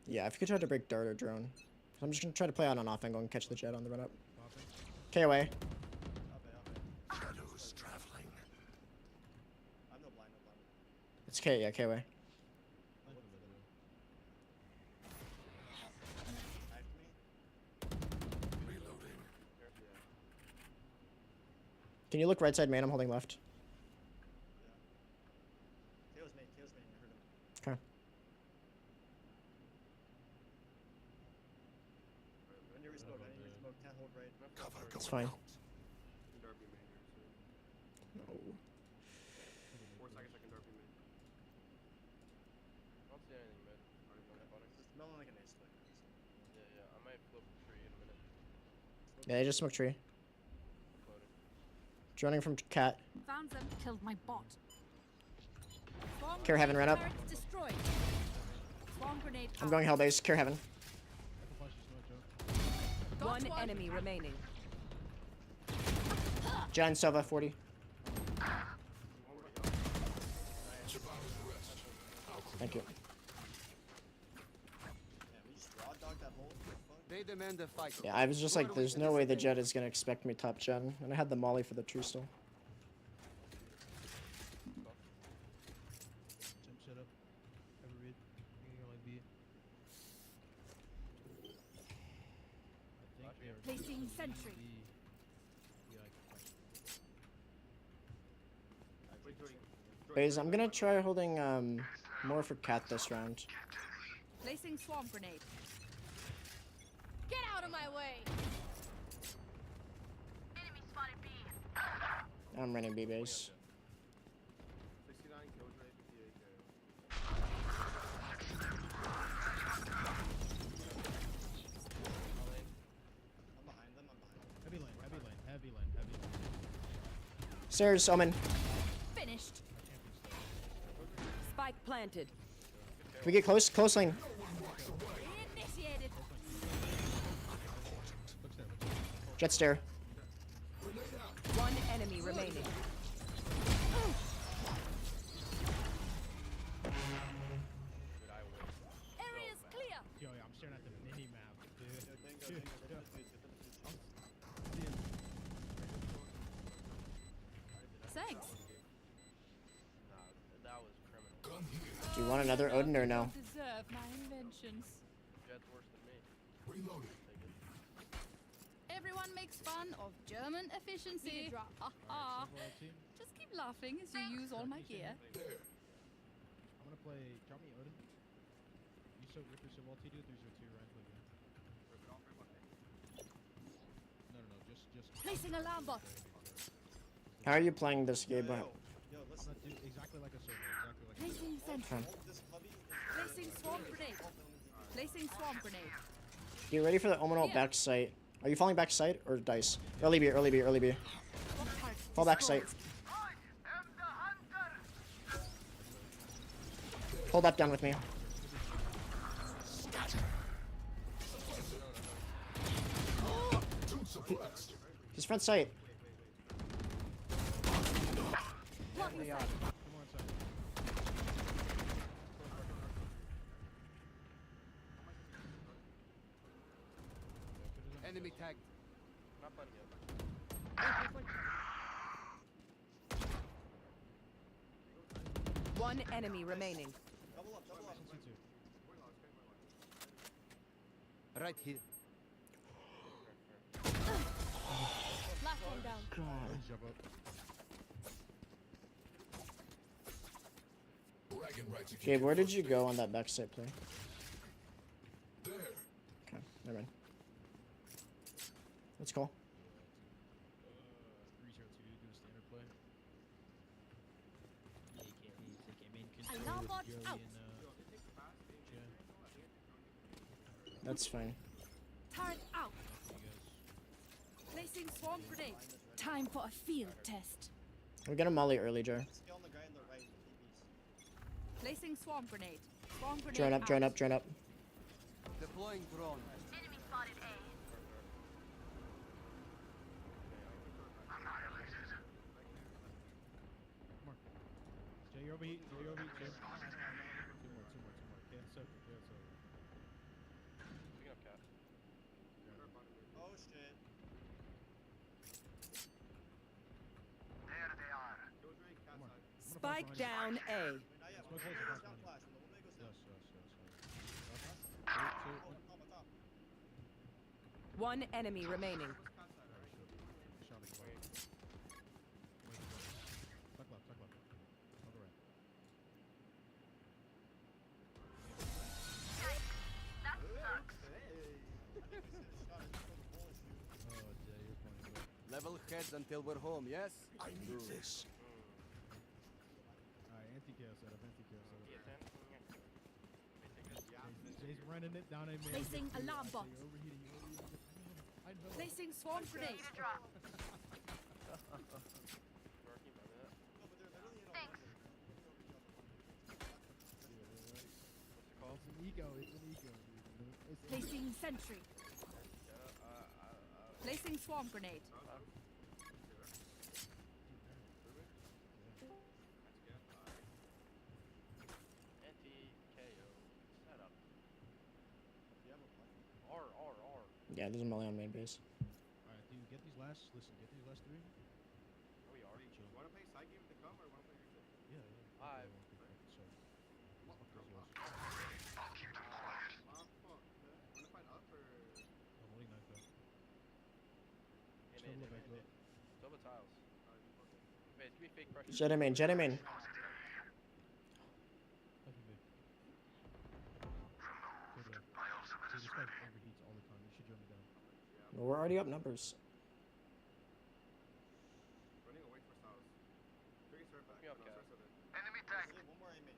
Yeah, if you could try to break dart or drone. I'm just gonna try to play out on off angle and catch the jet on the run up. Popping. KOA. Up A. Shadows traveling. I'm no blind. No blind. It's K, yeah, KOA. Nice with it, though. Knife me. Reloading. Can you look right side main? I'm holding left. Yeah. KO's main. KO's main. I heard him. Okay. When you resmoke, I need resmoke. Can't hold right. Cover going It's fine. out. Derby main here too. No. 4 seconds. I can derby main. I don't see anything mid. Just melon like an ace click. Yeah, yeah. I might flip a tree in a minute. Yeah, they just smoked tree. Floating. Droning from cat. Found them. Killed my bot. Swarm Care Heaven ran up. turret destroyed. Swarm grenade I'm out. going hell base. Care Heaven. I can flash you, Snow, Joe. Got One enemy remaining. Jen, Sova, 40. Thank you. Yeah, we just raw dog that hole. What the fuck? They demand a fight. Yeah, I was just like, Whoever there's wins no way the disadvantage. jet is gonna expect me top gen. And I had the molly for the true still. Jump set up. Have a read. Thinking you're like B. I think they are Placing just sentry. B. Yeah, I can flash. Wait, Joy. Baze, I'm gonna try holding more for Cat this round. Placing swarm grenade. Get out of my way! Enemy spotted B. I'm running B base. 69 Killjoy, 58 K. I'm behind them. I'm behind them. Heavy lane, heavy lane, heavy lane, heavy lane. Stairs, Omen. Finished. Spike planted. Can we get close? Close lane. Initiated. Jet stair. One enemy remaining. Area's clear. Yo, I'm staring at the mini map, dude. Yo, Dingo, Dingo, get them the tweets, get them the tweets. Thanks. Nah, that was criminal. Gun here. Do you want another Odin or no? Deserve my inventions. Jet's worse than me. Reloading. Take it. Everyone makes fun of German efficiency. Ha ha. Overall team. Just keep laughing as you use all my gear. There. I'm gonna play. Drop me Odin. You so Ripper so well, T2. 302 rank play game. No, just. Placing alarm bot. How are you playing this game? Yo, I'm listen. gonna do exactly like a server. Exactly like a Placing sentry. Hold this cubby. Placing swarm grenade. Placing swarm grenade. Get ready for the Omen ult Yeah. back site. Are you falling back site or dice? Early B, early B, early B. Fall back site. Hold up down with me. Two suppressed. His front sight. Blocking sight. Come on, side. Enemy tagged. Not fun yet. One enemy remaining. Double up, double up. Right here. Last one down. Jump up. Bragging rights again. Gabe, where did you go on that back site play? There. Okay, never mind. Let's go. 302 do the standard play. Alarm bot Joey out. and Jen. That's fine. Turret out. You guys. Placing swarm grenade. Time for a field test. We're gonna molly early, Jar. Scale on the guy on the right. TPs. Placing swarm grenade. Swarm grenade. Join up, join up, join up. Deploying drone. Enemy spotted A. Jay, you're overheat. Jay, you're overheat. Jay. Two more. Okay, it's over. Yeah, it's over. Picking up cat. Oh shit. Killjoy, cat Come on. side. Spike down A. Wait, not yet. Smoke When the close, Omega goes down, smoke flash. When the Omega goes down. Yes. Oh, on top, on top. One enemy remaining. Shot it. Wait. Tuck left. Tuck right. Oh, Jay, you're funny. Level heads until we're home, yes? I need this. Alright, anti-chaos setup. Anti-chaos setup. Yeah, Jay's running it down a man. Placing alarm bot. You're overheating. You're overheating. I know. Placing swarm grenade. Working, remember that? No, but they're literally in a Thanks. What's it called? It's an ego. It's an ego. Dude. It's an ego. Placing sentry. Placing swarm grenade. Anti-KO setup. You have a plan? R. Yeah, there's a melee on main base. Alright, dude, get these last. Listen, get these last three. We are. Chill. Wanna play side game to come or wanna play reset? Yeah. Five. So, fuck those last. Fuck, man. Wanna fight up or? I'm holding knife though. Hey, Still man, look back low. Silva tiles. Wait, give me fake pressure. Jet him in, jet him in. Well, we're already up numbers. Running away for south. Three start back. Me up, No, Cat. start southern. Enemy tag. One more aim in.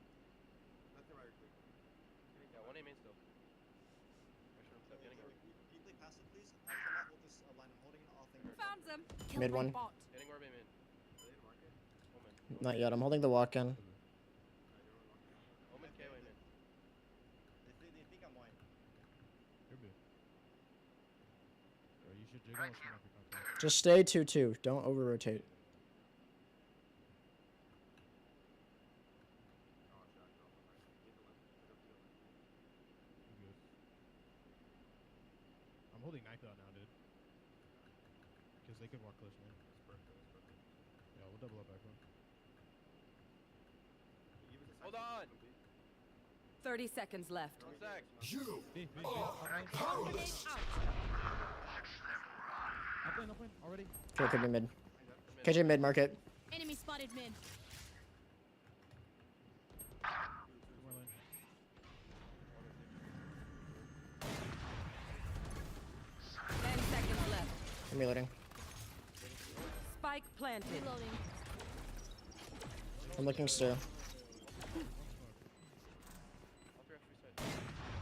Left and right quick. Yeah, one A main still. I should have kept getting her. Can you play passive, please? I cannot hold this line. I'm holding an off thing. Found them. Mid one. Bot. Getting orb A main. Are they in market? Omen. Not yet. I'm holding the walk in. Omen K way main. They think I'm white. You're good. Bro, you should jiggle and swing off your contact. Just stay 2-2. Don't over rotate. Oh, shot. No, right. Hit the left. Pick up the left. You're good. I'm holding knife out now, dude. Because they could walk close, man. That's perfect. That's perfect. Yeah, we'll double up back one. Give us a Hold second. on. Complete. 30 seconds left. 1 sec. You B, B, B. are Outline. powerless. Up in, already. Okay, could be mid. Mid. KJ mid market. Enemy spotted mid. Two more lane. 10 seconds left. I'm reloading. Spike planted. Reloading. I'm looking stair. All three have free sight.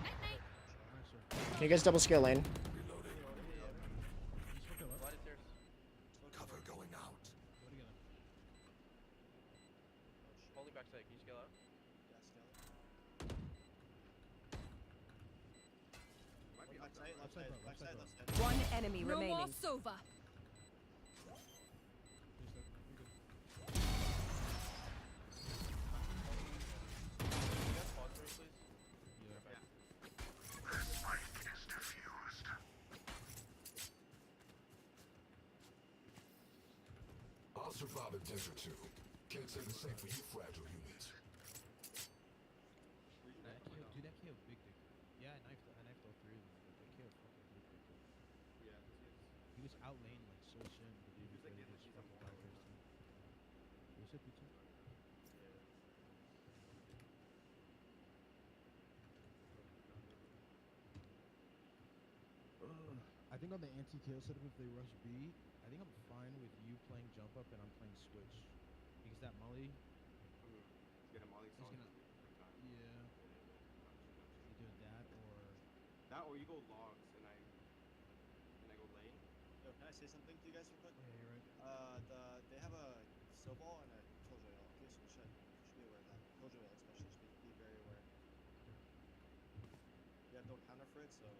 Night night. Nice, sir. Can you guys double scale lane? You smoke it left. Slide it stairs. Cover going out. Go together. Holding back side. Can you scale out? Yeah, scale. Might be Left up side, there. left side, side, bro, left left side, side, left side. One enemy No more remaining. Sova. Just there. You're good. Can you guys pause for me, please? Yeah. Yeah. I'll survive a desert too. Can't say the same for you fragile humans. That KO big dick. Yeah, I knifed all three of them, but that KO fucking big dick. Yeah, this is. He was out lane like so soon, but he was He's like ready to getting just the fucking cheese on die board. first time. You said pizza? I think on the anti-KO setup, if they rush B, I think I'm fine with you playing jump up and I'm playing switch. Because that molly, Get a molly He's song gonna- every time. yeah, you doing that or That or you go logs and I go lane. Yo, can I say something to you guys real quick? yeah, you're right. They have a snowball and a Killjoy ult. Okay, so we should be aware of that. Killjoy ult especially, should be very aware. We have no counter for it, so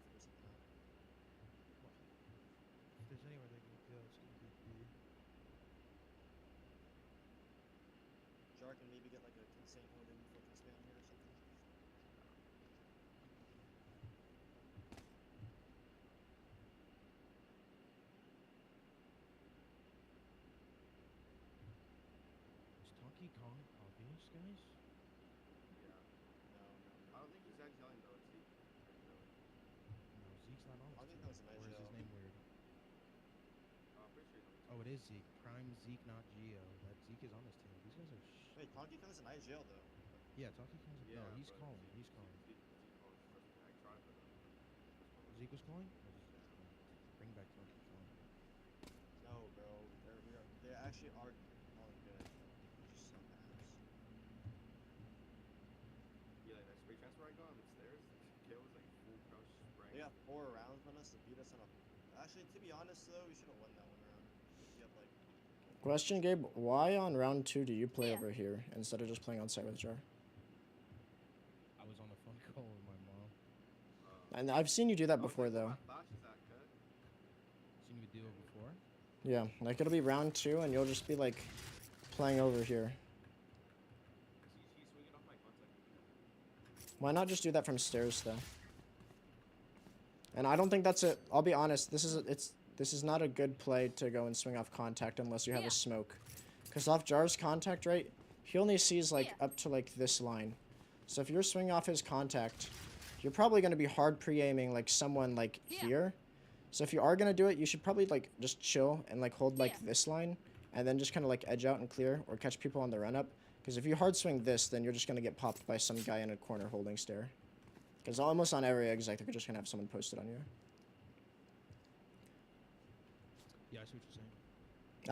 figure something out. If there's anywhere they can kill, it's gonna be B. Jar can maybe get like a insane Odin fucking spam here or something. Is Donkey Kong obvious, guys? Yeah. No. I don't think he's actually yelling though. It's Zeke. No, Zeke's not on I this think team. that was an Or is his IGL. name weird? I'm pretty sure he's on this Oh, it is Zeke. Prime Zeke, not Geo. That Zeke is on this team. These guys are Wait, Donkey Kong's an IGL though. Yeah, Donkey Kong's Yeah, no, he's but calling. Zeke- He's calling. Zeke calls. Trust me, I tried for them. Zeke was calling? Bring back Donkey Kong. No, bro. They actually are calling good. Just some ass. Yeah, like that spray transfer I got on the stairs. KO was like full crouch spraying. They got 4 rounds on us to beat us on a. Actually, to be honest though, we should have won that one round. We have like. Question, Gabe. Why on round 2 do you play Yeah. over here instead of just playing on site with Jar? I was on a phone call with my mom. And I've seen you do that before, though. Flash is that cut. Seen me do it before? Yeah, like it'll be round 2, and you'll just be like playing over here. He's swinging off my contact. Why not just do that from stairs, though? And I don't think that's it. I'll be honest. This is not a good play to go and swing off contact unless you have Yeah. a smoke, because off Jar's contact, right? He only sees like Yeah. up to like this line. So if you're swinging off his contact, you're probably going to be hard pre-aiming like someone like Yeah. here. So if you are going to do it, you should probably like just chill and like hold like Yeah. this line, and then just kind of like edge out and clear or catch people on the run up. Because if you hard swing this, then you're just going to get popped by some guy in a corner holding stair. Because almost on every exec, they're just going to have someone posted on you. Yeah, I see what you're saying.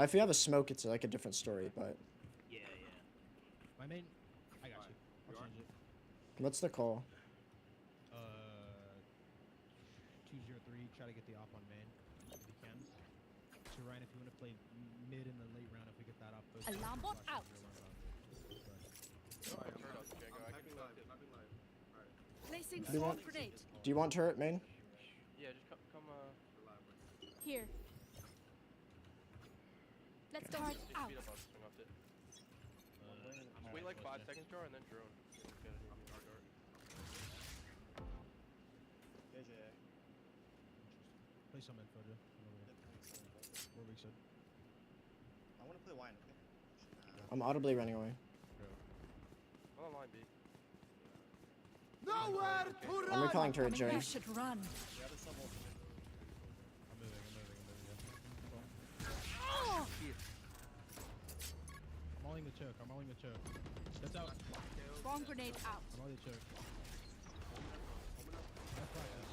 If you have a smoke, it's like a different story. But Yeah. My main. I got you. I'll change it. what's the call? 203. Try to get the op on main if you can. So Ryan, if you want to play mid in the late round, if we get that op, those Alarm bot out. Alright, turret up, Django. I can talk it. Placing Do you swarm want- grenade. Do you want turret main? Yeah, just come Here. Let's start out. speed up, I'll swing off it. Just wait like 5 seconds, Jar, and then drone. Get it, dart. KJ. Play some info, Joe. What we said. I want to play wine, okay? I'm audibly running away. I'm on line B. Nowhere to run. I'm recalling turret, Joey. You should run. Yeah, there's some wolf. I'm moving. Oh! I'm mauling the choke. That's out. Swarm grenade out. I'm mauling the choke. That's right, guys.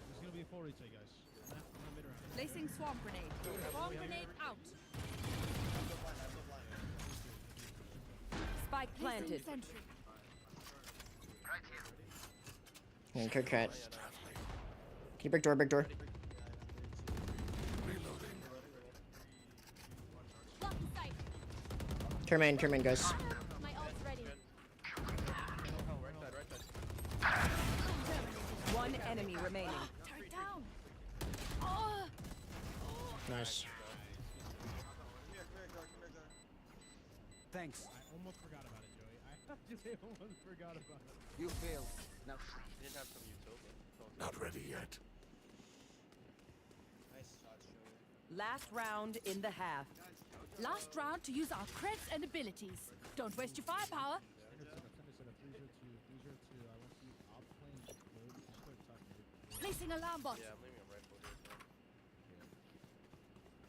It's gonna be a full retake, guys. I'm gonna mid round. Placing swarm grenade. Swarm grenade out. Spike Placing planted. sentry. And Kit Kat. Can you break door? Block in sight. Turn main, guys. My ult's ready. Right side. One enemy remaining. Turret down. Oh! Nice. Come here, Jar. Thanks. I almost forgot about it, Joey. I actually almost forgot about it. You failed. Now Didn't have some utility. Not ready yet. Nice shots, Joey. Last round in the half. Last round to use our creds and abilities. Don't waste your firepower. Send us at a 302. I want to use op plane mode. Just go top mid. Placing alarm bot. Yeah, I'm leaving a rifle here. So.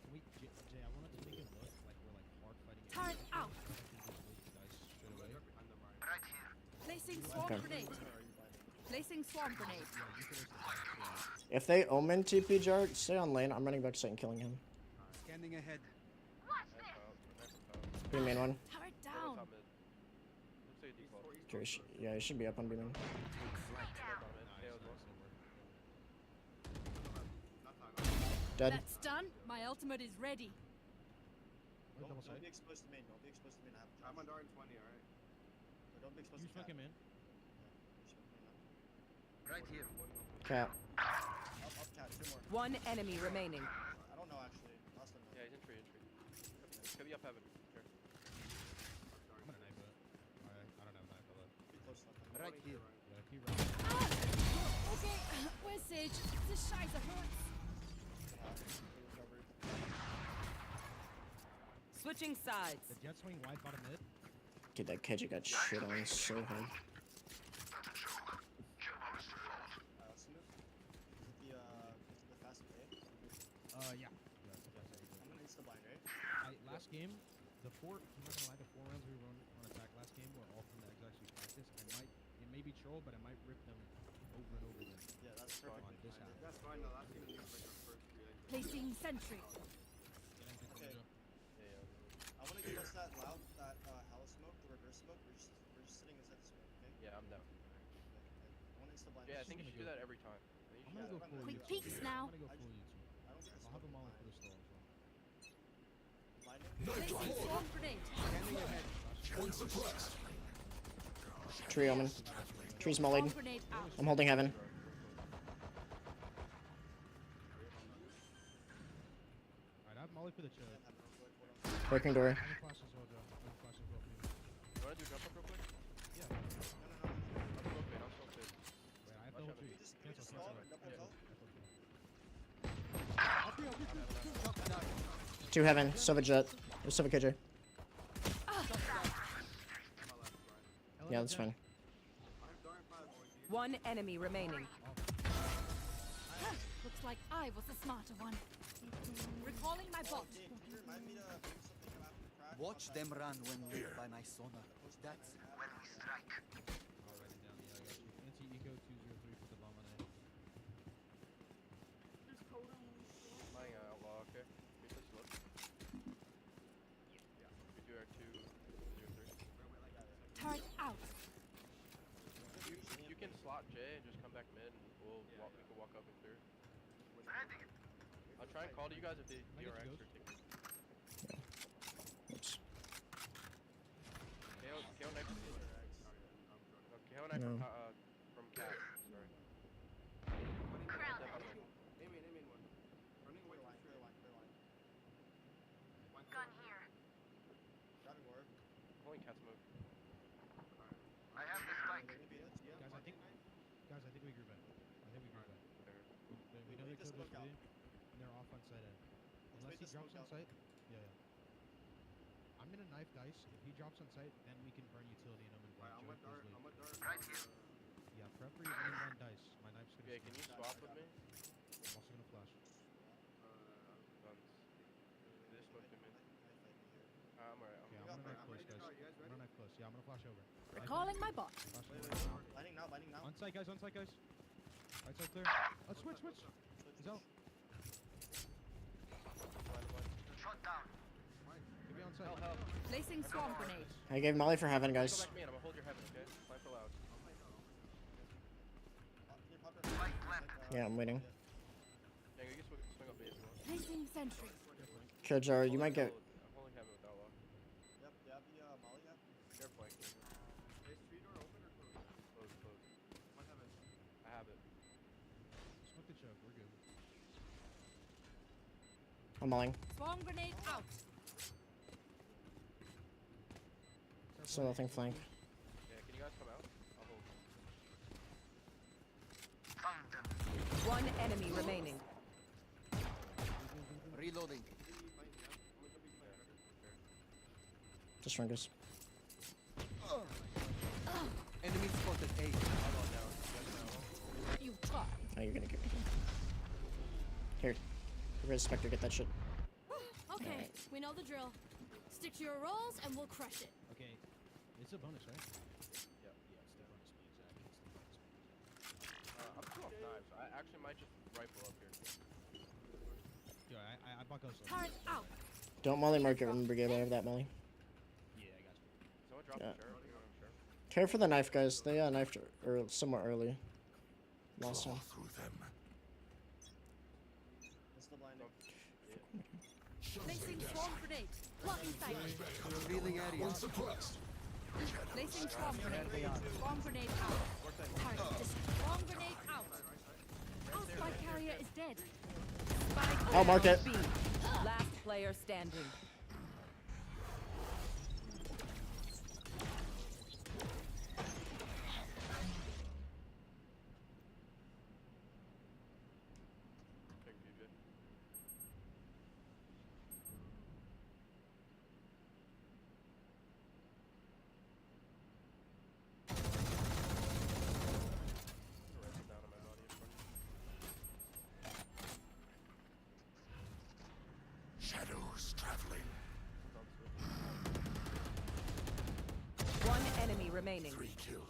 Can we, Jay, I wanted to make it look like we're like hard fighting. Turret out. Placing swarm Okay. grenade. Placing swarm grenade. If they omen TP Jar, stay on lane. I'm running back to site and killing him. scanning ahead. B main one. Turret down. Top mid. Looks like a default. Okay, yeah, he should be up on B main. Top mid. KO's one. Dead. That's done. My ultimate is ready. Don't be exposed to main. Don't be exposed to main. I'm on dart in 20, alright? Don't be exposed You to smoke him in. Right here. Cat. Up cat, 2 more. One enemy remaining. I don't know actually. Last time. Yeah, he's in tree. Could be up heaven. Sure. I'm gonna knife it. Alright, I don't have a knife, but Be close to that. Right here. yeah, keep running. Okay, where's Sage? This scheiße hurts. Switching sides. The jet swing wide bottom mid. Dude, that KJ got shit on so hard. The fast play. Yeah. I'm gonna insta blind, right? Last game, I'm not gonna lie, the 4 rounds we run on attack last game were all from the exact same practice. It may be troll, but I might rip them over and over again. Yeah, that's perfect. On this half. That's fine, the last game is like our first 3 Placing sentry. Okay. Yeah. I wanna give us that loud, that Hella smoke, the reverse smoke. We're just sitting inside the smoke, okay? Yeah, I'm down. I wanna insta blind. Yeah, I think you should do that every time. I'm gonna go full Quick YouTube. peeks now. I'm gonna go full YouTube. I don't get I'll have them all for the stall as well. blinding. Placing swarm grenade. Scanning ahead. Point suppressed. Tree omen. Tree's mollied. Swarm grenade out. I'm holding heaven. Alright, I have Molly for the choke. Breaking door. I'm gonna flash as well, Joe. I'm gonna flash as well for you. You wanna do jump up real quick? Yeah. I'll smoke mid. I'll smoke mid. Wait, I have Watch double out, tree. Can we just Cancel, stall cancel. and double tell? Two heaven. Sova jet. Or Sova KJ. Yeah, that's fine. One enemy remaining. Looks like I was the smarter one. Recalling my bot. Hey, can you remind me to bring something about the crack? Watch them run when lit by my sonar. That's when we strike. I'll write it down. Yeah, I got you. Anti-eco 203, put the bomb on it. Flying outlaw, okay? slot J and just come back mid, and we can walk up and clear. I'll try and call to you guys if they DRX or take me. Oops. KO next to me. KO next No. from Cat. Sorry. Aiming one. Running away from Clear line. Gun here. Grabbing ward. Pulling Cat's move. I have the spike. Guys, I think we grew back. We know they make this killed smoke out. and they're off on site end. Unless make he this drops smoke on out. site. Yeah. I'm gonna knife Dice. If he drops on site, then we can burn utility and I'm in black. I'm Joey, a dart. please leave. I'm a dart. Right here. Yeah, prep for you and then Dice. My knife's gonna Yeah, can you swap with me? I'm also gonna flash. Guns. This smoke him in. I'm alright. Okay, I'm gonna knife close, guys. I'm gonna knife close. Yeah, I'm gonna flash over. Recalling my bot. Flash Wait. over. Lining now. On site, guys. Right side clear. Let's switch. He's out. Shot down. Give me on site. Help. Placing swarm grenade. I gave Molly for heaven, Go guys. back me and I'm gonna hold your heaven, okay? Plan for loud. Yeah, I'm waiting. Yeah, you can swing up base as well. Placing sentry. Killjar, you might get. I'm holding heaven with Outlaw. Yep, Molly, yeah. They're flanking. Is tree door open or closed? Close. One heaven. I have it. Smoke the choke. We're good. I'm mulling. Swarm grenade out. Still nothing flank. Yeah, can you guys come out? I'll hold. Found them. One enemy remaining. Reloading. Just ringers. Enemy spotted A. Outlaw down. You guys know. You try. Oh, you're gonna get me. Here. Res Spectre, get that shit. Okay, Alright. we know the drill. Stick to your roles and we'll crush it. Okay. It's a bonus, right? Yeah. It's the bonus me, exactly. It's the bonus me. I'm still off knives. I actually might just rifle up here. Yo, I bought Ghost. Turret out. Don't Molly mark it, remember, Gabe. I have that Molly. Yeah, I got you. Someone drop Yeah. the sheriff. You know what I'm sure. Care for the knife, guys. They knifed somewhat early. Last Claw time. through them. What's the blinding? Placing swarm grenade. Blocking sight. Revealing area. One suppressed. Placing swarm grenade. Swarm grenade out. Target. Swarm grenade out. Our spike carrier is dead. Spike I'll mark it. B. Last player standing. Check BJ. Write it down on my body in front of you. Shadows traveling. One enemy remaining. 3 killed.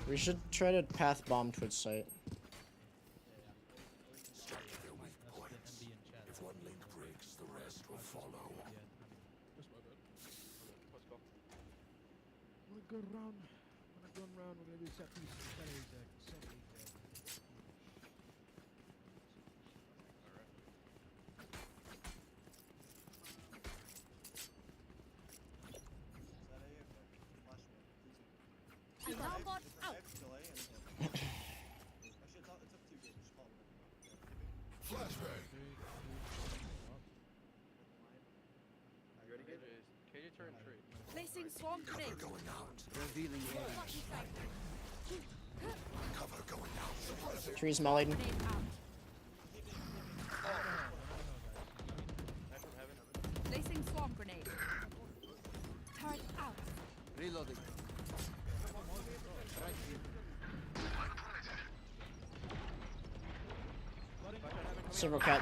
We should try to path bomb Twitch site. Strike their weak That's points. the MB in chat. If one link breaks, the rest will follow. Yeah, Just my bad. Let's go. We're going round. We're gonna do set piece. Set exact. Alright. Alarm bot out. Flashbang. KJ turn tree. Placing swarm grenade. Cover going out. Revealing area. Blocking sight. Cover going out. Suppressing. Trees mollied. Grenade out. Knife from heaven. Placing swarm grenade. Turret out. Reloading. Right here. Silver cat.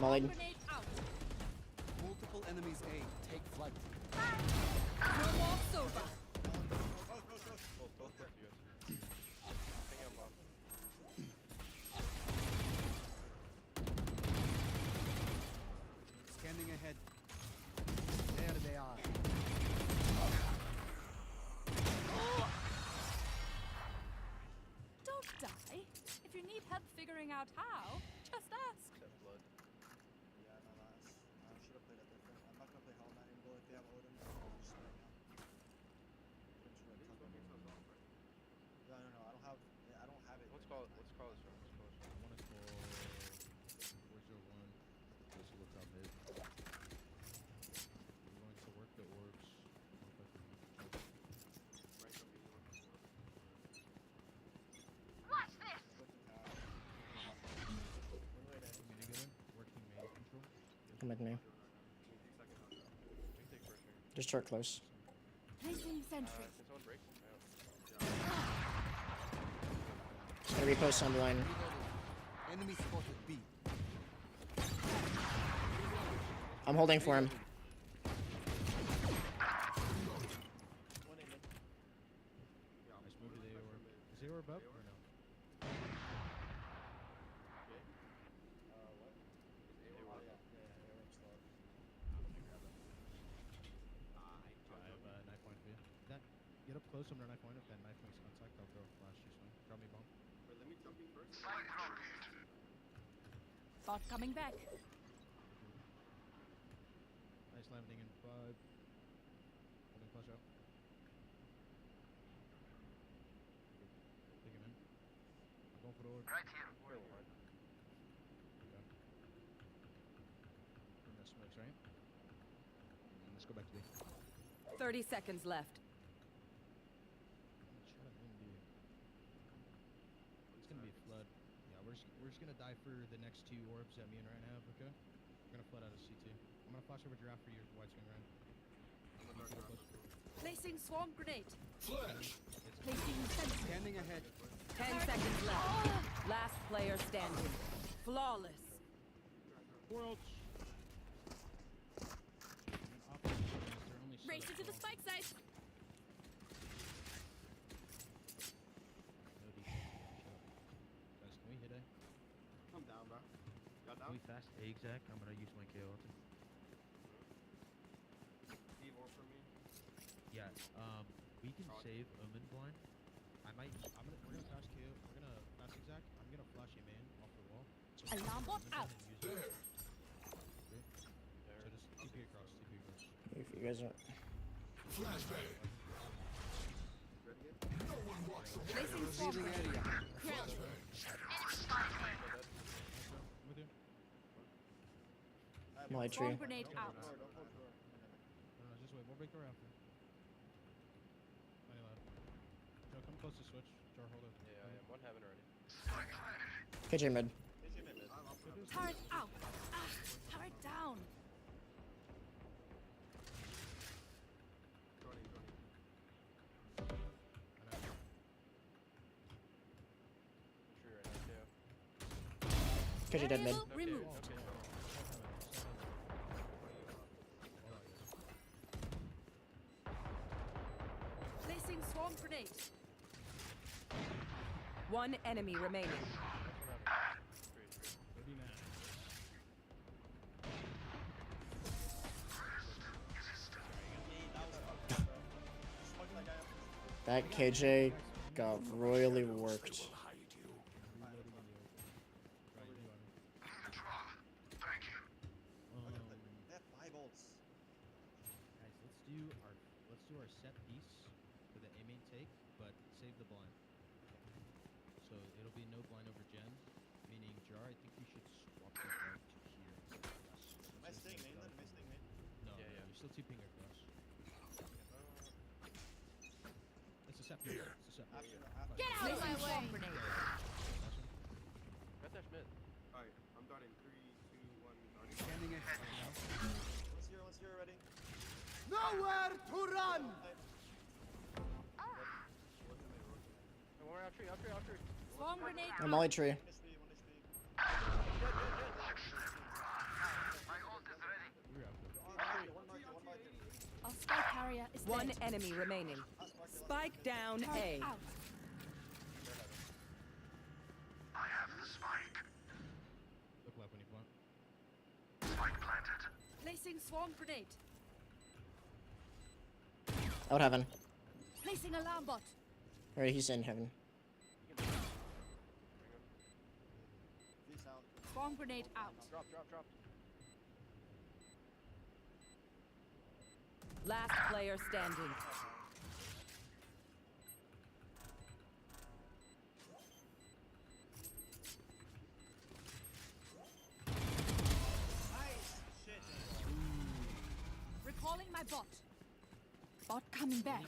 Mollied. Grenade out. Multiple enemies A. Take flight. No more sober. Both you guys. Hang out, Bob. out how, just ask. Except blood. Yeah, no, I should have played it different. I'm not gonna play Hell Knight angle if they have Odin. I'll just spam out. Pretty sure These it's not smoking gonna cells be- off, right? No, I don't have. Yeah, I don't have it. Let's call it. Let's call this one. Let's call this one. I want to call 401. Just look up mid. We're going to work the orbs. Right from me. Communicator, working main control. Come with me. We can take first ring. Just start close. Placing sentry. Can someone break? Gonna repost on the line. Enemy spotted B. I'm holding for him. Nice move to the orb. Is the orb up or no? I have a knife point for you. That, get up close. I'm gonna knife point. If that knife makes contact, I'll throw a flash. Just fine. Drop me bomb. Wait, let me jump in first. Bot coming back. Nice landing in 5. Holding flash out. Take him in. I'm going for the orb. Right here. Where one? Okay. Bring the smokes, right? And let's go back to B. 30 seconds left. Shut up, Indy. It's gonna be flood. Yeah, we're just gonna die for the next 2 orbs that me and Ryan have, okay? We're gonna flood out of C2. I'm gonna flash over giraffe for your white screen, Ryan. Placing swarm grenade. Flash! Placing sentry. Scanning ahead. 10 seconds left. Last player standing. Flawless. Worlds! Race into the spike site. Guys, can we hit A? I'm down, bro. Y'all Can down? we fast A exact? I'm gonna use my KO ulti. Steve or for me? Yeah, we can save Omen blind. We're gonna fast KO. We're gonna fast exact. I'm gonna flash him in off the wall. So Alarm bot Omen out. and use it. Okay. So just TP across, TP across. If you guys are. Flashbang! Ready again? No one walks away. Placing swarm Revealing grenade. area. Ground. With you? Molly Swarm tree. grenade out. Don't close the door. No, just wait. We'll break door after. Plenty loud. Joe, come close to switch. Jar, hold it. Yeah, I am. One heaven already. KJ mid. Turret out. Ah, turret down. Joining. Tree right now, too. KJ dead mid. Variable removed. Okay. Placing swarm grenade. One enemy remaining. Tree. That KJ got royally worked. They have 5 ults. Guys, let's do our set piece for the A main take, but save the blind. So it'll be no blind over Gen, meaning Jar. I think you should swap the blind to here. Am I staying main then? Am I staying main? No, Yeah, no, yeah. you're still TPing across. It's a set piece. It's a set piece. After. Get out of my way. Swarm grenade. Last one. Got that mid. Alright, I'm darting. 3, 2, 1, darting. Scanning ahead. Once you're ready. Nowhere to run! Hey, one out tree. Out tree. Swarm grenade I'm out. Molly tree. 1 HP. You're out. One marker. Our spike carrier is One dead. enemy remaining. Spike down A. Turret out. Look left when you plant. Placing swarm grenade. Out heaven. Placing alarm bot. Alright, he's in heaven. Swarm grenade out. Drop. Last player standing. Nice. Shit. Recalling my bot. Bot coming back.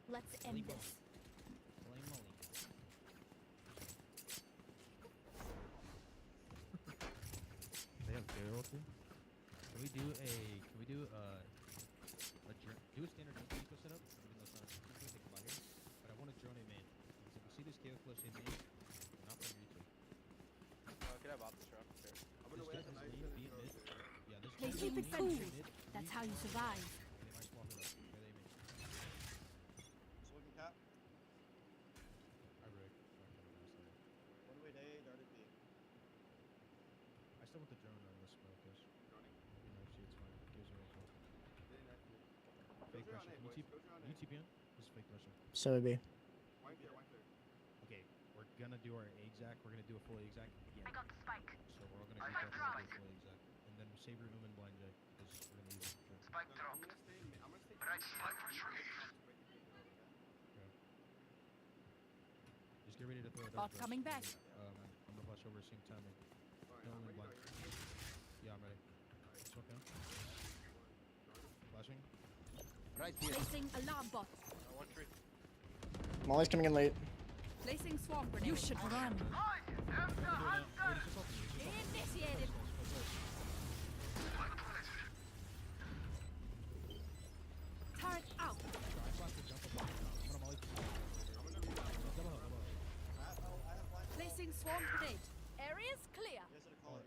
Let's end this. Holy moly. They have barrel too. Can we do a standard eco setup? Even though it's not something to think about here. But I want to drone a main. So if you see this KO flush in main, not from YouTube. Could have options drop. Sure. I'm gonna wait This at the is knife main, and be then it go mid. to Yeah, this They is keep main, it main, cool. mid, That's mid, how you survive. and they might swap it up. Okay, they main. Smoking cap. I rig. One way A, darted B. I still want the drone on this smoke, cause you know, see, it's fine. It gives me a call. Fake Go Russian. on A, You boys. TP Go on A. you TP on? This is fake Russian. So it'd be. Wine clear. Okay, we're gonna do our exact. We're gonna do a full exact again. I got the spike. So we're all gonna group up and do a full exact, and then save your and blind J, because we're gonna use it. Sure. I'm gonna stay. I'm gonna stay. Right. Just get ready to throw it Bot up. coming back. I'm gonna flash over same time. Don't only blind. Yeah, I'm ready. It's okay. Flashing. Right here. Placing alarm bot. One tree. Molly's coming in late. Placing swarm grenade. You should run. Initiated. Turret out. Placing swarm grenade. Area's clear. You guys gonna call it.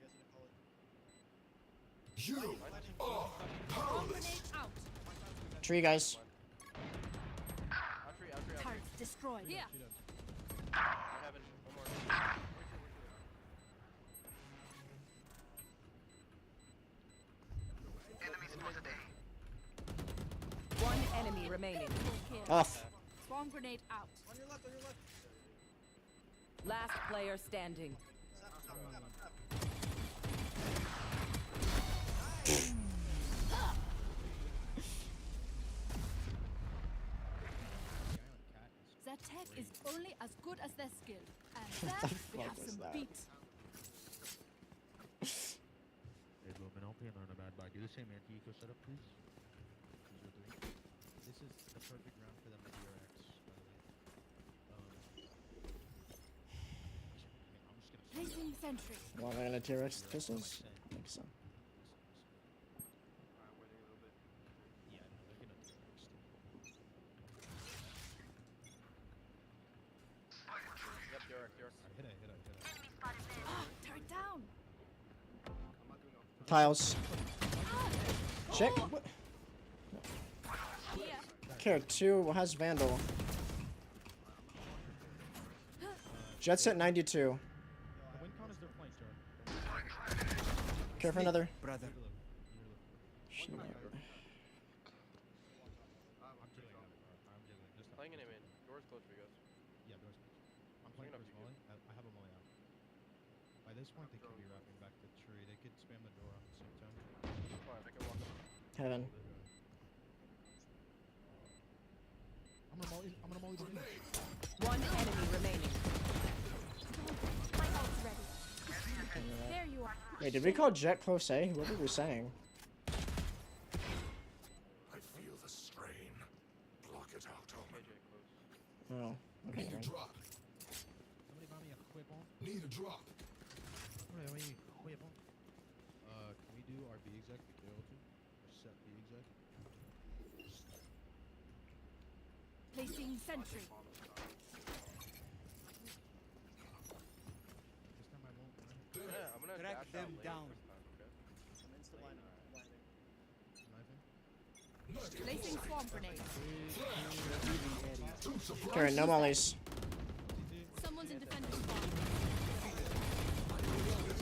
You are Swarm powerless. grenade out. Tree, guys. Out tree. Turret destroyed. Here. Heaven. One more. One enemy remaining. Triple kill. Off. Swarm grenade out. On your left. Last player standing. Their tech is only as good as their skill. And that we have was some that? beat. Hey, Lumen, I'll pay on a bad buy. Do the same anti-eco setup, please. 0-3. This is the perfect round for them to DRX, by the way. I'm just gonna... Placing sentry. Well, I'm gonna T-Rex pistols? I think so. Yeah, they're gonna DRX. Yep, Derek. Hit it. Ah, turret down. Tiles. Check. What? Here. Care 2 has Vandal. Jets at 92. The win count is their flank, Jar. Care for another. Brother. Shit. I'm jiggling on it, bro. I'm jiggling. Just Playing an in. Door's close for you guys. Yeah, there's. I'm playing Swing for up, Molly. I have a Molly out. By this point, they could be wrapping back the tree. They could spam the door at the same time. Fine, I can walk up. Heaven. I'm gonna Molly the main. One enemy remaining. My ult's ready. There you are. Wait, did we call Jet close A? What were we saying? I feel the strain. Block it out, Omen. KJ close. Oh, okay. Need a fine. drop. Somebody buy me a weapon. Need a drop. Wait, weapon. Can we do our B exec, the KO2? Or set B exec? Placing sentry. This time I won't. I'm gonna Track dash them out late down. this time, okay? I'm insta-blinding. Knifing. Placing swarm grenade. Care, no mollies. Someone's in defender spawn.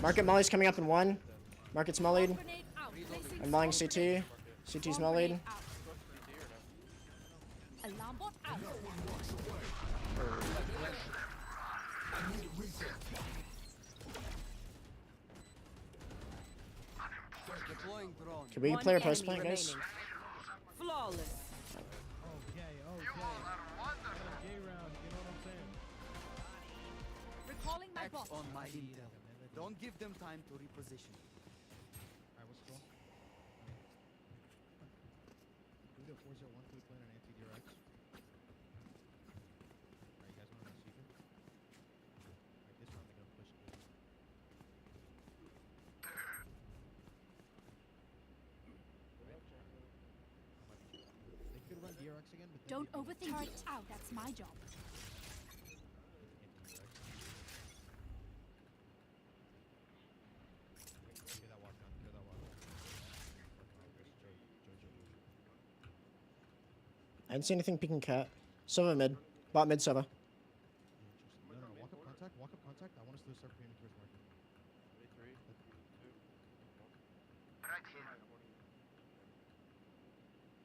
Market molly's coming up in 1. Market's mollied. Grenade out. Placing I'm mollying swarm CT. grenade. CT's Swarm mollied. grenade out. CT or no? Alarm bot out. Deploying drone. Can we One play our post enemy plant, guys? remaining. Flawless. Okay. J round. You know what I'm saying? Recalling my Act bot. on my intel. Don't give them time to reposition. Alright, what's the goal? We do 401 so we plan an anti-DRX. Alright, you guys want to run Seeker? Alright, this round they're gonna push it. They could run DRX again, but then Don't they'd be overthink it. Out. That's my job. Clear that walk down. Clear that walk down. I didn't see anything peeking cat. Sova mid. Bot mid Sova. No, walk up contact. Walk up contact. I want us to start premium towards market. 3, 2, 1.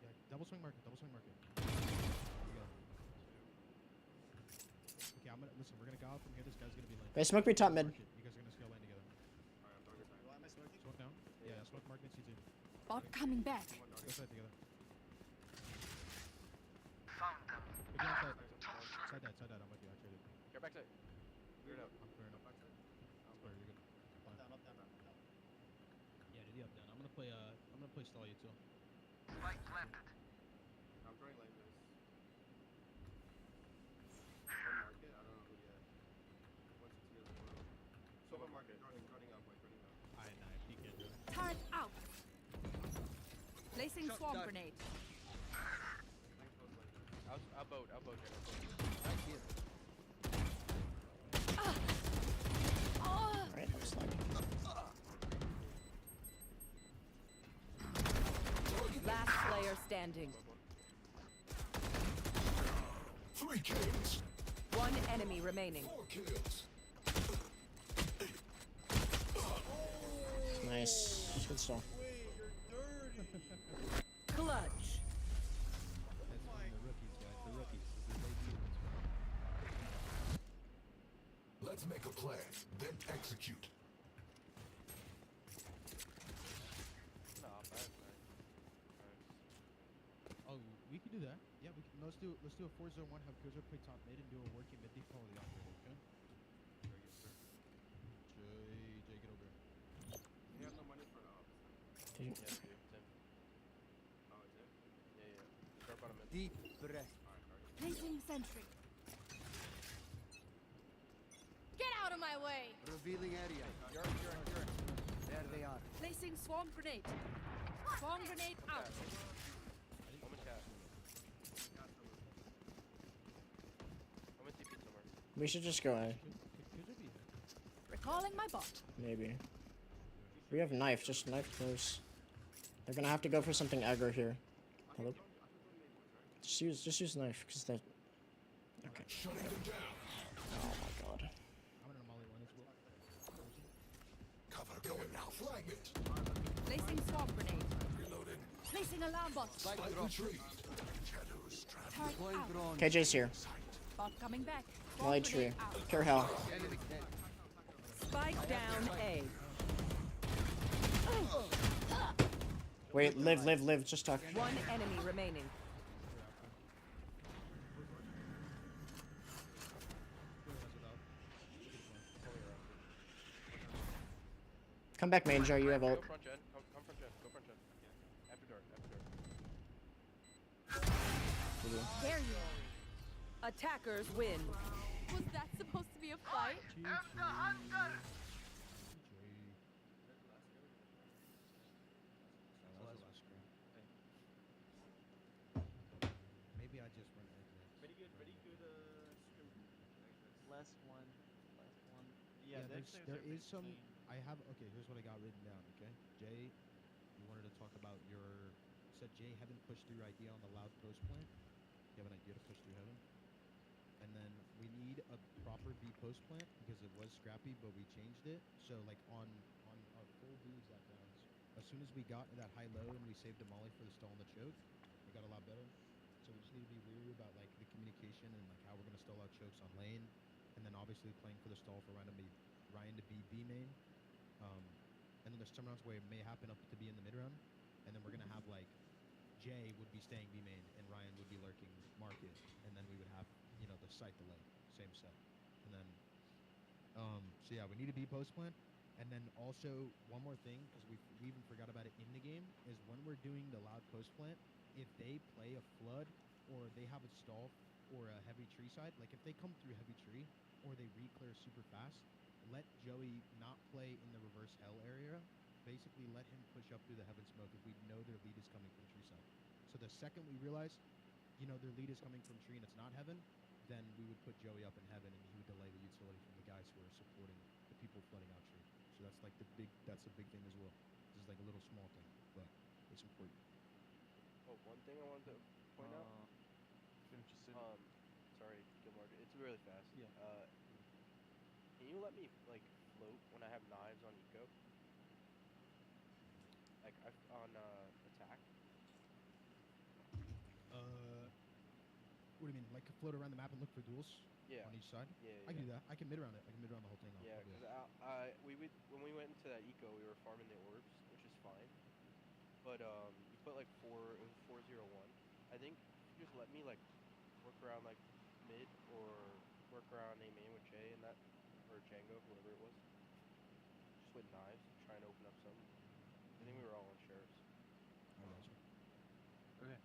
Yeah, double swing market. Double swing market. Here we go. Okay, I'm gonna listen. We're gonna go out from here. This guy's gonna be lane. Guys, smoke me top mid. You guys are gonna scale lane together. Why am I smoking? Smoke down. Yeah, smoke market CT. Bot coming back. Go side together. Could be on side. Side that. I'm with you. I traded. Get back side. Clear it out. I'm clearing up. I'm clear. You're good. Fine. Up, down, up, down. Yeah, do the up down. I'm gonna play stall you too. I'm throwing lane guys. One market, I don't know who yet. Once it's here, so one market, running up, like running up. Alright, nah, peek it. Turret out. Placing swarm grenade. Thanks for lane guys. I'll boat, Jen. Right here. Alright, that was lucky. Last player standing. 3 kills. One enemy remaining. 4 kills. Nice. Good stall. Clutch. That's from the rookies, guys. The rookies. This is their debut. Let's make a plan, then execute. No, bad. Oh, we can do that. Yeah, we can. Let's do a 4-0-1. Have Gozer play top mid and do a working mid deep follow the operator. Okay. Sure, yes, sir. Jay, get over here. You have no money for the office. Yeah, dude, Tim. Oh, it's it? Yeah. Sharp on him. Deep breath. Alright. Placing sentry. Get out of my way. Revealing area. There they are. Placing swarm grenade. Swarm grenade out. Moment cat. Moment TP somewhere. We should just go A. Could you be here? Recalling my bot. Maybe. We have knife. Just knife close. They're gonna have to go for something aggro here. Hello? Just use knife, because that... Okay. Shutting them down. Oh my god. I'm gonna molly one as well. Cover going now. Flag it. Placing swarm grenade. Reloading. Placing alarm bot. Spike retrieved. Shadows traveling. Turret Deploying out. drone. KJ's here. Bot coming back. Swarm Molly tree. grenade out. Care hell. Enemy dead. Spike down A. Wait, live. Just talk. One enemy remaining. Come back, main jar. You have ult. Go front gen. Come front gen. Go front gen. After dark. There you Attackers win. are. Was that supposed to be a fight? Maybe I just run exit. Last one. Yeah, there is some. I have. Okay, here's what I got written down. Okay, Jay, you wanted to talk about your. Said Jay haven't pushed through idea on the loud post plant. You have an idea to push through heaven. And then we need a proper B post plant because it was scrappy, but we changed it. So like on our full B exact rounds, as soon as we got that high low and we saved a molly for the stall and the choke, it got a lot better. So we just need to be weary about like the communication and like how we're gonna stall out chokes on lane, and then obviously playing for the stall for Ryan to be B main. And then there's some rounds where it may happen up to be in the mid round. Jay would be staying B main and Ryan would be lurking market, and then we would have, you know, the site delay, same set. And then, so yeah, we need a B post plant. And then also one more thing, because we even forgot about it in the game, is when we're doing the loud post plant, if they play a flood or they have a stall or a heavy tree side, like if they come through heavy tree or they re-clear super fast, let Joey not play in the reverse hell area. Basically, let him push up through the heaven smoke if we know their lead is coming from tree side. So the second we realize, you know, their lead is coming from tree and it's not heaven, then we would put Joey up in heaven and he would delay the utility from the guys who are supporting the people flooding out tree. So that's like that's a big thing as well. This is like a little small thing, but it's important. Oh, one thing I wanted to point out. Finish your city. Sorry, Gilmore. It's really fast. Yeah. Can you let me like float when I have knives on eco? Like on attack. What do you mean? Like float around the map and look for duels? Yeah. On each side? Yeah. I can do that. I can mid around it. I can mid around the whole thing. Yeah, I'll do because it. we would when we went into that eco, we were farming the orbs, which is fine. But you put like it was 401. I think if you just let me like work around like mid or work around A main with Jay and that, or Django, whoever it was, just with knives, trying to open up something. I think we were all on sheriffs. I got you. Okay.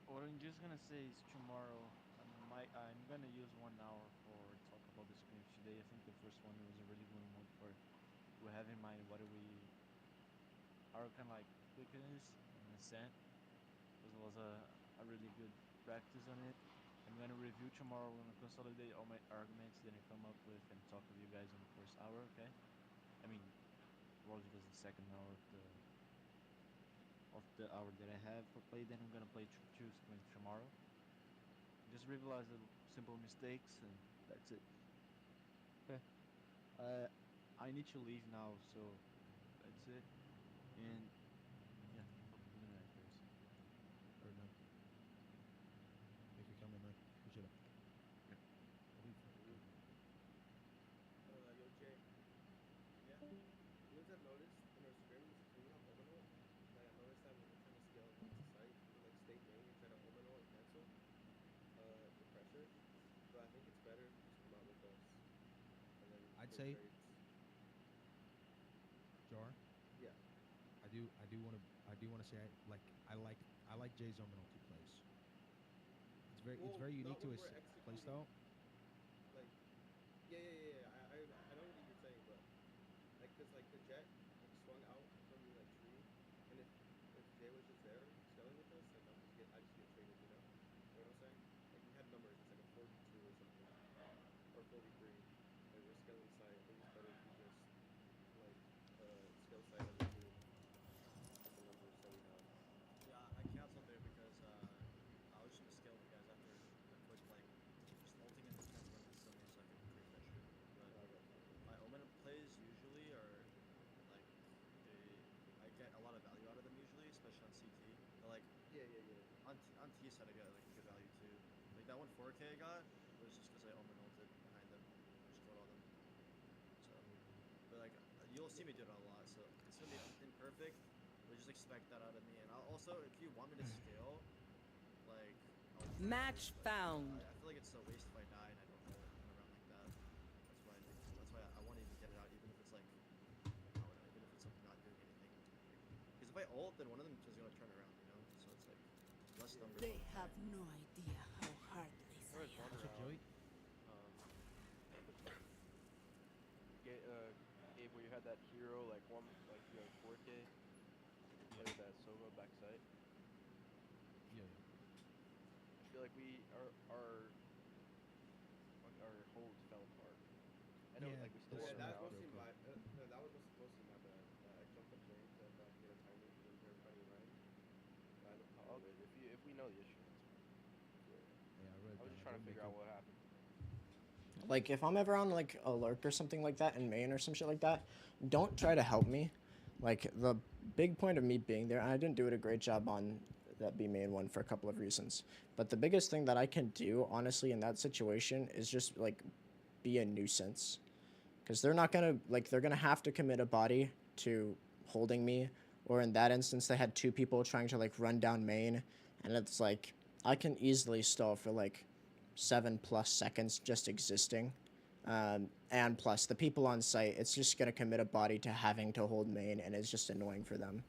What I'm just gonna say is tomorrow, I'm gonna use 1 hour for talk about the scrims today. I think the first one was a really good one for to have in mind what our kind of like weakness and ascent. It was a really good practice on it. I'm gonna review tomorrow. I'm gonna consolidate all my arguments that I come up with and talk with you guys in the first hour. Okay. I mean, Rosie was the second hour of the hour that I have for play. Then I'm gonna play two scrims tomorrow. Just realize the simple mistakes and that's it. Okay. I need to leave now, so that's it. And yeah, good night, guys. Alright, man. Thanks for coming, man. Appreciate it. Yeah. Yo, Jay. Yeah. You guys have noticed in our scrims, when we have Omino, like I noticed that when we're trying to scale into sight, like state main, we try to Omino and cancel the pressure. So I think it's better if you just come out with us. And then I'd take say trades. Jar. Yeah. I do want to say I like Jay's multi plays. It's very unique to his play style. Like, yeah. I know what you're saying, but like, cause like the jet like, swung out from like tree, and if Jay was just there scaling with us, like I just get traded, you know? You know what I'm saying? Like we had numbers, it's like a 4v2 or something, or 4v3. Like we're scaling side. I think it's better if you just like scale side as a team with the numbers that we have. Yeah, I canceled there because I was just gonna scale the guys after the quick like just ulting in defense when it's still so I can creep that shit. But my Omen plays usually are like I get a lot of value out of them usually, especially on CT. But like Yeah. on T side I got like good value too. Like that one 4K I got was just because I Omen ulted behind them, just killed all them. So, but like you'll see me do it a lot, so it's gonna be imperfect. But just expect that out of me, and I'll also if you want me to scale, like I'll try to, Match but found. I feel like it's a waste if I die and I don't ult in a round like that. That's why I want to even get it out, even if it's like even if it's like not doing anything. Because if I ult, then one of them is gonna turn around, you know. So it's like less numbers. They have no idea how heartless There was I one am. What's up, Joey? Gabe, where you had that hero like you had 4K, play with that Sova backside. Yeah. I feel like our holds fell apart. I know, Yeah, like we still Yeah, won that's round. mostly my. No, that was mostly my bad. I jumped up lane to get a timing when they were fighting Ryan. I ended up All coming good. late. If we know the issue, that's fine. Yeah, I read I was that. just trying to figure out what happened. Like if I'm ever on like a lurk or something like that in main or some shit like that, don't try to help me. Like the big point of me being there, and I didn't do it a great job on that B main one for a couple of reasons. But the biggest thing that I can do, honestly, in that situation is just like be a nuisance. Because they're not gonna they're gonna have to commit a body to holding me or in that instance, they had 2 people trying to like run down main, and it's like I can easily stall for like 7+ seconds just existing. And plus, the people on site, it's just going to commit a body to having to hold main, and it's just annoying for them.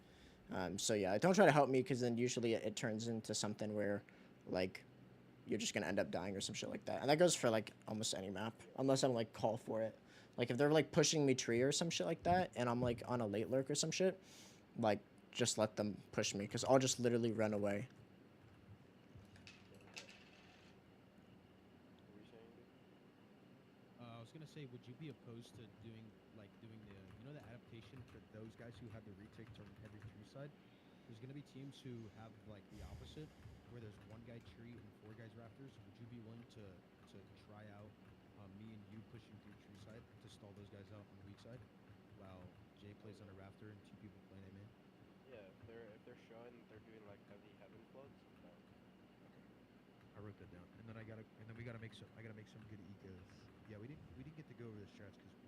So yeah, don't try to help me, because then usually it turns into something where, like, you're just going to end up dying or some shit like that. And that goes for, like, almost any map, unless I'm, like, call for it. Like, if they're, like, pushing me tree or some shit like that, and I'm, like, on a late lurk or some shit, like, just let them push me, because I'll just literally run away. I was gonna say, would you be opposed to doing the, you know, the adaptation for those guys who have the retake turn every tree side? There's gonna be teams who have like the opposite, where there's 1 guy tree and 4 guys rafters. Would you be willing to try out me and you pushing through tree side to stall those guys out on the weak side, while Jay plays on a rafter and 2 people playing him in? Yeah, if they're showing that they're doing like heavy heaven floods, no. I wrote that down, and then we gotta make some. I gotta make some good ecos. Yeah, we didn't get to go over the strats because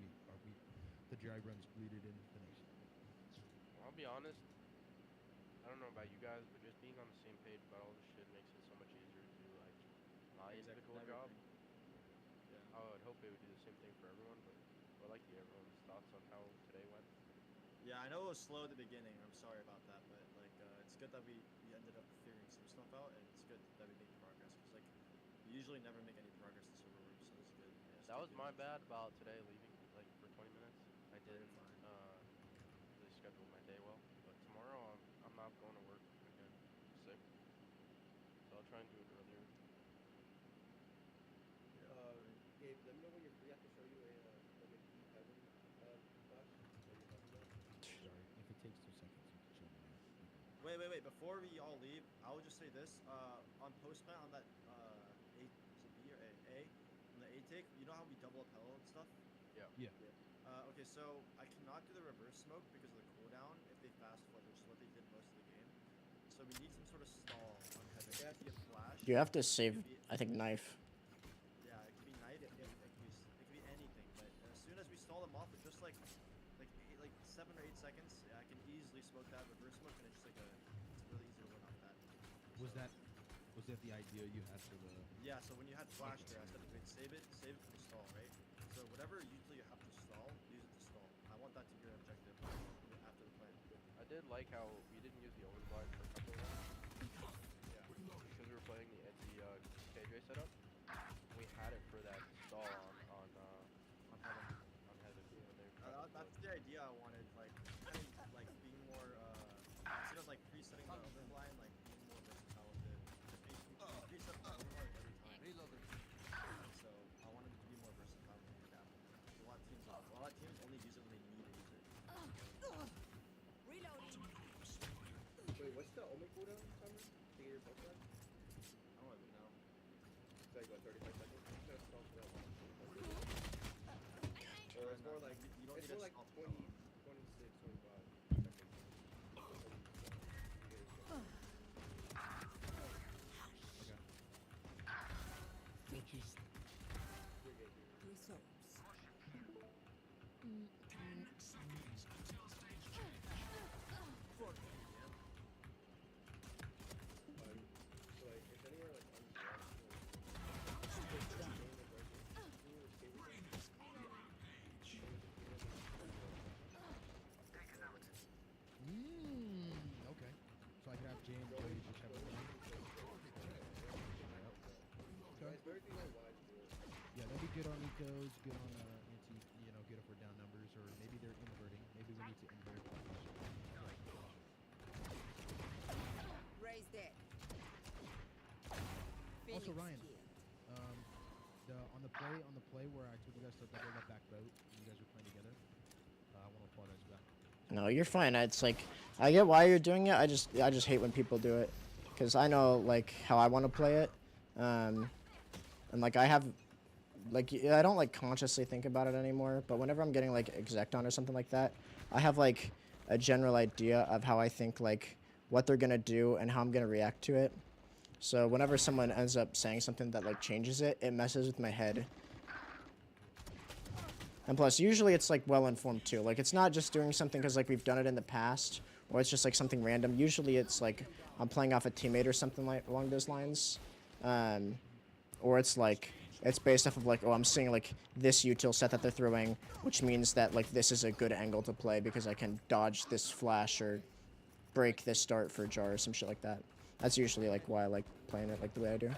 the drag runs bleeded in the next. I'll be honest, I don't know about you guys, but just being on the same page about all this shit makes it so much easier to do like my individual job. Yeah. I would hope it would do the same thing for everyone, but I'd like to get everyone's thoughts on how today went. Yeah, I know it was slow at the beginning. I'm sorry about that, but like it's good that we ended up figuring some stuff out, and it's good that we made progress. Cause like we usually never make any progress in server room, so it's good. Yeah, That was my bad about today leaving like for 20 minutes. I didn't really schedule my day well, but tomorrow I'm not going to work again. I'm sick, so I'll try and do it earlier. Gabe, let me know when you're free. I can show you a heaven flash that you're talking about. Sorry, if it takes 2 seconds, you can show me. Wait. Before we all leave, I will just say this. On postman on that A, is it B or A? On the A take, you know how we double up hello and stuff? Yeah. Yeah. Okay, so I cannot do the reverse smoke because of the cooldown if they fast flood, which is what they did most of the game. So we need some sort of stall on heaven. It could be a flash. You have to save, I think, knife. Yeah, it could be night. It could be anything. But as soon as we stall them off, with just like 7 or 8 seconds, yeah, I can easily smoke that reverse smoke, and it's just like it's really easy to win off that. Was that the idea you had for the? Yeah. So when you had flash there, I said, wait, save it for the stall, right? So whatever usually you have to stall, use it to stall. I want that to be your objective after the plan. I did like how we didn't use the overblind for a couple of rounds. Yeah. Because we were playing the KJ setup. We had it for that stall on heaven. That's the idea I wanted, like kind of like being more instead of like presetting the overblind, like being more versatile with it. Because we preset the overblind every time. So I wanted it to be more versatile with the cap. A lot of teams only use it when they need to use it. Reloading. Wait, what's the Omen cooldown timer to get your pulse back? I don't even know. It's like what, 35 seconds? You gotta stall for that long. Or it's more like you don't it's need more to like stall 20, 26, 25 seconds. So like, if anywhere like Okay. So I could have Jane play just have a line. Okay. Yeah, they'll be good on ecos, good on anti, good if we're down numbers, or maybe they're inverting. Maybe we need to invert. Raised it. Also, Phoenix Ryan, killed. on the play where I told you guys to double that back boat, and you guys were playing together. I want to apologize for that. No, you're fine. It's like, I get why you're doing it. I just hate when people do it, because I know like how I want to play it, and like I have, like I don't like consciously think about it anymore. But whenever I'm getting like exec on or something like that, I have like a general idea of how I think like what they're gonna do and how I'm gonna react to it. So whenever someone ends up saying something that like changes it, it messes with my head. And plus, usually it's like well informed too. Like it's not just doing something because like we've done it in the past, or it's just like something random. Usually it's like I'm playing off a teammate or something like along those lines, or it's like it's based off of like, oh, I'm seeing like this util set that they're throwing, which means that like this is a good angle to play because I can dodge this flash or break this start for jar or some shit like that. That's usually like why I like playing it like the way I do.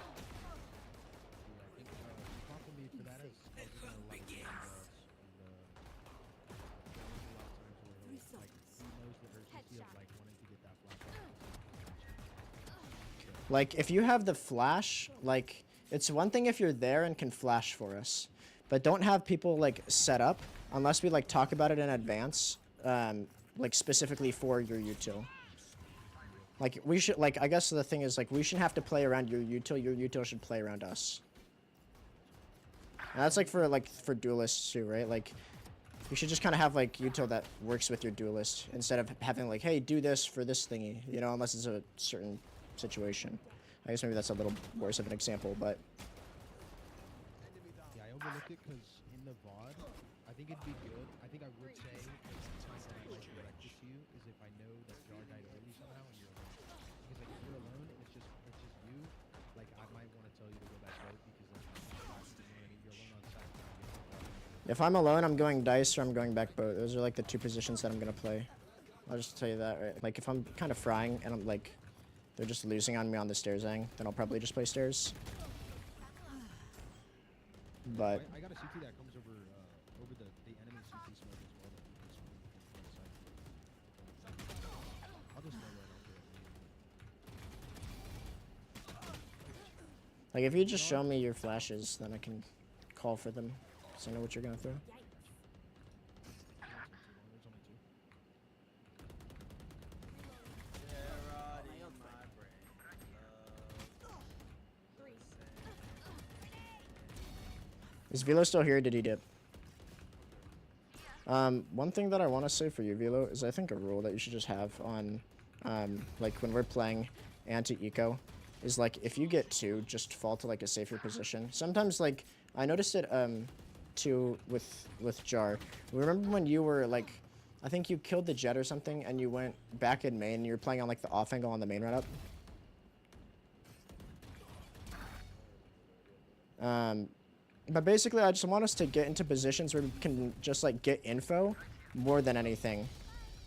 Like, if you have the flash, like, it's one thing if you're there and can flash for us. But don't have people, like, set up unless we, like, talk about it in advance, like, specifically for your util. Like, we should, like, I guess the thing is, like, we shouldn't have to play around your util should play around us. And that's, like, for duelists, too, right? Like, you should just kind of have, like, util that works with your duelist instead of having, like, hey, do this for this thingy, you know, unless it's a certain situation. I guess maybe that's a little worse of an example, but yeah, I overlooked it because in the VOD, I think it'd be good. I think I would say something that I might direct it to you is if I know that Jar died early somehow and you're alone. Because like if you're alone and it's just you, like I might want to tell you to go back out because like you're alone on site. if I'm alone, I'm going dice or I'm going back boat. Those are like the two positions that I'm gonna play. I'll just tell you that, right? Like if I'm kind of frying and I'm like they're just losing on me on the stairs ang, then I'll probably just play stairs. But I got a CT that comes over over the enemy CT smoke as well. That you can smoke from the side. I'll just know right after. like if you just show me your flashes, then I can call for them, so I know what you're gonna throw. Is Velo still here? Did he dip? One thing that I want to say for you, Velo, is I think a rule that you should just have on, like when we're playing anti-eco, is like if you get two, just fall to like a safer position. Sometimes like I noticed it too with Jar. Remember when you were like, I think you killed the jet or something, and you went back in main. And you were playing on like the off angle on the main run up. But basically, I just want us to get into positions where we can just, like, get info more than anything.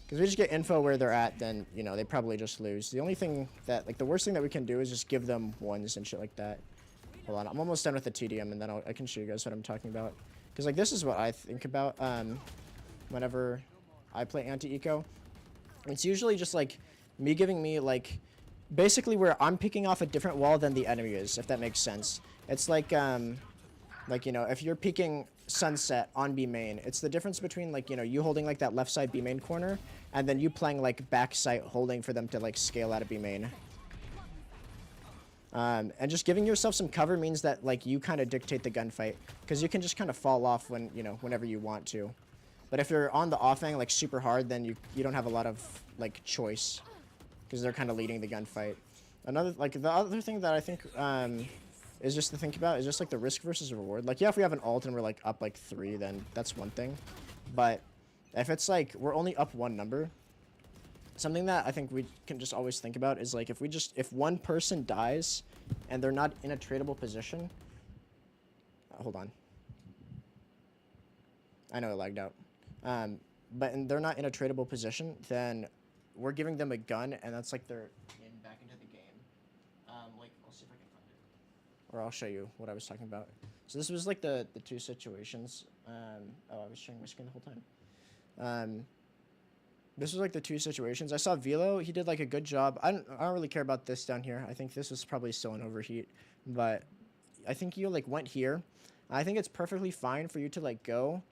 Because we just get info where they're at, then, you know, they probably just lose. The only thing that, like, the worst thing that we can do is just give them ones and shit like that. Hold on, I'm almost done with the TDM, and then I can show you guys what I'm talking about. Because, like, this is what I think about whenever I play anti-eco. It's usually just, like, me giving me, like, basically where I'm picking off a different wall than the enemy is, if that makes sense. It's like, you know, if you're peeking sunset on B main, it's the difference between, like, you know, you holding, like, that left side B main corner, and then you playing, like, back site holding for them to, like, scale out of B main. And just giving yourself some cover means that, like, you kind of dictate the gunfight, because you can just kind of fall off when, you know, whenever you want to. But if you're on the offang, like, super hard, then you don't have a lot of, like, choice, because they're kind of leading the gunfight. Another, like, the other thing that I think, is just to think about is just like the risk versus reward. Like, yeah, if we have an ult and we're like up like 3, then that's one thing. But if it's like we're only up one number, something that I think we can just always think about is like if one person dies and they're not in a tradable position. Hold on. I know it lagged out. But they're not in a tradable position, then we're giving them a gun, and that's like they're back into the game. Like, I'll see if I can find it. Or I'll show you what I was talking about. So this was like the two situations. Oh, I was sharing my screen the whole time. This was like the two situations. I saw Velo. He did like a good job. I don't really care about this down here. I think this was probably still an overheat, but I think you like went here. I think it's perfectly fine for you to like go.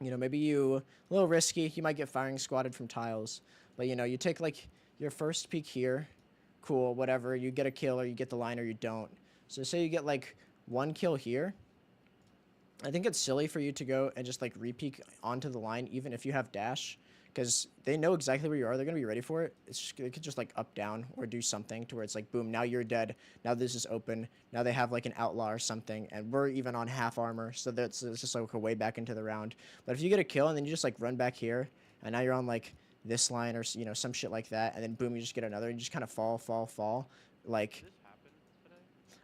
You know, maybe a little risky. You might get firing squatted from tiles, but you know, you take like your first peek here. Cool, whatever. You get a kill or you get the line or you don't. So say you get like 1 kill here. I think it's silly for you to go and just like re-peek onto the line, even if you have dash, because they know exactly where you are. They're going to be ready for it. They could just like up, down, or do something to where it's like, boom, now you're dead. Now this is open. Now they have like an outlaw or something, and we're even on half armor. So it's just like a way back into the round. But if you get a kill and then you just like run back here, and now you're on like this line or some shit like that, and then boom, you just get another, and you just kind of fall. Like Did this happen today?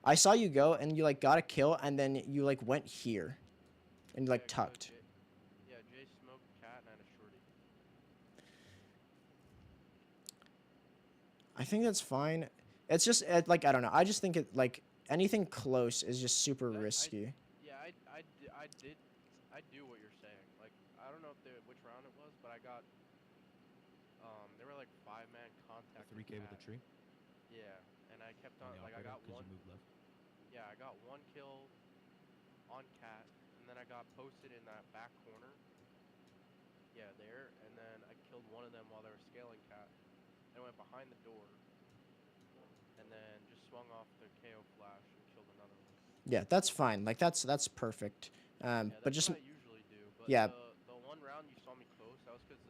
I saw you go and you like got a kill, and then you like went here, and like Yeah, tucked. Yeah, Jay smoked cat and I had a shorty. I think that's fine. It's just like I don't know. I just think it like anything close is just super risky. Yeah, I do what you're saying. Like, I don't know which round it was, but I got, they were like 5-man contact. 3K with the tree. Yeah, and I kept on, On the like, I operator, got 'cause one. you moved left. Yeah, I got one kill on cat, and then I got posted in that back corner. Yeah, there, and then I killed one of them while they were scaling cat. I went behind the door, and then just swung off the KO flash and killed another one. Yeah, that's fine. Like that's perfect. Yeah, But that's just what I usually do. But yeah. the one round you saw me close, that was because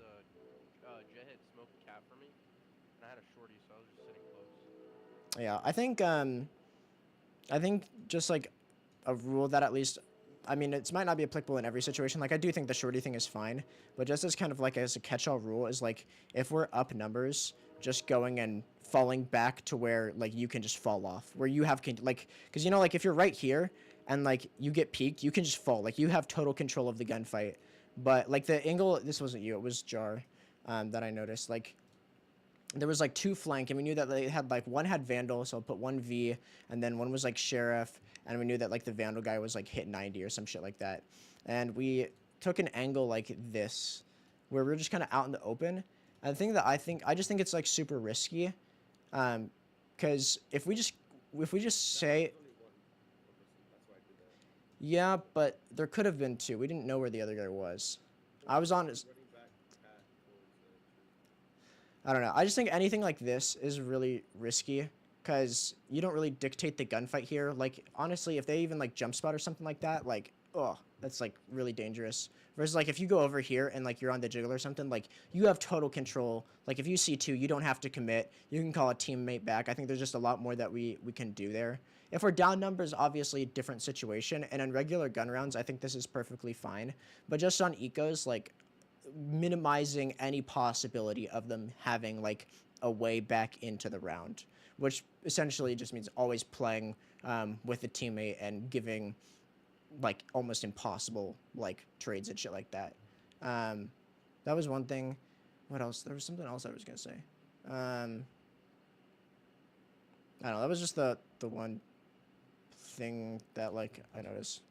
Jet had smoked cat for me, and I had a shorty, so I was just sitting close. Yeah, I think just like a rule that at least, I mean, it might not be applicable in every situation. Like I do think the shorty thing is fine, but just as kind of like as a catch-all rule is like if we're up numbers, just going and falling back to where like you can just fall off, where you have like, because like if you're right here and like you get peaked, you can just fall. Like you have total control of the gunfight. But like the angle, this wasn't you, it was Jar, that I noticed. Like there was like 2 flank, and we knew that they had like one had Vandal, so I'll put 1 V, and then one was like Sheriff, and we knew that like the Vandal guy was like hit 90 or some shit like that. And we took an angle like this, where we're just kind of out in the open. And the thing that I just think it's like super risky, because if we just say, yeah, but there could have been 2. We didn't know where the other guy was. I was on his. I don't know. I just think anything like this is really risky because you don't really dictate the gunfight here. Like, honestly, if they even, like, jump spot or something like that, like, oh, that's, like, really dangerous. Versus, like, if you go over here and, like, you're on the jiggle or something, like, you have total control. Like, if you see 2, you don't have to commit. You can call a teammate back. I think there's just a lot more that we can do there. If we're down numbers, obviously, a different situation. And in regular gun rounds, I think this is perfectly fine. But just on ecos, like, minimizing any possibility of them having like a way back into the round, which essentially just means always playing with a teammate and giving like almost impossible like trades and shit like that. That was one thing. What else? There was something else I was gonna say. I don't know. That was just the one thing that like I noticed.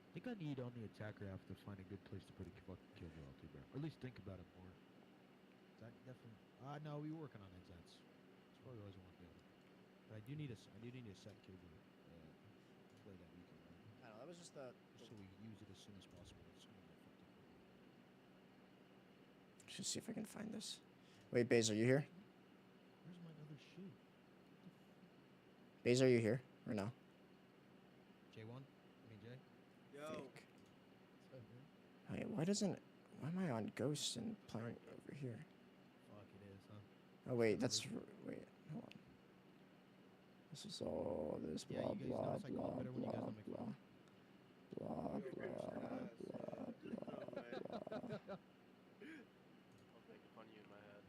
I think I need on the attacker have to find a good place to put a fucking kill royalty, bro. Or at least think about it more. That definitely. No, we were working on it. That's probably always want to do. But I do need a set kill royalty. Play that weekend. Right? I don't know. That was just the. Just so we use it as soon as possible. It's gonna be fucking. Should see if I can find this. Wait, Baze, are you here? Where's my other shoe? Baze, are you here or no? J1? I mean Jay? Yo. Wait, why am I on Ghost and playing over here? Fuck, it is, huh? Oh wait, wait, hold on. This is all this Yeah, blah you guys blah notice I blah call better when you guys blah don't make blah fun. blah blah blah. I was making fun of you in my head.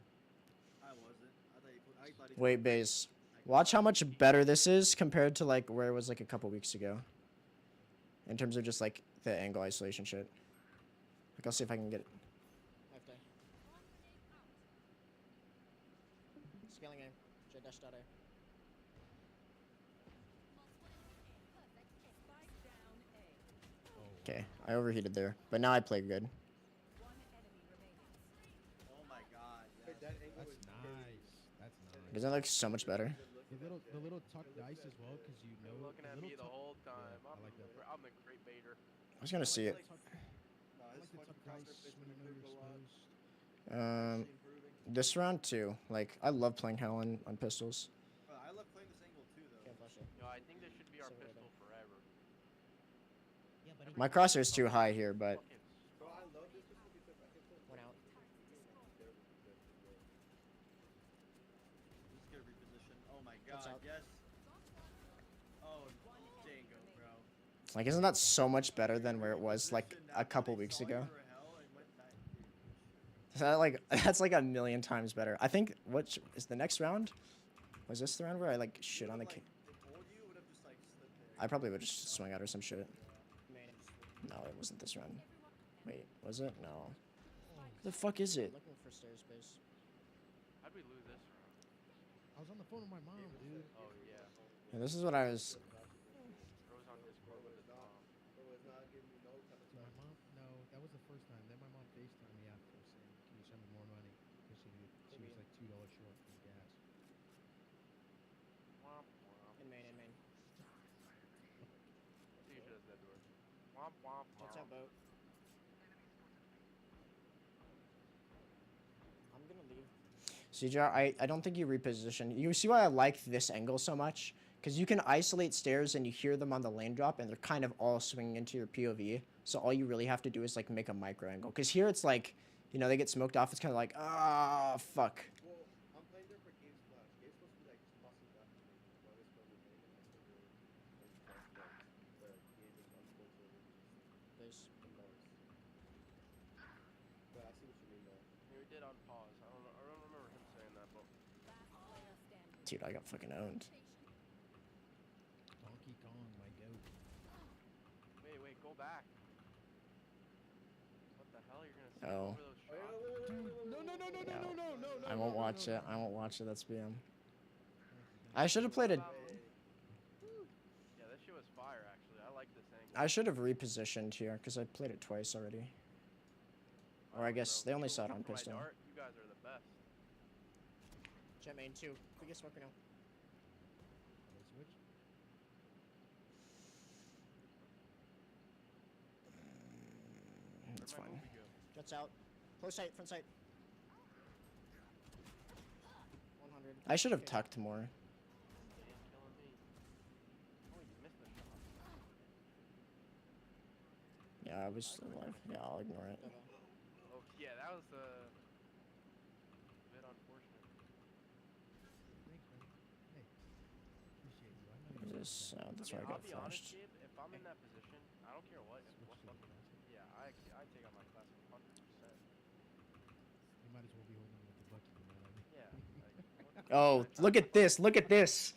I wasn't. I thought he Wait, Baze. Watch how much better this is compared to like where it was like a couple weeks ago. In terms of just like the angle isolation shit. Like I'll see if I can get it. Scaling aim. J-dash.a. Okay, I overheated there, but now I play good. Oh my god. Wait, that angle That's was nice. That's nice. Doesn't it look so much better? The little tuck dice as well, because you know. You're looking at me the whole time. Yeah, I like that. I'm the great baiter. I was gonna see it. No, I his like the fucking tuck dice crosshair when you know placement you're improved a lot. exposed. Improving. This round too. Like I love playing Hell on pistols. Bro, I love playing this angle too, though. Yo, I think this should be our pistol forever. Yeah, but My crosshair's too high here, but Bro, I love this pistol because I can put. Went out. Just get a reposition. Oh my What's god, up? yes. Oh, Django, bro. like isn't that so much better than where it was like a couple weeks ago? That's like a million times better. I think what is the next round? Was this the round where I like shit on the king? I probably would just swing out or some shit. No, it wasn't this round. Wait, was it? No. The fuck is it? Looking for stairs space. How'd we lose this round? I was on the phone with my mom, dude. Oh yeah. Yeah, this is what I was. Rose on Discord with his mom. My mom, no, that was the first time. Then my mom FaceTimed me after saying, "Can you send me more money?" Because she was like $2 short for gas. Womp womp. In main, in main. I think you should have said door. Womp womp What's womp. up, boat? I'm gonna leave. CJ, I don't think you repositioned. You see why I like this angle so much? Because you can isolate stairs and you hear them on the lane drop and they're kind of all swinging into your POV. So all you really have to do is like make a micro angle. Because here it's like, you know, they get smoked off. It's kind of like, ah, fuck. Well, I'm playing there for Gabe's flash. Gabe's supposed to be like tossing back to me while this one is making like the real like toss back where Gabe is unsupposed to really There's just bars. But I see what you mean though. Yeah, we did on pause. I don't know. I don't remember him saying that, but Dude, I got fucking owned. Donkey Kong, my goat. wait, go back. What the hell? You're gonna skip Oh. over those shots? I won't watch it. I won't watch it. That's BM. I should have played a. Yeah, that shit was fire actually. I like this angle. I should have repositioned here because I played it twice already. Or I guess they only saw it on For my pistol. dart, you guys are the best. jet main 2. We get smoker now. Switch. That's Where'd my fine. movie go? Jets out. Close sight, front sight. 100. I should have Okay. tucked more. Damn, killing me. Oh, you missed the shot. Yeah, I was alive. Yeah, I'll ignore it. Oh, yeah, that was a bit unfortunate. Thanks, man. Hey, appreciate you. I know you. This, that's I where mean, I I'll got be honest, flashed. Gabe, if I'm in that position, I don't care what. Switch What to the fucking, classic. yeah, I take out my class 100%. You might as well be holding with the bucket, you know what I mean? Yeah. Like, what, Oh, look at this! Look at this!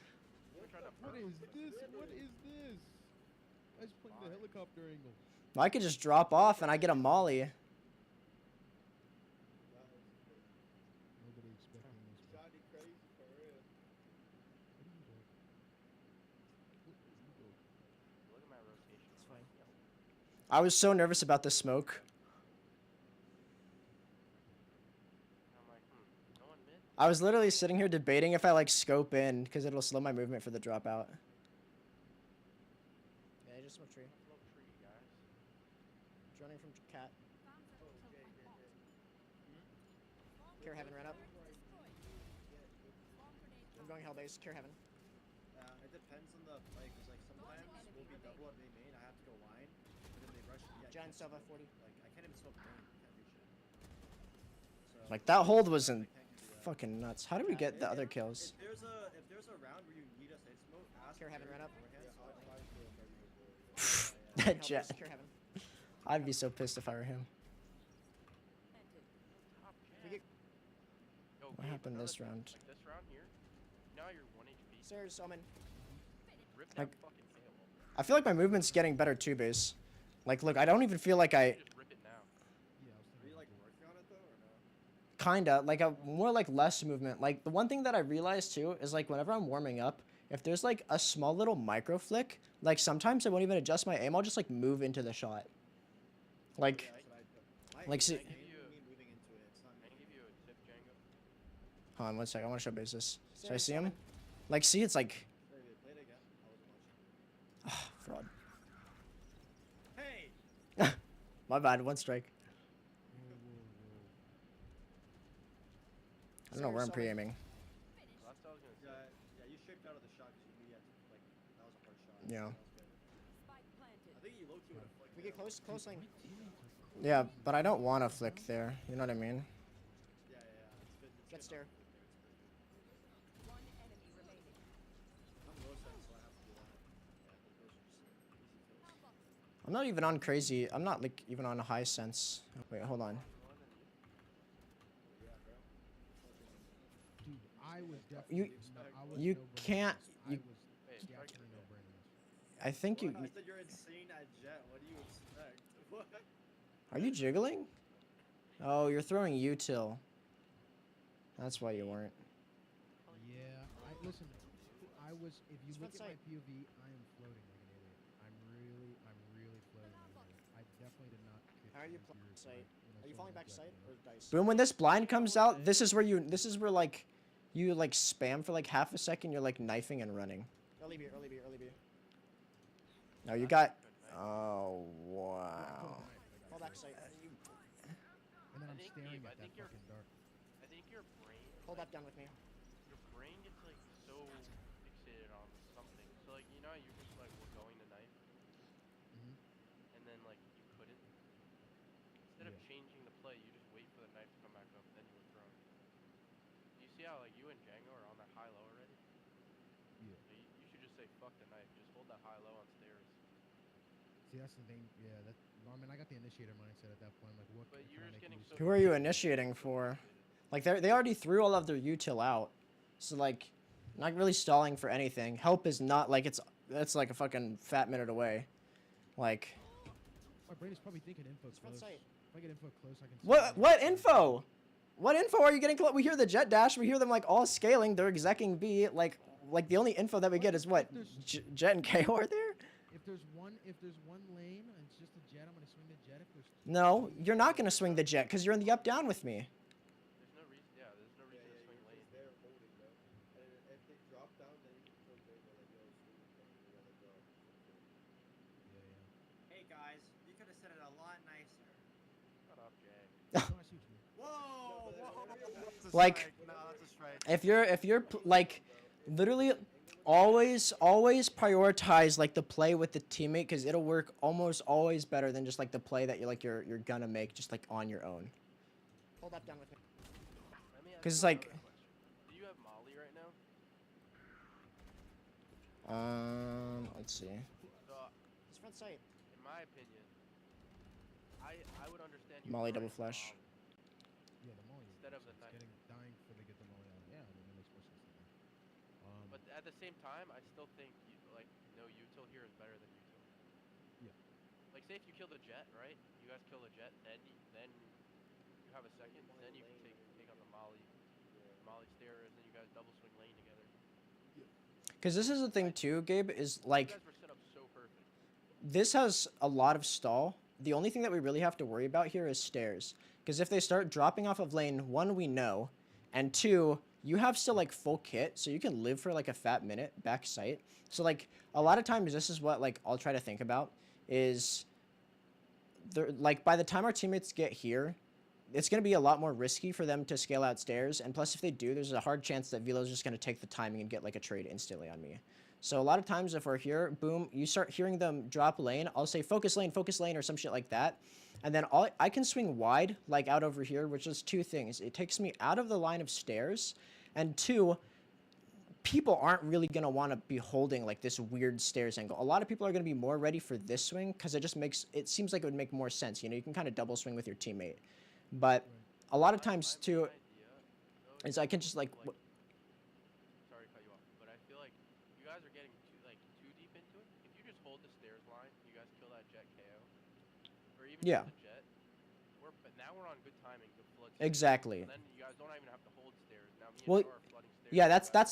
You're trying to What burn is me. this? What is this? I just playing the helicopter angle. I could just drop off and I get a molly. Nobody expecting this. Bro. Johnny crazy for real. What are you doing? What are you doing? Look at my rotation. It's fine. I was so nervous about the smoke. I'm like, no one mid? I was literally sitting here debating if I like scope in because it'll slow my movement for the dropout. Yeah, just smoke tree. Low tree, guys. Running from cat. Oh, Jay. Care heaven ran up. I'm going hell base. Care heaven. It depends on the play, because like sometimes we'll be double at main, I have to go line, but then they rush me. I Giant can't Sova, smoke. 40. Like I can't even smoke main. Can't do shit. So, Like that hold wasn't I can't do that. fucking nuts. How do we get the other kills? If there's a round where you need a safe smoke, ask Care heaven for ran up. beforehand, so I think- That Hell jet. base, Care heaven. I'd be so pissed if I were him. Top We cat. get Yo, What Gabe, happened another this thing, round? Like this round here, now you're 1 HP. stairs. Omen. Rip that Like- fucking tail. I feel like my movement's getting better too, base. Like, look, I don't even feel like I Just rip it now. Yeah, I was Are thinking. you like working on it though, or no? kinda like a more like less movement. Like the one thing that I realized too is like whenever I'm warming up, if there's like a small little micro flick, like sometimes I won't even adjust my aim. I'll just like move into the shot. Like, Yeah, that's what I do. like, see- I hate me moving into it. It's not Can I give you a tip, Django? hold on one sec. I want to show basis. Should I Stairs, see him? Omen. Like, see, it's like Very good. Play it again. I wasn't watching. fraud. Hey! My bad. One strike. I don't know where I'm Stairs, pre-aiming. That's what I was gonna say. Yeah, you shaped out of the shot because you knew you had to, like, that was a hard shot. Yeah. So that was good. I think you low-key would have flicked We it. get close lane. Yeah, but I don't want to flick there. You know what I mean? Yeah. It's good. It's Jet good. stair. One enemy remaining. I'm low side, so I have to do that. Yeah, but those are just easy kills. I'm not even on crazy. I'm not like even on a high sense. Wait, hold on. I was You- definitely I was you no-brainer can't- this. you- Hey, I was strike definitely it. no-brainer this. I think you. I said you're insane at jet. What do you expect? What? Are you jiggling? Oh, you're throwing util. That's why you weren't. Yeah, listen. I was. If you It's look at front my POV, I am floating like an idiot. I'm really floating like an idiot. I definitely did not. kick How are you through playing to, sight? like, Are you swing falling that back jet, sight you know? or dice? Boom, when this blind comes out, this is where like you like spam for like half a second, you're like knifing and running. Early B, early B, early B. No, you got. Oh wow. Fall back sight. And then I I'm think, staring Gabe, at that fucking dark. I think your brain. Hold back down with me. Your brain gets like so fixated on something. So like you know you just like were going to knife, Mhm. and then like you couldn't. Instead of Yeah. changing the play, you just wait for the knife to come back up, then you were thrown. You see how like you and Django are on that high low already? Yeah. So you should just say fuck the knife. Just hold that high low on stairs. See, that's the thing. Yeah, that. I mean, I got the initiator mindset at that point. I'm like, what But can you're I just make getting use so. of? Who are you initiating for? Like they already threw all of their util out, so like, not really stalling for anything. Help is not like that's like a fucking fat minute away. Like, My brain is probably thinking info It's front close. sight. If I get info close, I can. see what them. what info? What info are you getting? We hear the jet dash. We hear them like all scaling. They're execing B. Like the only info that we get is what Jet and KO are there. If there's one lane and it's just a jet, I'm gonna swing the jet. If there's No, you're not gonna swing the jet because you're in the up down with me. There's no reason. Yeah, there's no reason to swing you're lane. just there holding, bro. And if they drop down, then you can throw Draco like, yo, swing from the other go. Hey guys, you could have said it a lot nicer. Shut up, Jay. No, I see what you mean. Whoa! That's a Like- strike. No, that's a strike. If you're like literally always prioritize like the play with the teammate because it'll work almost always better than just like the play that you're gonna make just like on your own. Hold up down with me. Let me ask 'Cause it's you like- another question. Do you have Molly right now? Let's see. So, It's front sight. in my opinion, I would understand you. Molly throwing double flash. Molly Yeah, the molly. Instead of the it's knife. getting dying for to get the molly out. Yeah, I mean, that makes more sense to me. But at the same time, I still think you, like no util here is better than util. Yeah. Like say if you kill the jet, right? You guys kill the jet, then you have a second, then you can take on the Molly stairs, and you guys double swing lane together. Because this is the thing too, Gabe, is like You guys were set up so perfect. this has a lot of stall. The only thing that we really have to worry about here is stairs. Because if they start dropping off of lane, one, we know, and two, you have still like full kit, so you can live for like a fat minute back sight. So like a lot of times this is what like I'll try to think about is like by the time our teammates get here, it's going to be a lot more risky for them to scale out stairs, and plus if they do, there's a hard chance that Velo's just going to take the timing and get like a trade instantly on me. So a lot of times if we're here, boom, you start hearing them drop lane, I'll say focus lane, or some shit like that. And then I can swing wide, like out over here, which is two things. It takes me out of the line of stairs, and two, people aren't really going to want to be holding like this weird stairs angle. A lot of people are going to be more ready for this swing because it seems like it would make more sense. You know, you can kind of double swing with your teammate. But a lot of times too, is I can just like, Sorry to cut you off, but I feel like you guys are getting too deep into it. If you just hold the stairs line, you guys kill that jet KO, or even Yeah. kill the jet. But now we're on good timing to flood stairs. Exactly. And then you guys don't even have to hold stairs. Now me and Well, Joe are flooding stairs. yeah,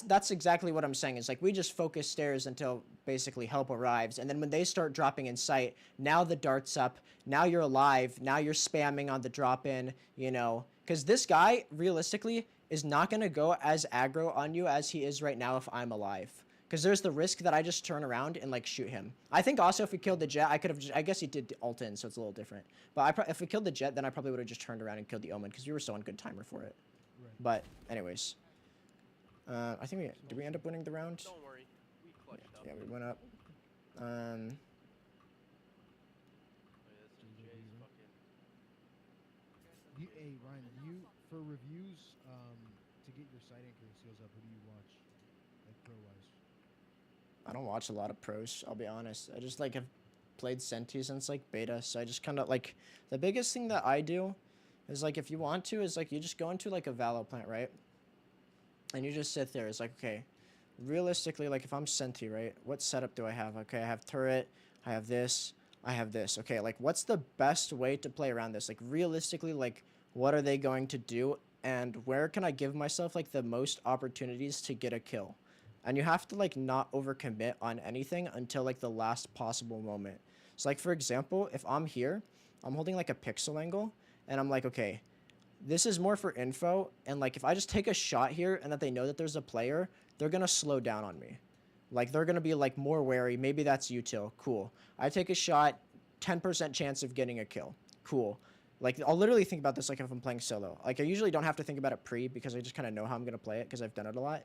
that's exactly what I'm saying. Is like we just focus stairs until basically help arrives, and then when they start dropping in sight, now the dart's up. Now you're alive. Now you're spamming on the drop in. You know, because this guy realistically is not gonna go as aggro on you as he is right now if I'm alive. Because there's the risk that I just turn around and like shoot him. I think also if we killed the jet, I could have. I guess he did ult in, so it's a little different. But if we killed the jet, then I probably would have just turned around and killed the omen because we were so on good timer for it. Right. But anyways, I think did we end up winning the round? Don't worry, we clutched up. Yeah, we went up. Wait, this is Jay's fucking. Hey Ryan, for reviews to get your sight anchor skills up, who do you watch, like pro wise? I don't watch a lot of pros. I'll be honest. I just like have played Senti since like beta, so I just kind of like the biggest thing that I do is like if you want to is like you just go into like a Valo plant, right? and you just sit there. It's like, okay, realistically, like if I'm Senti, right? What setup do I have? Okay, I have turret, I have this, I have this. Okay, like what's the best way to play around this? Like realistically, like what are they going to do? And where can I give myself like the most opportunities to get a kill? And you have to like not overcommit on anything until like the last possible moment. So like for example, if I'm here, I'm holding like a pixel angle and I'm like, okay, this is more for info. And like if I just take a shot here and that they know that there's a player, they're going to slow down on me. Like they're going to be like more wary. Maybe that's util. Cool. I take a shot, 10% chance of getting a kill. Cool. Like I'll literally think about this like if I'm playing solo. Like I usually don't have to think about it pre because I just kind of know how I'm going to play it because I've done it a lot.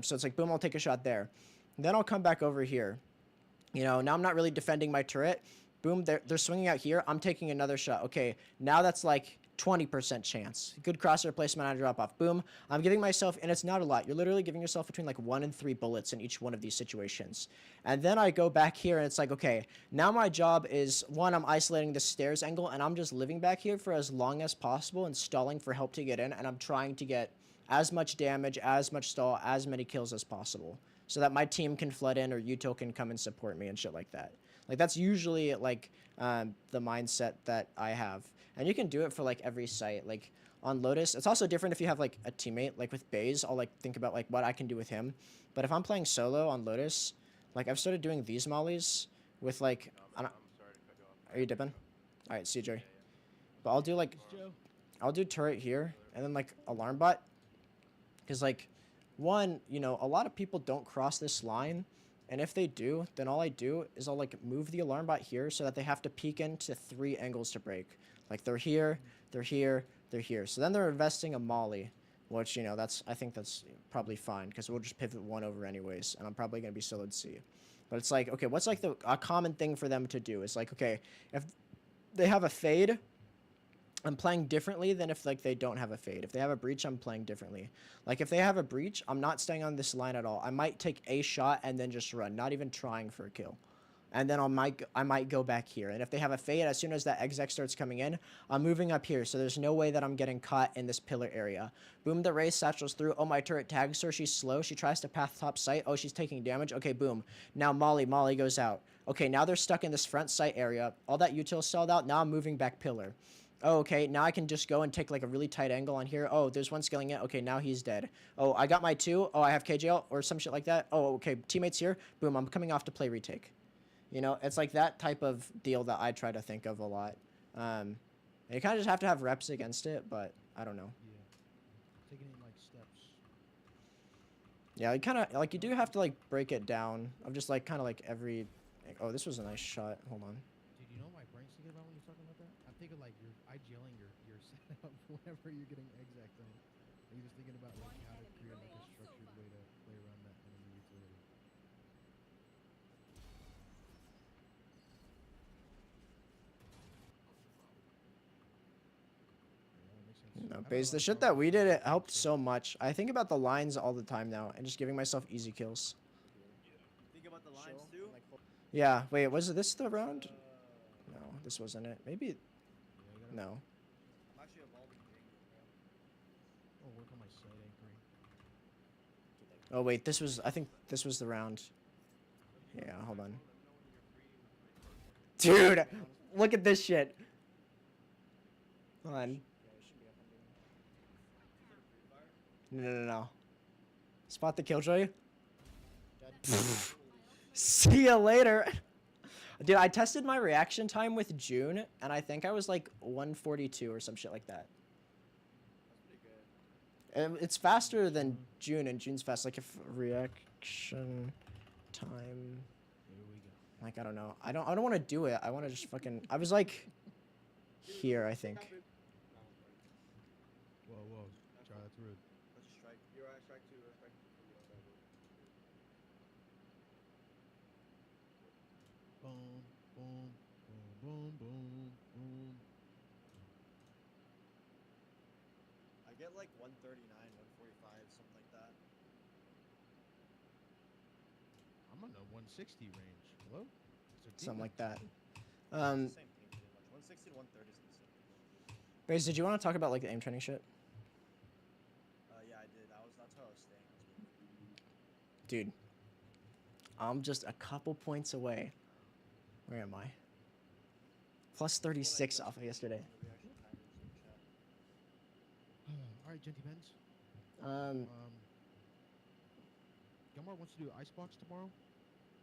So it's like, boom, I'll take a shot there. Then I'll come back over here. You know, now I'm not really defending my turret. Boom, they're swinging out here. I'm taking another shot. Okay, now that's like 20% chance. Good crosshair placement on a drop off. Boom, I'm giving myself, and it's not a lot. You're literally giving yourself between like 1 and 3 bullets in each one of these situations. And then I go back here, and it's like, okay, now my job is, one, I'm isolating the stairs angle, and I'm just living back here for as long as possible and stalling for help to get in, and I'm trying to get as much damage, as much stall, as many kills as possible, so that my team can flood in or util can come and support me and shit like that. Like that's usually like the mindset that I have, and you can do it for like every site. Like on Lotus, it's also different if you have like a teammate. Like with Baze, I'll like think about like what I can do with him. But if I'm playing solo on Lotus, like I've started doing these mollies with like. I'm sorry to cut you off. Are you dipping? All right, CJ. But I'll do like, I'll do turret here and then like alarm bot. Because, like, one, you know, a lot of people don't cross this line. And if they do, then all I do is I'll, like, move the alarm bot here so that they have to peek into 3 angles to break. Like, they're here, they're here, they're here. So then they're investing a molly, which, you know, I think that's probably fine because we'll just pivot 1 over anyways. And I'm probably going to be soloed C. But it's like, okay, what's, like, a common thing for them to do? It's like, okay, if they have a fade, I'm playing differently than if like they don't have a fade. If they have a breach, I'm playing differently. Like if they have a breach, I'm not staying on this line at all. I might take a shot and then just run, not even trying for a kill. And then I might go back here. And if they have a fade, as soon as that exec starts coming in, I'm moving up here. So there's no way that I'm getting caught in this pillar area. Boom, the race satchels through. Oh, my turret tags her. She's slow. She tries to path top site. Oh, she's taking damage. Okay, boom. Now Molly goes out. Okay, now they're stuck in this front site area. All that util stalled out. Now I'm moving back pillar. Oh, okay, now I can just go and take like a really tight angle on here. Oh, there's one skilling it. Okay, now he's dead. Oh, I got my 2. Oh, I have KJL or some shit like that. Oh, okay, teammates here. Boom, I'm coming off to play retake. You know, it's like that type of deal that I try to think of a lot. You kind of just have to have reps against it, but I don't know. Yeah. Taking it in like steps. Yeah, you kind of, like, you do have to like break it down of just like kind of like every, oh, this was a nice shot. Hold on. Dude, you know what my brain's thinking about when you're talking about that? I'm thinking like you're IGLing your setup whenever you're getting exec on. You're just thinking about like how to create like a structured way to play around that enemy utility. No, Baze, the shit that we did, it helped so much. I think about the lines all the time now and just giving myself easy kills. Think about the lines too? Yeah, wait, was this the round? No, this wasn't it. Maybe, no. I'm actually evolving the angle, bro. Oh, work on my side anchoring. Oh, wait, this was, I think this was the round. Yeah, hold on. Dude, look at this shit. Hold on. No. Spot the killjoy. See ya later. Dude, I tested my reaction time with June, and I think I was like 142 or some shit like that. It's faster than June, and June's fast. Like if reaction time. Like I don't know. I don't want to do it. I want to just fucking. I was like here, I think. Whoa. Try, that's rude. Let's just strike. You're right, strike 2. Strike 2. Boom, boom, boom, boom, boom. I get like 139, 145, something like that. I'm on the 160 range. Hello? Something like that. Same thing pretty much. 160 to 130 is the same. Baze, did you want to talk about like the aim training shit? Yeah, I did. I was that's how I was staying. Dude, I'm just a couple points away. Where am I? Plus 36 off of yesterday. All right, Genty Pens. Gilmar wants to do Icebox tomorrow. A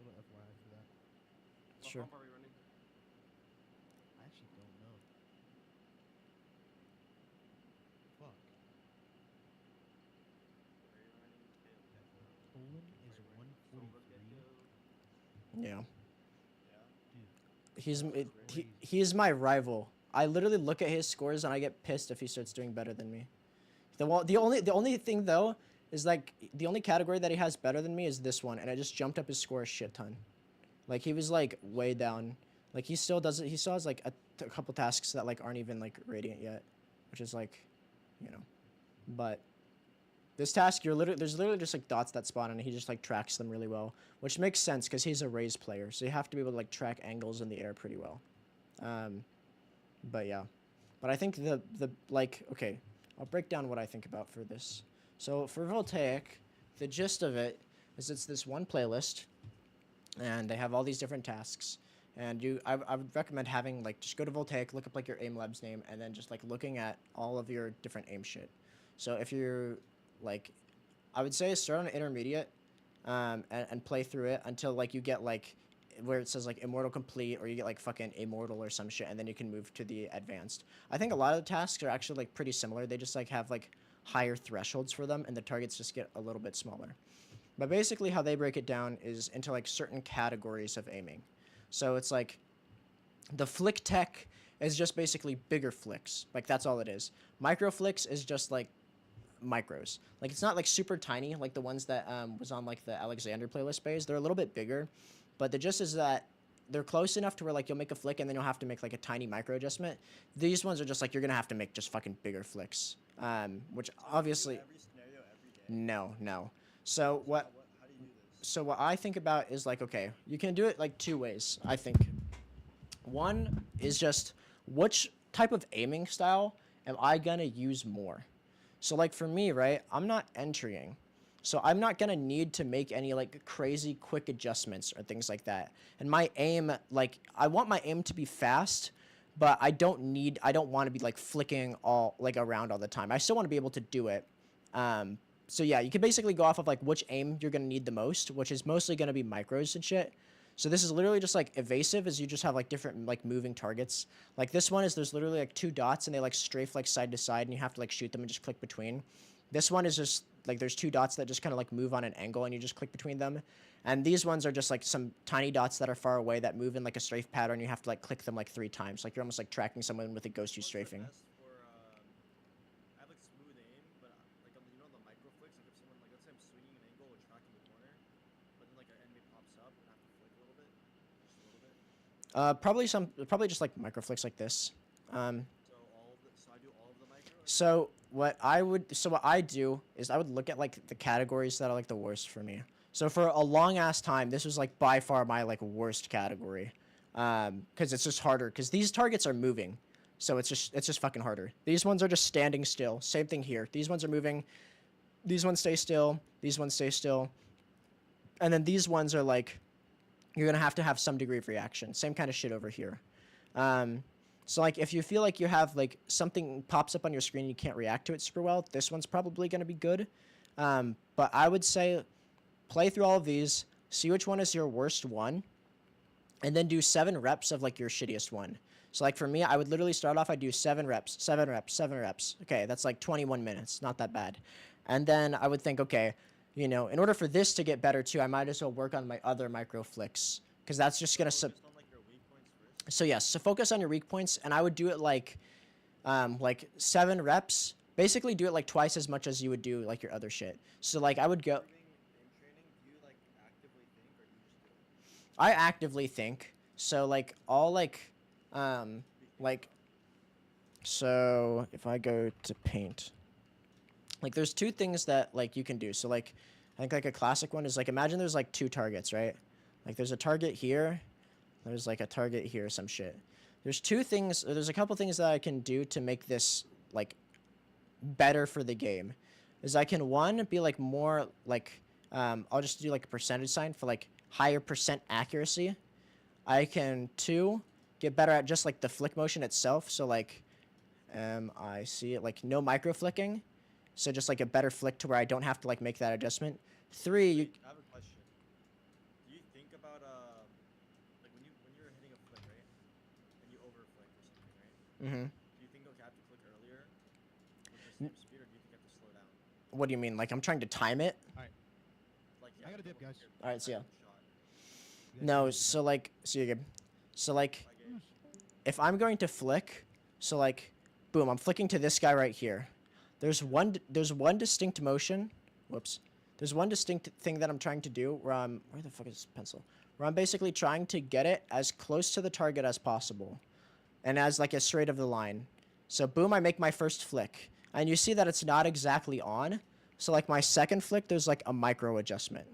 little FYI for that. Sure. What pump are we running? I actually don't know. Fuck. Poland is 143. Yeah. He's my rival. I literally look at his scores and I get pissed if he starts doing better than me. The only thing though is like the only category that he has better than me is this one, and I just jumped up his score a shit ton. Like he was like way down. Like he still has like a couple tasks that like aren't even like radiant yet, which is like, you know, but this task there's literally just like dots that spawn and he just like tracks them really well, which makes sense because he's a raised player, so you have to be able to like track angles in the air pretty well. But yeah, but I think the like, okay, I'll break down what I think about for this. So for Voltaic, the gist of it is it's this one playlist, and they have all these different tasks. And I would recommend having like just go to Voltaic, look up like your aim labs name, and then just like looking at all of your different aim shit. So if you're like, I would say start on intermediate, and play through it until like you get like where it says like immortal complete, or you get like fucking immortal or some shit, and then you can move to the advanced. I think a lot of the tasks are actually like pretty similar. They just like have like higher thresholds for them, and the targets just get a little bit smaller. But basically how they break it down is into like certain categories of aiming. So it's like the flick tech is just basically bigger flicks. Like that's all it is. Micro flicks is just like micros. Like it's not like super tiny like the ones that was on like the Alexander playlist phase. They're a little bit bigger, but the gist is that they're close enough to where like you'll make a flick and then you'll have to make like a tiny micro adjustment. These ones are just like you're gonna have to make just fucking bigger flicks, which obviously Every scenario, every day. no. So what How do you do this? So what I think about is like, okay, you can do it like two ways, I think. One is just which type of aiming style am I gonna use more? So like for me, right, I'm not entrying. So I'm not gonna need to make any like crazy quick adjustments or things like that. And my aim, like I want my aim to be fast, but I don't want to be like flicking all like around all the time. I still want to be able to do it. So yeah, you can basically go off of like which aim you're gonna need the most, which is mostly gonna be micros and shit. So this is literally just like evasive, as you just have like different like moving targets. Like this one is there's literally like two dots and they like strafe like side to side and you have to like shoot them and just click between. This one is just like there's two dots that just kind of like move on an angle and you just click between them. And these ones are just like some tiny dots that are far away that move in like a strafe pattern. You have to like click them like 3 times. Like you're almost like tracking someone with a ghost you strafing. I have like smooth aim, but like on the, you know, the micro flicks, like if someone, like let's say I'm swinging an angle or tracking the corner, but then like an enemy pops up and I have to flick a little bit, just a little bit. Probably just like micro flicks like this. So I do all of the micro. So what I do is I would look at like the categories that are like the worst for me. So for a long ass time, this was like by far my like worst category, because it's just harder. Because these targets are moving, so it's just fucking harder. These ones are just standing still. Same thing here. These ones are moving. These ones stay still. These ones stay still. And then these ones are like, you're gonna have to have some degree of reaction. Same kind of shit over here. So like if you feel like you have like something pops up on your screen and you can't react to it super well, this one's probably gonna be good. But I would say play through all of these, see which one is your worst one, and then do 7 reps of like your shittiest one. So like for me, I would literally start off, I'd do 7 reps, 7 reps, 7 reps. Okay, that's like 21 minutes, not that bad. And then I would think, okay, you know, in order for this to get better too, I might as well work on my other micro flicks, because that's just gonna so yes, so focus on your weak points, and I would do it like 7 reps. Basically do it like twice as much as you would do like your other shit. So like I would go. I actively think. So like all like so if I go to paint, like there's 2 things that like you can do. So like I think like a classic one is like imagine there's like 2 targets, right? Like there's a target here, there's like a target here, some shit. There's 2 things, or there's a couple things that I can do to make this like better for the game. is I can one be like more like I'll just do like a percentage sign for like higher percent accuracy. I can two get better at just like the flick motion itself. So like I see it like no micro flicking. So just like a better flick to where I don't have to like make that adjustment. Three, you I have a question. Do you think about like when you're hitting a flick, right? And you over flick or something, right? mm-hmm. Do you think you'll have to click earlier with the same speed, or do you think you have to slow down? What do you mean? Like I'm trying to time it? Like I got a dip, guys. All right, see ya. Shot. No, so like, see you again. So like, if I'm going to flick, so like, boom, I'm flicking to this guy right here. There's one distinct motion. Whoops. There's one distinct thing that I'm trying to do where I'm, where the fuck is this pencil? Where I'm basically trying to get it as close to the target as possible, and as like as straight of the line. So boom, I make my first flick, and you see that it's not exactly on. So like my second flick, there's like a micro adjustment.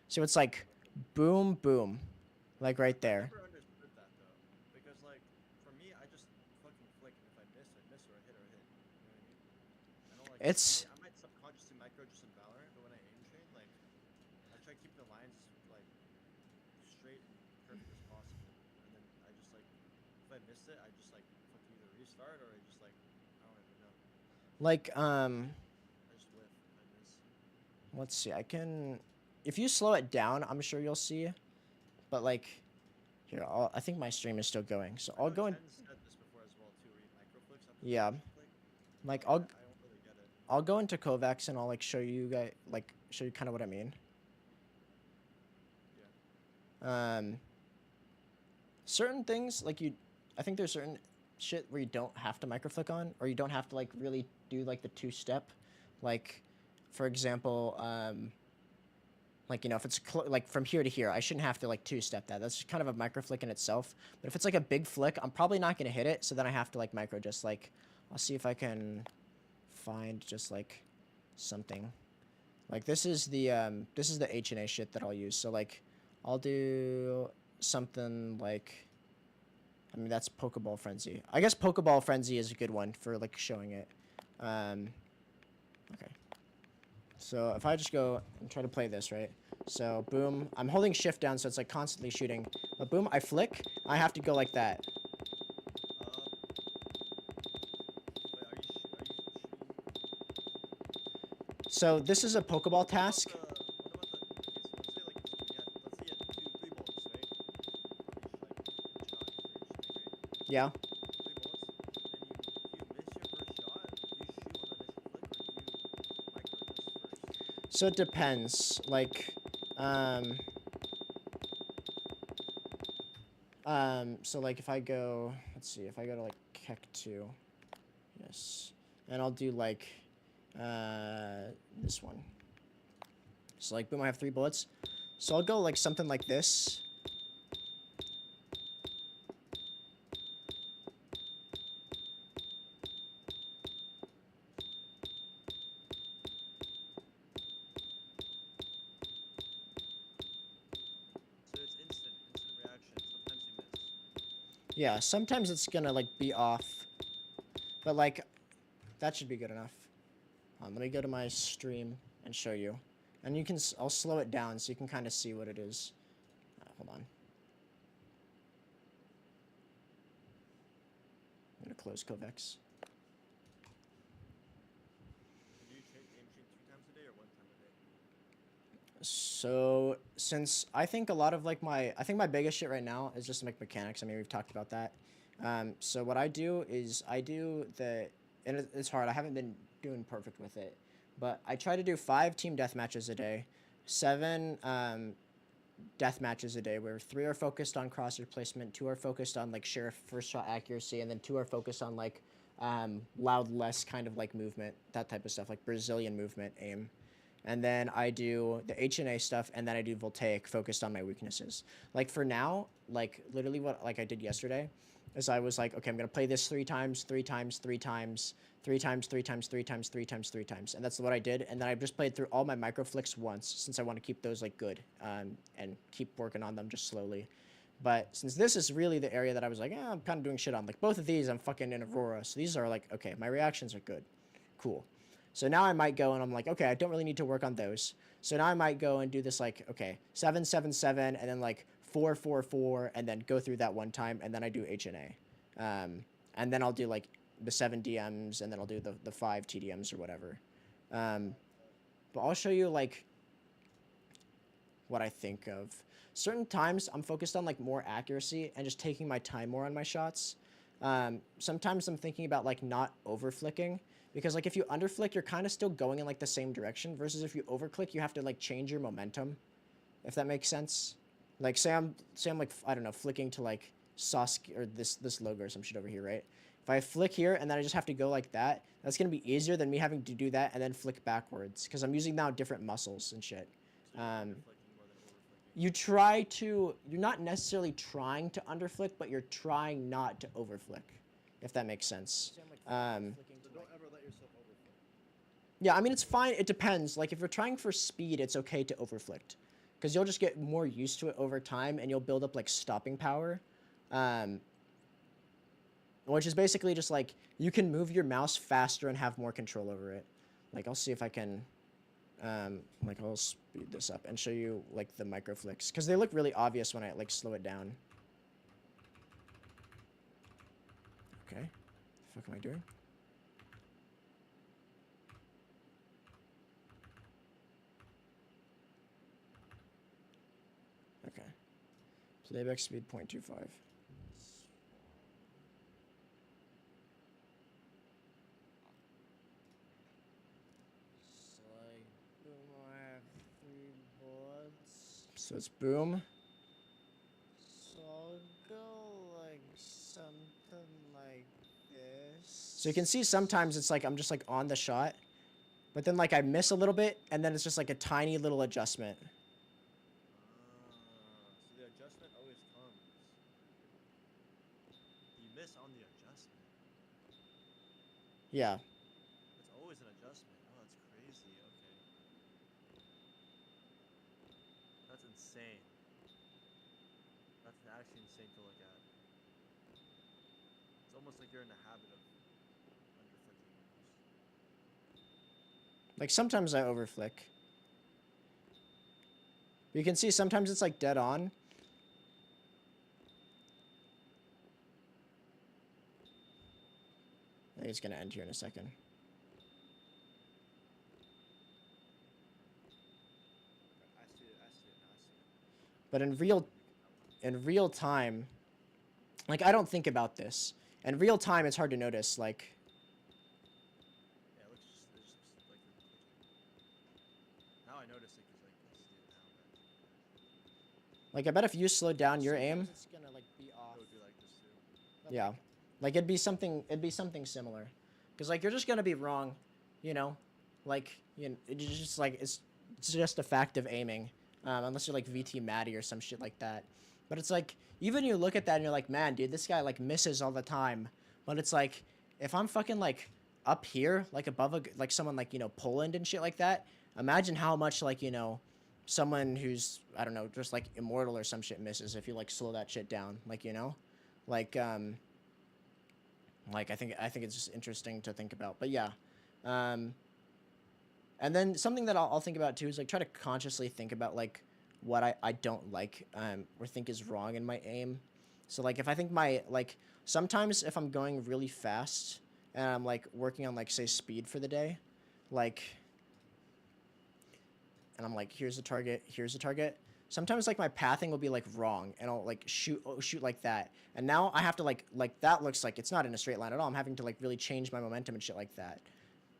So it's like, boom, boom, like right there. I never understood that though, because like for me, I just fucking flick, and if I miss, I miss, or I hit, I hit. You know what I mean? I don't like. It's I might subconsciously micro just in Valorant, but when I aim train, like I try to keep the lines like straight and perfect as possible, and then I just like if I miss it, I just like fucking either restart or I just like I don't even know. like I just whiff if I miss. let's see. I can, if you slow it down, I'm sure you'll see. But like, here, I think my stream is still going, so I'll go in. Said this before as well too, where you micro flicks after Yeah. the flick. Like I don't really get it. I'll go into Kovacs and I'll like show you guys, like show you kind of what I mean. Certain things like I think there's certain shit where you don't have to micro flick on, or you don't have to like really do like the two-step, like for example, like, you know, if it's like from here to here, I shouldn't have to like two-step that. That's kind of a micro flick in itself. But if it's like a big flick, I'm probably not gonna hit it. So then I have to like micro just like, I'll see if I can find just like something. Like this is the H&A shit that I'll use. So like, I'll do something like, I mean that's Pokeball Frenzy. I guess Pokeball Frenzy is a good one for like showing it. Okay. So if I just go and try to play this, right? So boom, I'm holding shift down so it's like constantly shooting. But boom, I flick, I have to go like that. Wait, are you shooting? So this is a Pokeball task. What about the, okay, so let's say like, let's say you had 3 bullets, right? For each shot, for each thing, right? Yeah. 3 bullets, and you miss your first shot, do you shoot on the initial flick, or do you micro this first? So it depends. Like, so like if I go, let's see, if I go to like Keck 2, yes, and I'll do like, this one. So like, boom, I have 3 bullets. So I'll go like something like this. So it's instant reaction. Sometimes you miss. Yeah, sometimes it's gonna like be off, but like that should be good enough. Let me go to my stream and show you, and you can. I'll slow it down so you can kind of see what it is. Hold on. I'm gonna close Kovacs. Do you aim train 2 times a day or 1 time a day? So since I think a lot of like I think my biggest shit right now is just like mechanics. I mean, we've talked about that. So what I do is I do and it's hard. I haven't been doing perfect with it, but I try to do 5 team death matches a day, 7 death matches a day, where 3 are focused on crosshair placement, 2 are focused on like sheriff first shot accuracy, and then 2 are focused on like loud less kind of like movement, that type of stuff, like Brazilian movement aim. And then I do the H&A stuff, and then I do Voltaic focused on my weaknesses. Like for now, like literally what like I did yesterday is I was like, okay, I'm gonna play this 3 times, 3 times, 3 times, 3 times, 3 times, 3 times, 3 times, 3 times, and that's what I did. And then I just played through all my micro flicks once, since I want to keep those like good, and keep working on them just slowly. But since this is really the area that I was like, I'm kind of doing shit on, like both of these I'm fucking in Aurora, so these are like, okay, my reactions are good, cool. So now I might go and I'm like, okay, I don't really need to work on those. So now I might go and do this like, okay, 7, 7, 7, and then like 4, 4, 4, and then go through that one time, and then I do HNA. And then I'll do like the 7 DMs, and then I'll do the 5 TDMs or whatever. But I'll show you like what I think of. Certain times I'm focused on like more accuracy and just taking my time more on my shots. Sometimes I'm thinking about like not over flicking, because like if you under flick, you're kind of still going in like the same direction, versus if you over click, you have to like change your momentum, if that makes sense. Like say I'm like, I don't know, flicking to like Sasuke or this logo or some shit over here, right? If I flick here and then I just have to go like that, that's gonna be easier than me having to do that and then flick backwards, because I'm using now different muscles and shit. You're not necessarily trying to underflick, but you're trying not to overflick, if that makes sense. So don't ever let yourself overflick. Yeah, I mean, it's fine. It depends. Like, if you're trying for speed, it's okay to overflick, because you'll just get more used to it over time, and you'll build up, like, stopping power, which is basically just, like, you can move your mouse faster and have more control over it. Like, I'll see if I can... like I'll speed this up and show you like the micro flicks, because they look really obvious when I like slow it down. Okay, the fuck am I doing? Okay, playback speed 0.25. So it's boom. So I'll go like something like this. So you can see sometimes it's like I'm just like on the shot, but then like I miss a little bit, and then it's just like a tiny little adjustment. So the adjustment always comes. You miss on the adjustment. Yeah. It's always an adjustment. Oh, that's crazy. Okay. That's insane. That's actually insane to look at. It's almost like you're in the habit of underflicking almost. Like sometimes I overflick. You can see sometimes it's like dead on. I think it's gonna end here in a second. I see it. I see it. I see it. But in real time, like I don't think about this. In real time, it's hard to notice. Like, Yeah, it looks just like now I notice it because like I see it now. I bet if you slowed down your aim, It's gonna like be off. It would be like this too. yeah, like it'd be something similar, because like you're just gonna be wrong, you know, like it's just like it's just a fact of aiming, unless you're like VT Matty or some shit like that. But it's like even you look at that and you're like, man, dude, this guy like misses all the time. But it's like if I'm fucking like up here, like above like someone like Poland and shit like that, imagine how much like someone who's I don't know just like immortal or some shit misses if you like slow that shit down, like like I think it's just interesting to think about. But yeah, and then something that I'll think about too is like try to consciously think about like what I don't like or think is wrong in my aim. So like if I think my like sometimes if I'm going really fast and I'm like working on like say speed for the day, like, and I'm like here's the target, sometimes like my pathing will be like wrong and I'll like shoot like that, and now I have to like that looks like it's not in a straight line at all. I'm having to like really change my momentum and shit like that.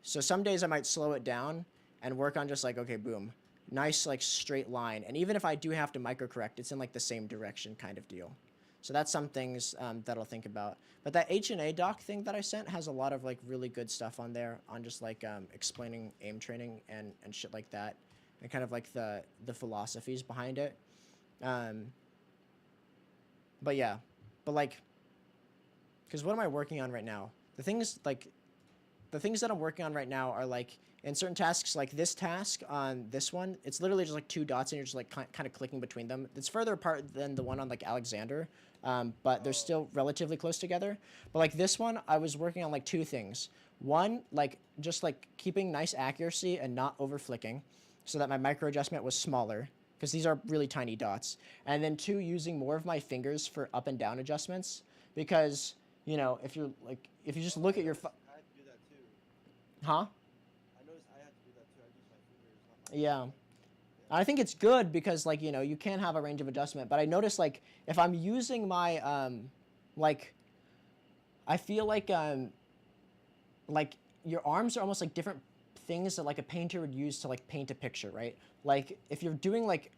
So some days I might slow it down and work on just like, okay, boom, nice like straight line, and even if I do have to micro correct, it's in like the same direction kind of deal. So that's some things that I'll think about. But that HNA doc thing that I sent has a lot of like really good stuff on there on just like explaining aim training and shit like that, and kind of like the philosophies behind it. But yeah, but like, because what am I working on right now? The things that I'm working on right now are like in certain tasks, like this task on this one, it's literally just like 2 dots and you're just like kind of clicking between them. It's further apart than the one on like Alexander, but they're still relatively close together. But like this one, I was working on like 2 things. One, like just like keeping nice accuracy and not over flicking so that my micro adjustment was smaller because these are really tiny dots. And then 2, using more of my fingers for up and down adjustments because, you know, if you just look at your... I had to do that too. Huh? I noticed I had to do that too. I use my fingers, not my Yeah. I think it's good because, like, you know, you can have a range of adjustment. But I notice, like, if I'm using my, like, I feel like your arms are almost like different things that, like, a painter would use to, like, paint a picture, right? Like, if you're doing, like,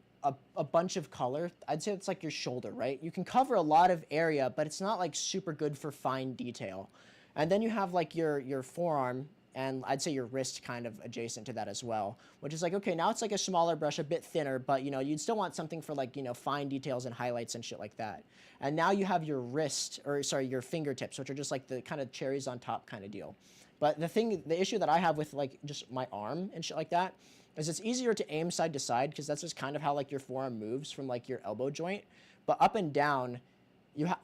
a bunch of color, I'd say it's like your shoulder, right? You can cover a lot of area, but it's not, like, super good for fine detail. And then you have, like, your forearm, and I'd say your wrist kind of adjacent to that as well, which is like, okay, now it's like a smaller brush, a bit thinner, but, you know, you'd still want something for, like, you know, fine details and highlights and shit like that. And now you have your wrist, or sorry, your fingertips, which are just like the kind of cherries on top kind of deal. But the issue that I have with, like, just my arm and shit like that is it's easier to aim side to side because that's just kind of how, like, your forearm moves from, like, your elbow joint. But up and down,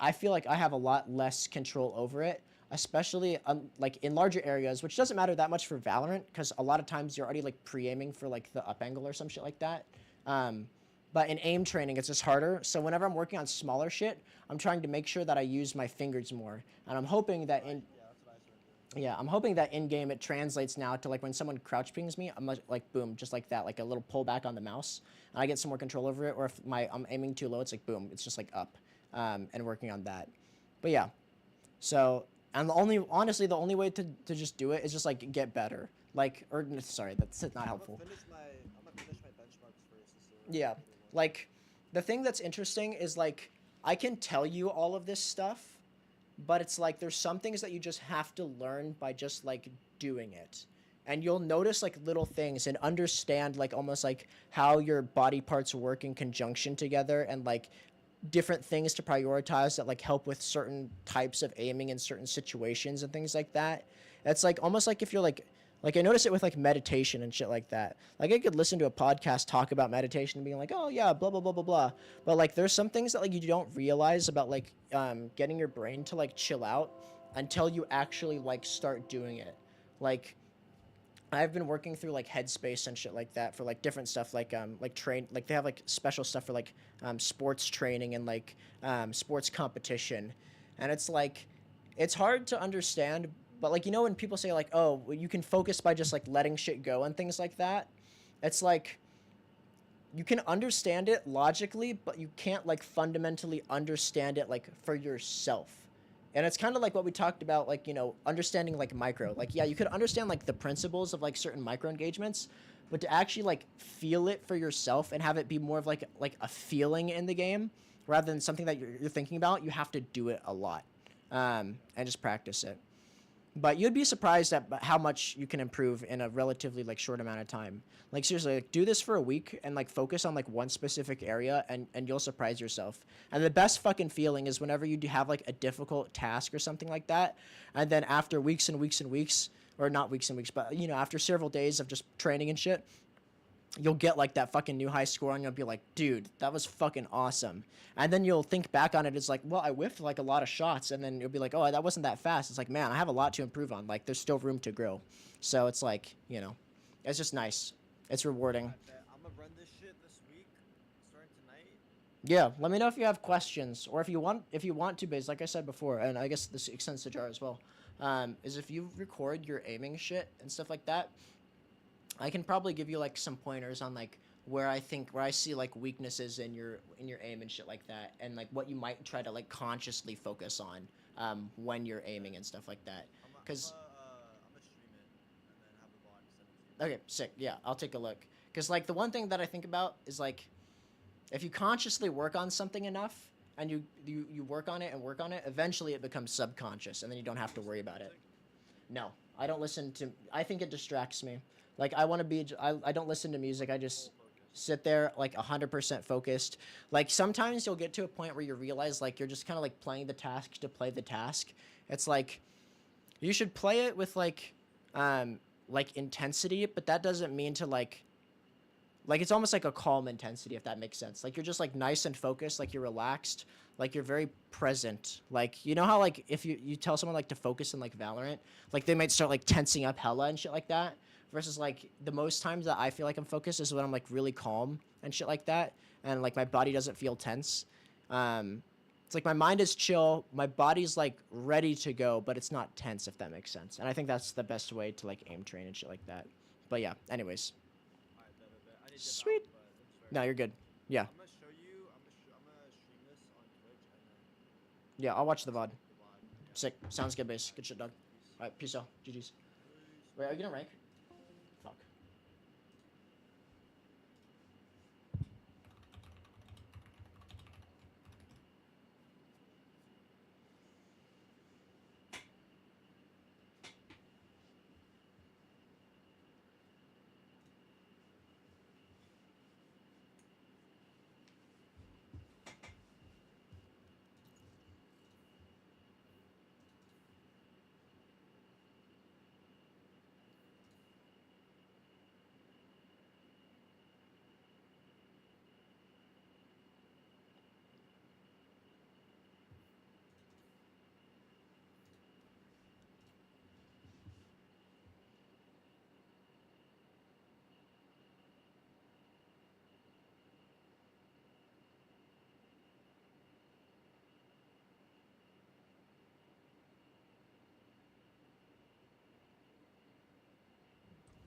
I feel like I have a lot less control over it, especially like in larger areas, which doesn't matter that much for Valorant because a lot of times you're already, like, pre-aiming for, like, the up angle or some shit like that. But in aim training, it's just harder. So whenever I'm working on smaller shit, I'm trying to make sure that I use my fingers more. And I'm hoping that I'm hoping that in game it translates now to, like, when someone crouch pings me, I'm like, boom, just like that, like a little pullback on the mouse, and I get some more control over it. Or if I'm aiming too low, it's like boom, it's just like up, and working on that. But yeah, so and the only way to just do it is just like get better. Like, or sorry, that's not helpful. I'm gonna finish my benchmarks first. Yeah, like the thing that's interesting is like I can tell you all of this stuff, but it's like there's some things that you just have to learn by just like doing it. And you'll notice like little things and understand like almost like how your body parts work in conjunction together and like different things to prioritize that like help with certain types of aiming in certain situations and things like that. It's like almost like if you're like I notice it with like meditation and shit like that. Like I could listen to a podcast talk about meditation and being like, oh yeah, blah, blah, blah, blah, blah. But like there's some things that like you don't realize about like getting your brain to like chill out until you actually like start doing it. Like I've been working through like Headspace and shit like that for like different stuff like they have like special stuff for like sports training and like sports competition. And it's like it's hard to understand, but like, you know, when people say like, oh, well, you can focus by just like letting shit go and things like that, it's like you can understand it logically, but you can't like fundamentally understand it like for yourself. And it's kind of like what we talked about, like, you know, understanding like micro. Like, yeah, you could understand like the principles of like certain micro engagements, but to actually like feel it for yourself and have it be more of like a feeling in the game rather than something that you're thinking about, you have to do it a lot and just practice it. But you'd be surprised at how much you can improve in a relatively like short amount of time. Like seriously, like, do this for a week and like focus on like one specific area and you'll surprise yourself. And the best fucking feeling is whenever you do have like a difficult task or something like that, and then after weeks and weeks and weeks, or not weeks and weeks, but you know, after several days of just training and shit, you'll get like that fucking new high score and you'll be like, dude, that was fucking awesome. And then you'll think back on it as like, well, I whiffed like a lot of shots, and then you'll be like, oh, that wasn't that fast. It's like, man, I have a lot to improve on. Like, there's still room to grow. So it's like, you know, it's just nice. It's rewarding. I'm gonna run this shit this week, starting tonight. Yeah, let me know if you have questions, or if you want to, Biz, like I said before, and I guess this extends to Jar as well, is if you record your aiming shit and stuff like that, I can probably give you like some pointers on like where I see like weaknesses in your aim and shit like that, and like what you might try to like consciously focus on when you're aiming and stuff like that. Cause I'm gonna stream it and then have the bot send it to you. okay, sick. Yeah, I'll take a look. Cause like the one thing that I think about is like if you consciously work on something enough and you work on it and work on it, eventually it becomes subconscious and then you don't have to worry about it. No, I don't listen to. I think it distracts me. Like I want to be. I don't listen to music. I just sit there like 100% focused. Like sometimes you'll get to a point where you realize like you're just kind of like playing the task to play the task. It's like you should play it with like like intensity, but that doesn't mean to like it's almost like a calm intensity, if that makes sense. Like you're just like nice and focused, like you're relaxed, like you're very present. Like you know how like if you tell someone like to focus in like Valorant, like they might start like tensing up hella and shit like that. Versus like the most times that I feel like I'm focused is when I'm like really calm and shit like that, and like my body doesn't feel tense. It's like my mind is chill, my body's like ready to go, but it's not tense, if that makes sense. And I think that's the best way to like aim train and shit like that. But yeah, anyways. Alright, bet. I need to dip Sweet. out, but thanks for No, you're good. Yeah. I'm gonna show you. I'm gonna stream this on Twitch and then. Yeah, I'll watch the VOD. The VOD. Yeah. Sick. Sounds good, base. Good shit, dog. Alright, peace out. GG's. Wait, are you gonna rank? Fuck.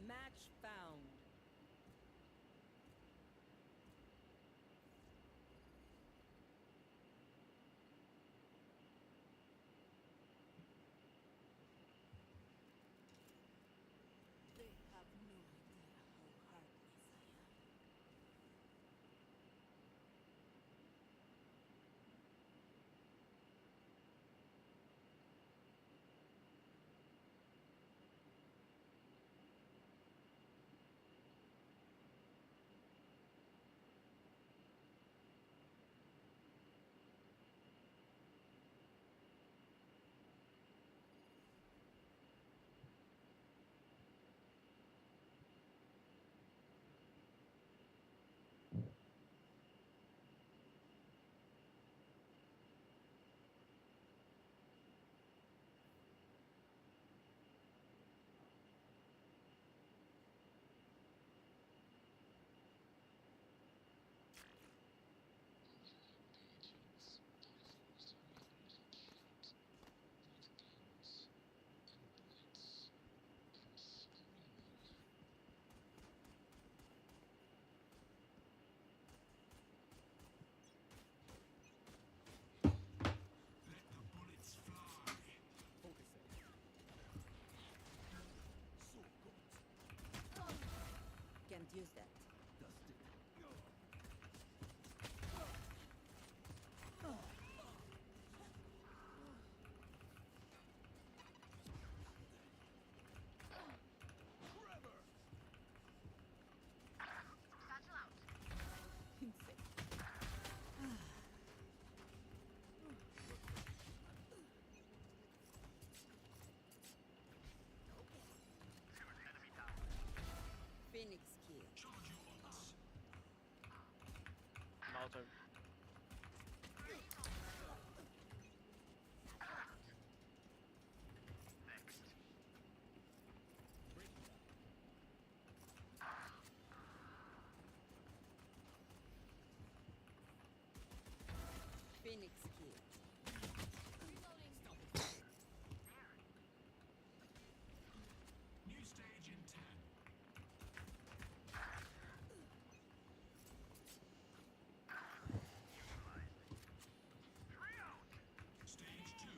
Match found. They have no idea how heartless I am. Can't use that. Phoenix kill. Molotov. Phoenix kill. New stage in 10. Stage 2.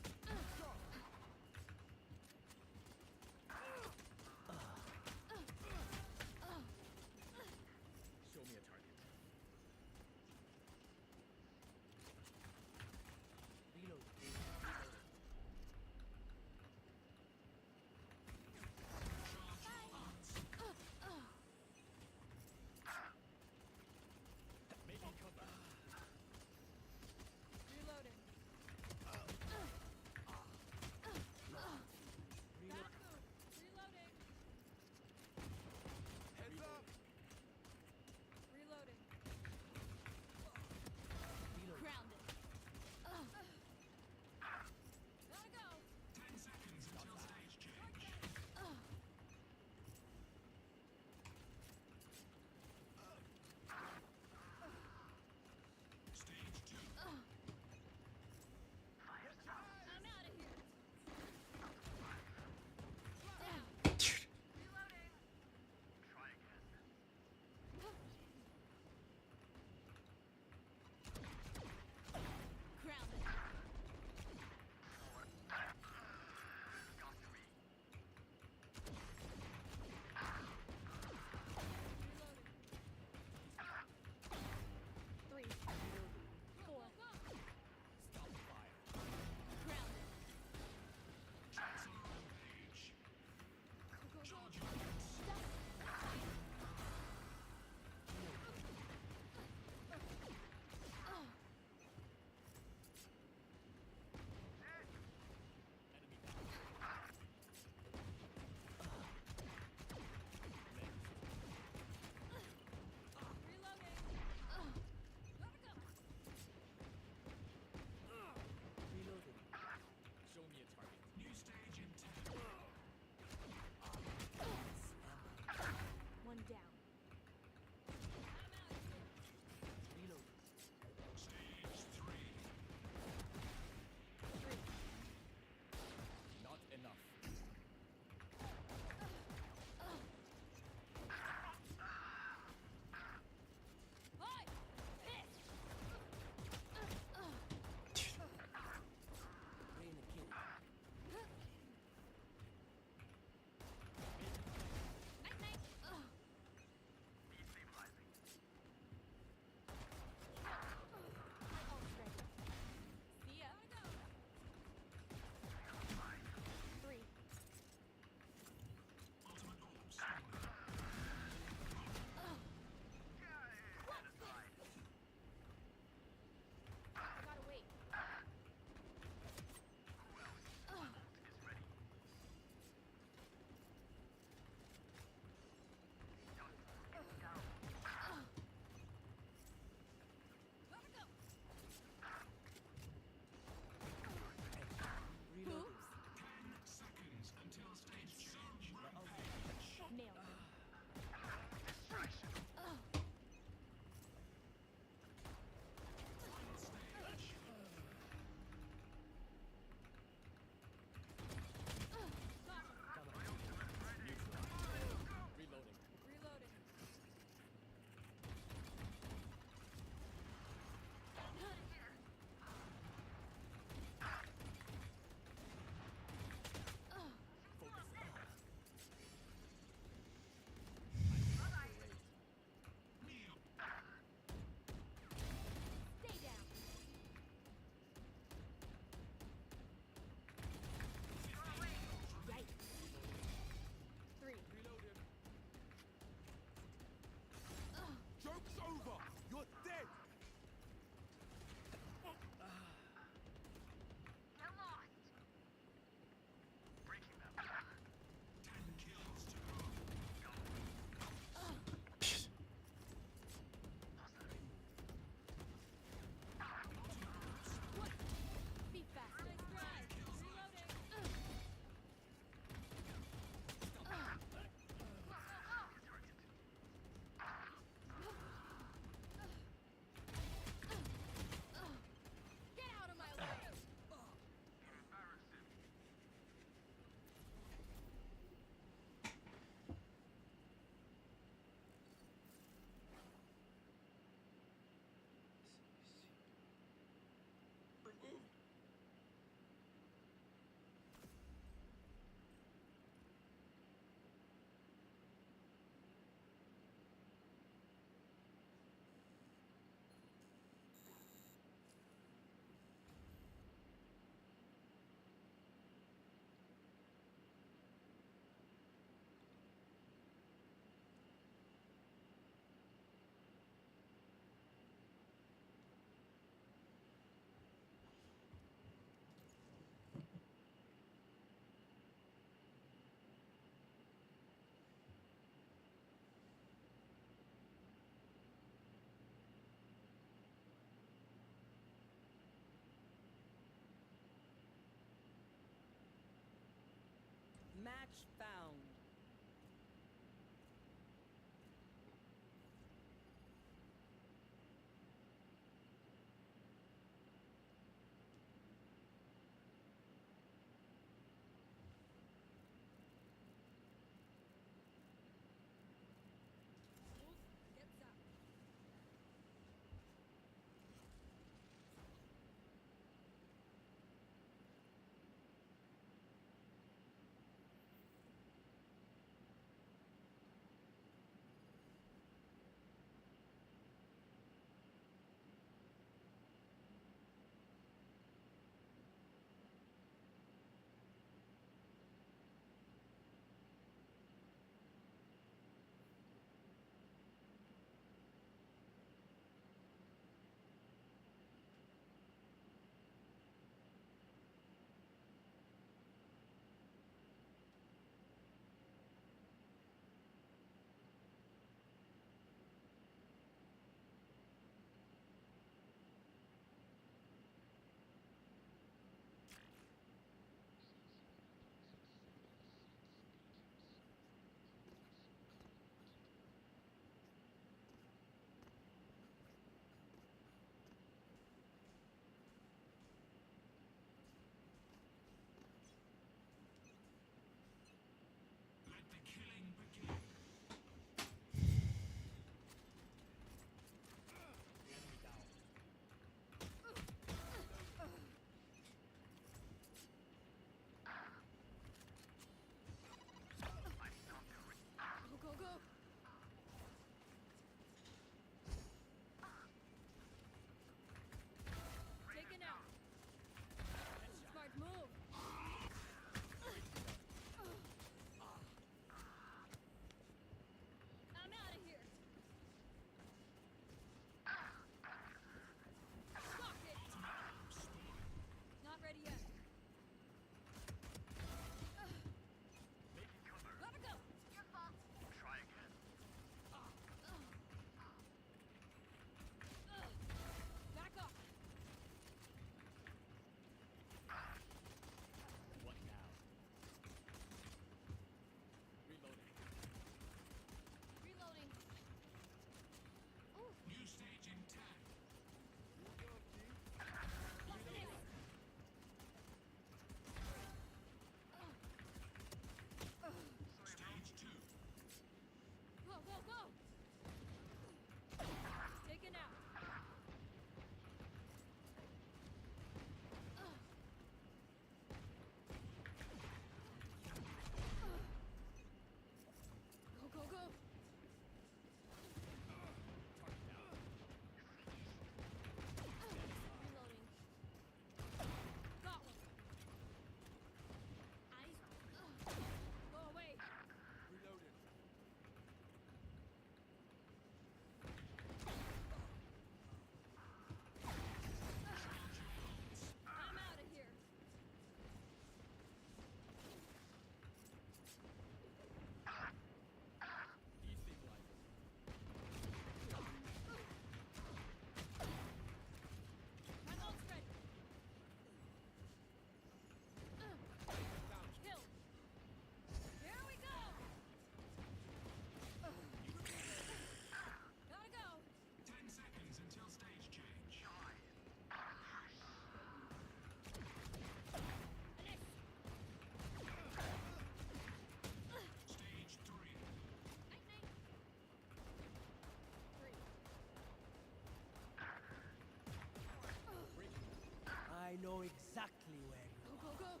I know exactly where you Go, go, go.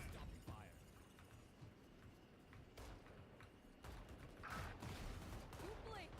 Stopping fire. You blink.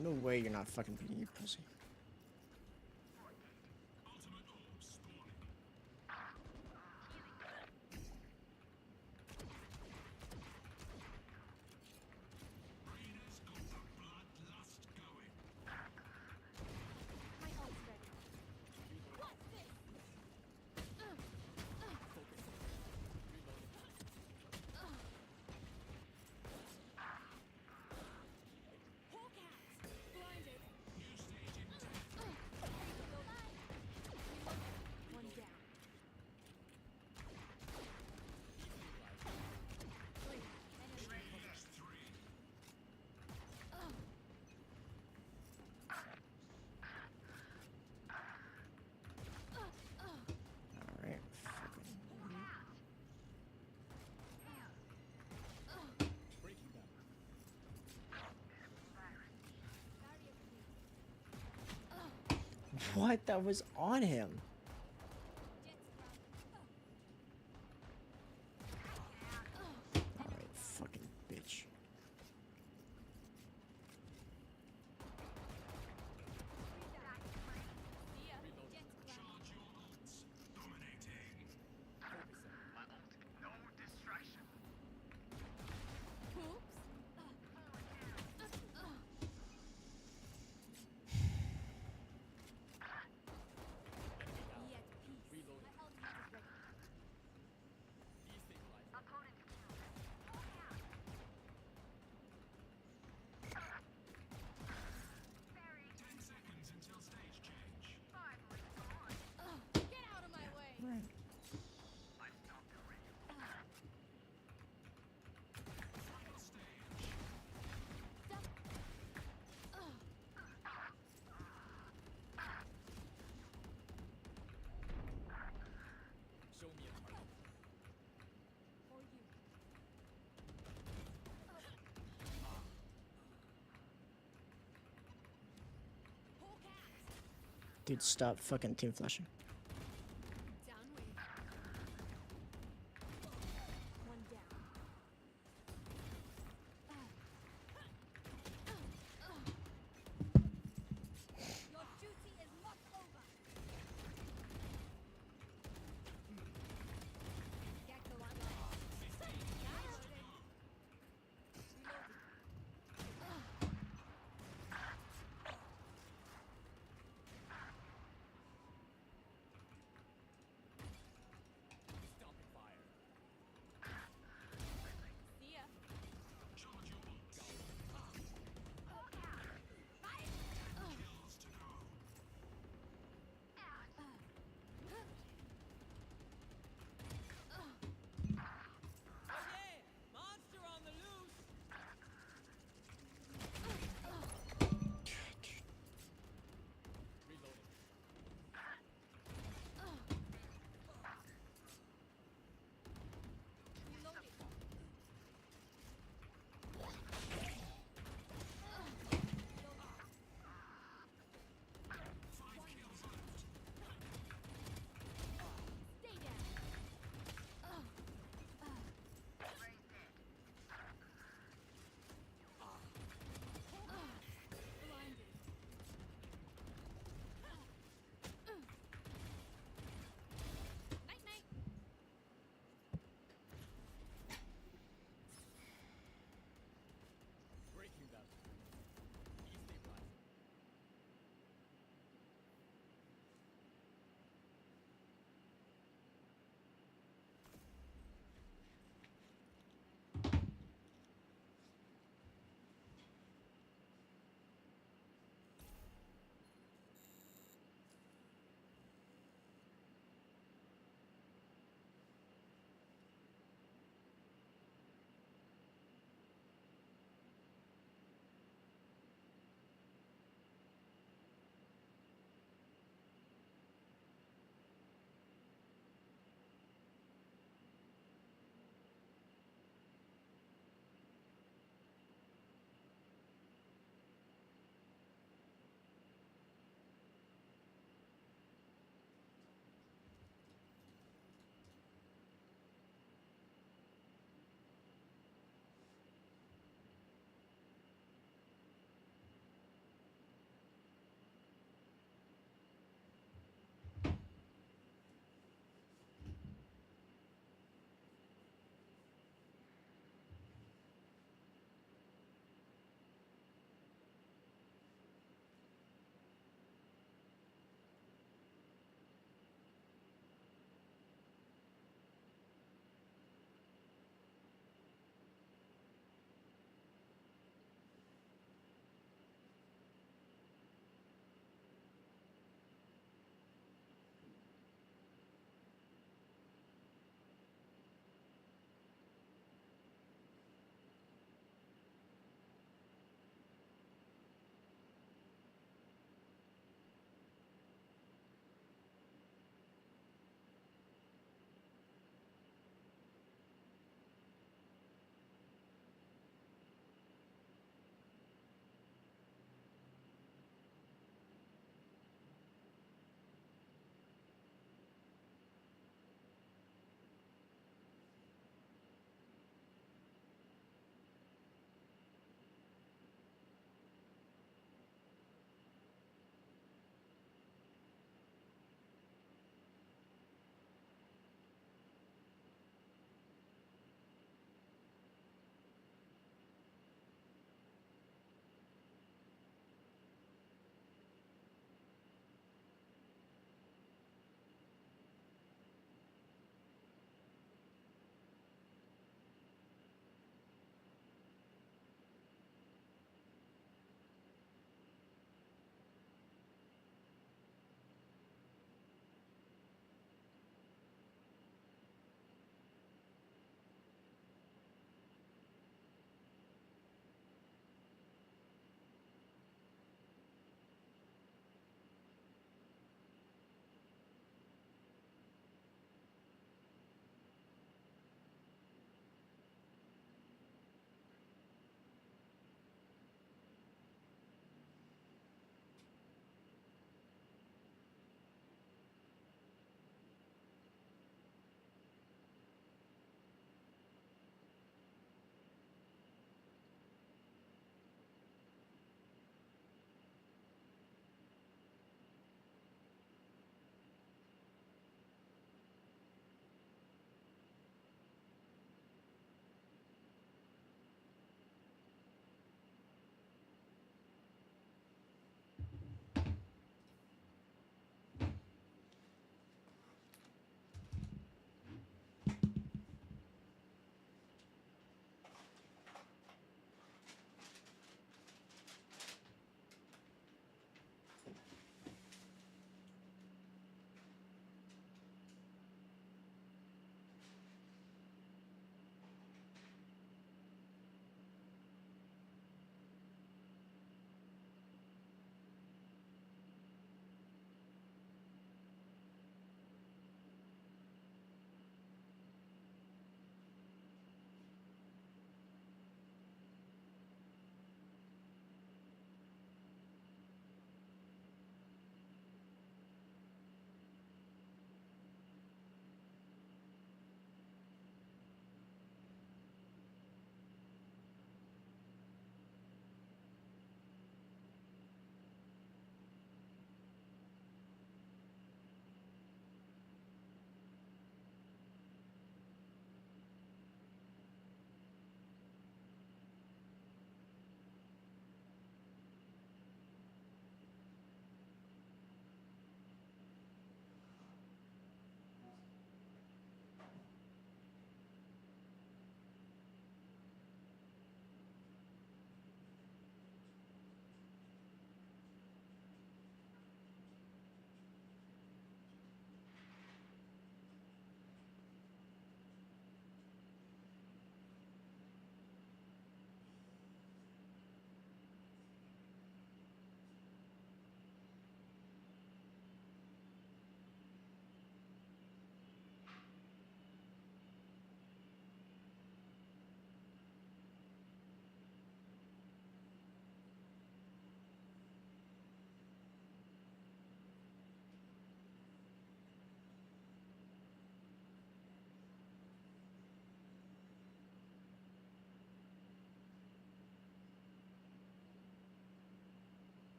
No way you're not fucking beating, you pussy. My ult's ready. What's this? Hawkats! Blinded. One down. Three. Enemy. Alright, fucking. Breaking them. What? That was on him. Alright, fucking bitch. Get out of my way! Right. Show me a target. Or you. Dude, stop fucking team flashing.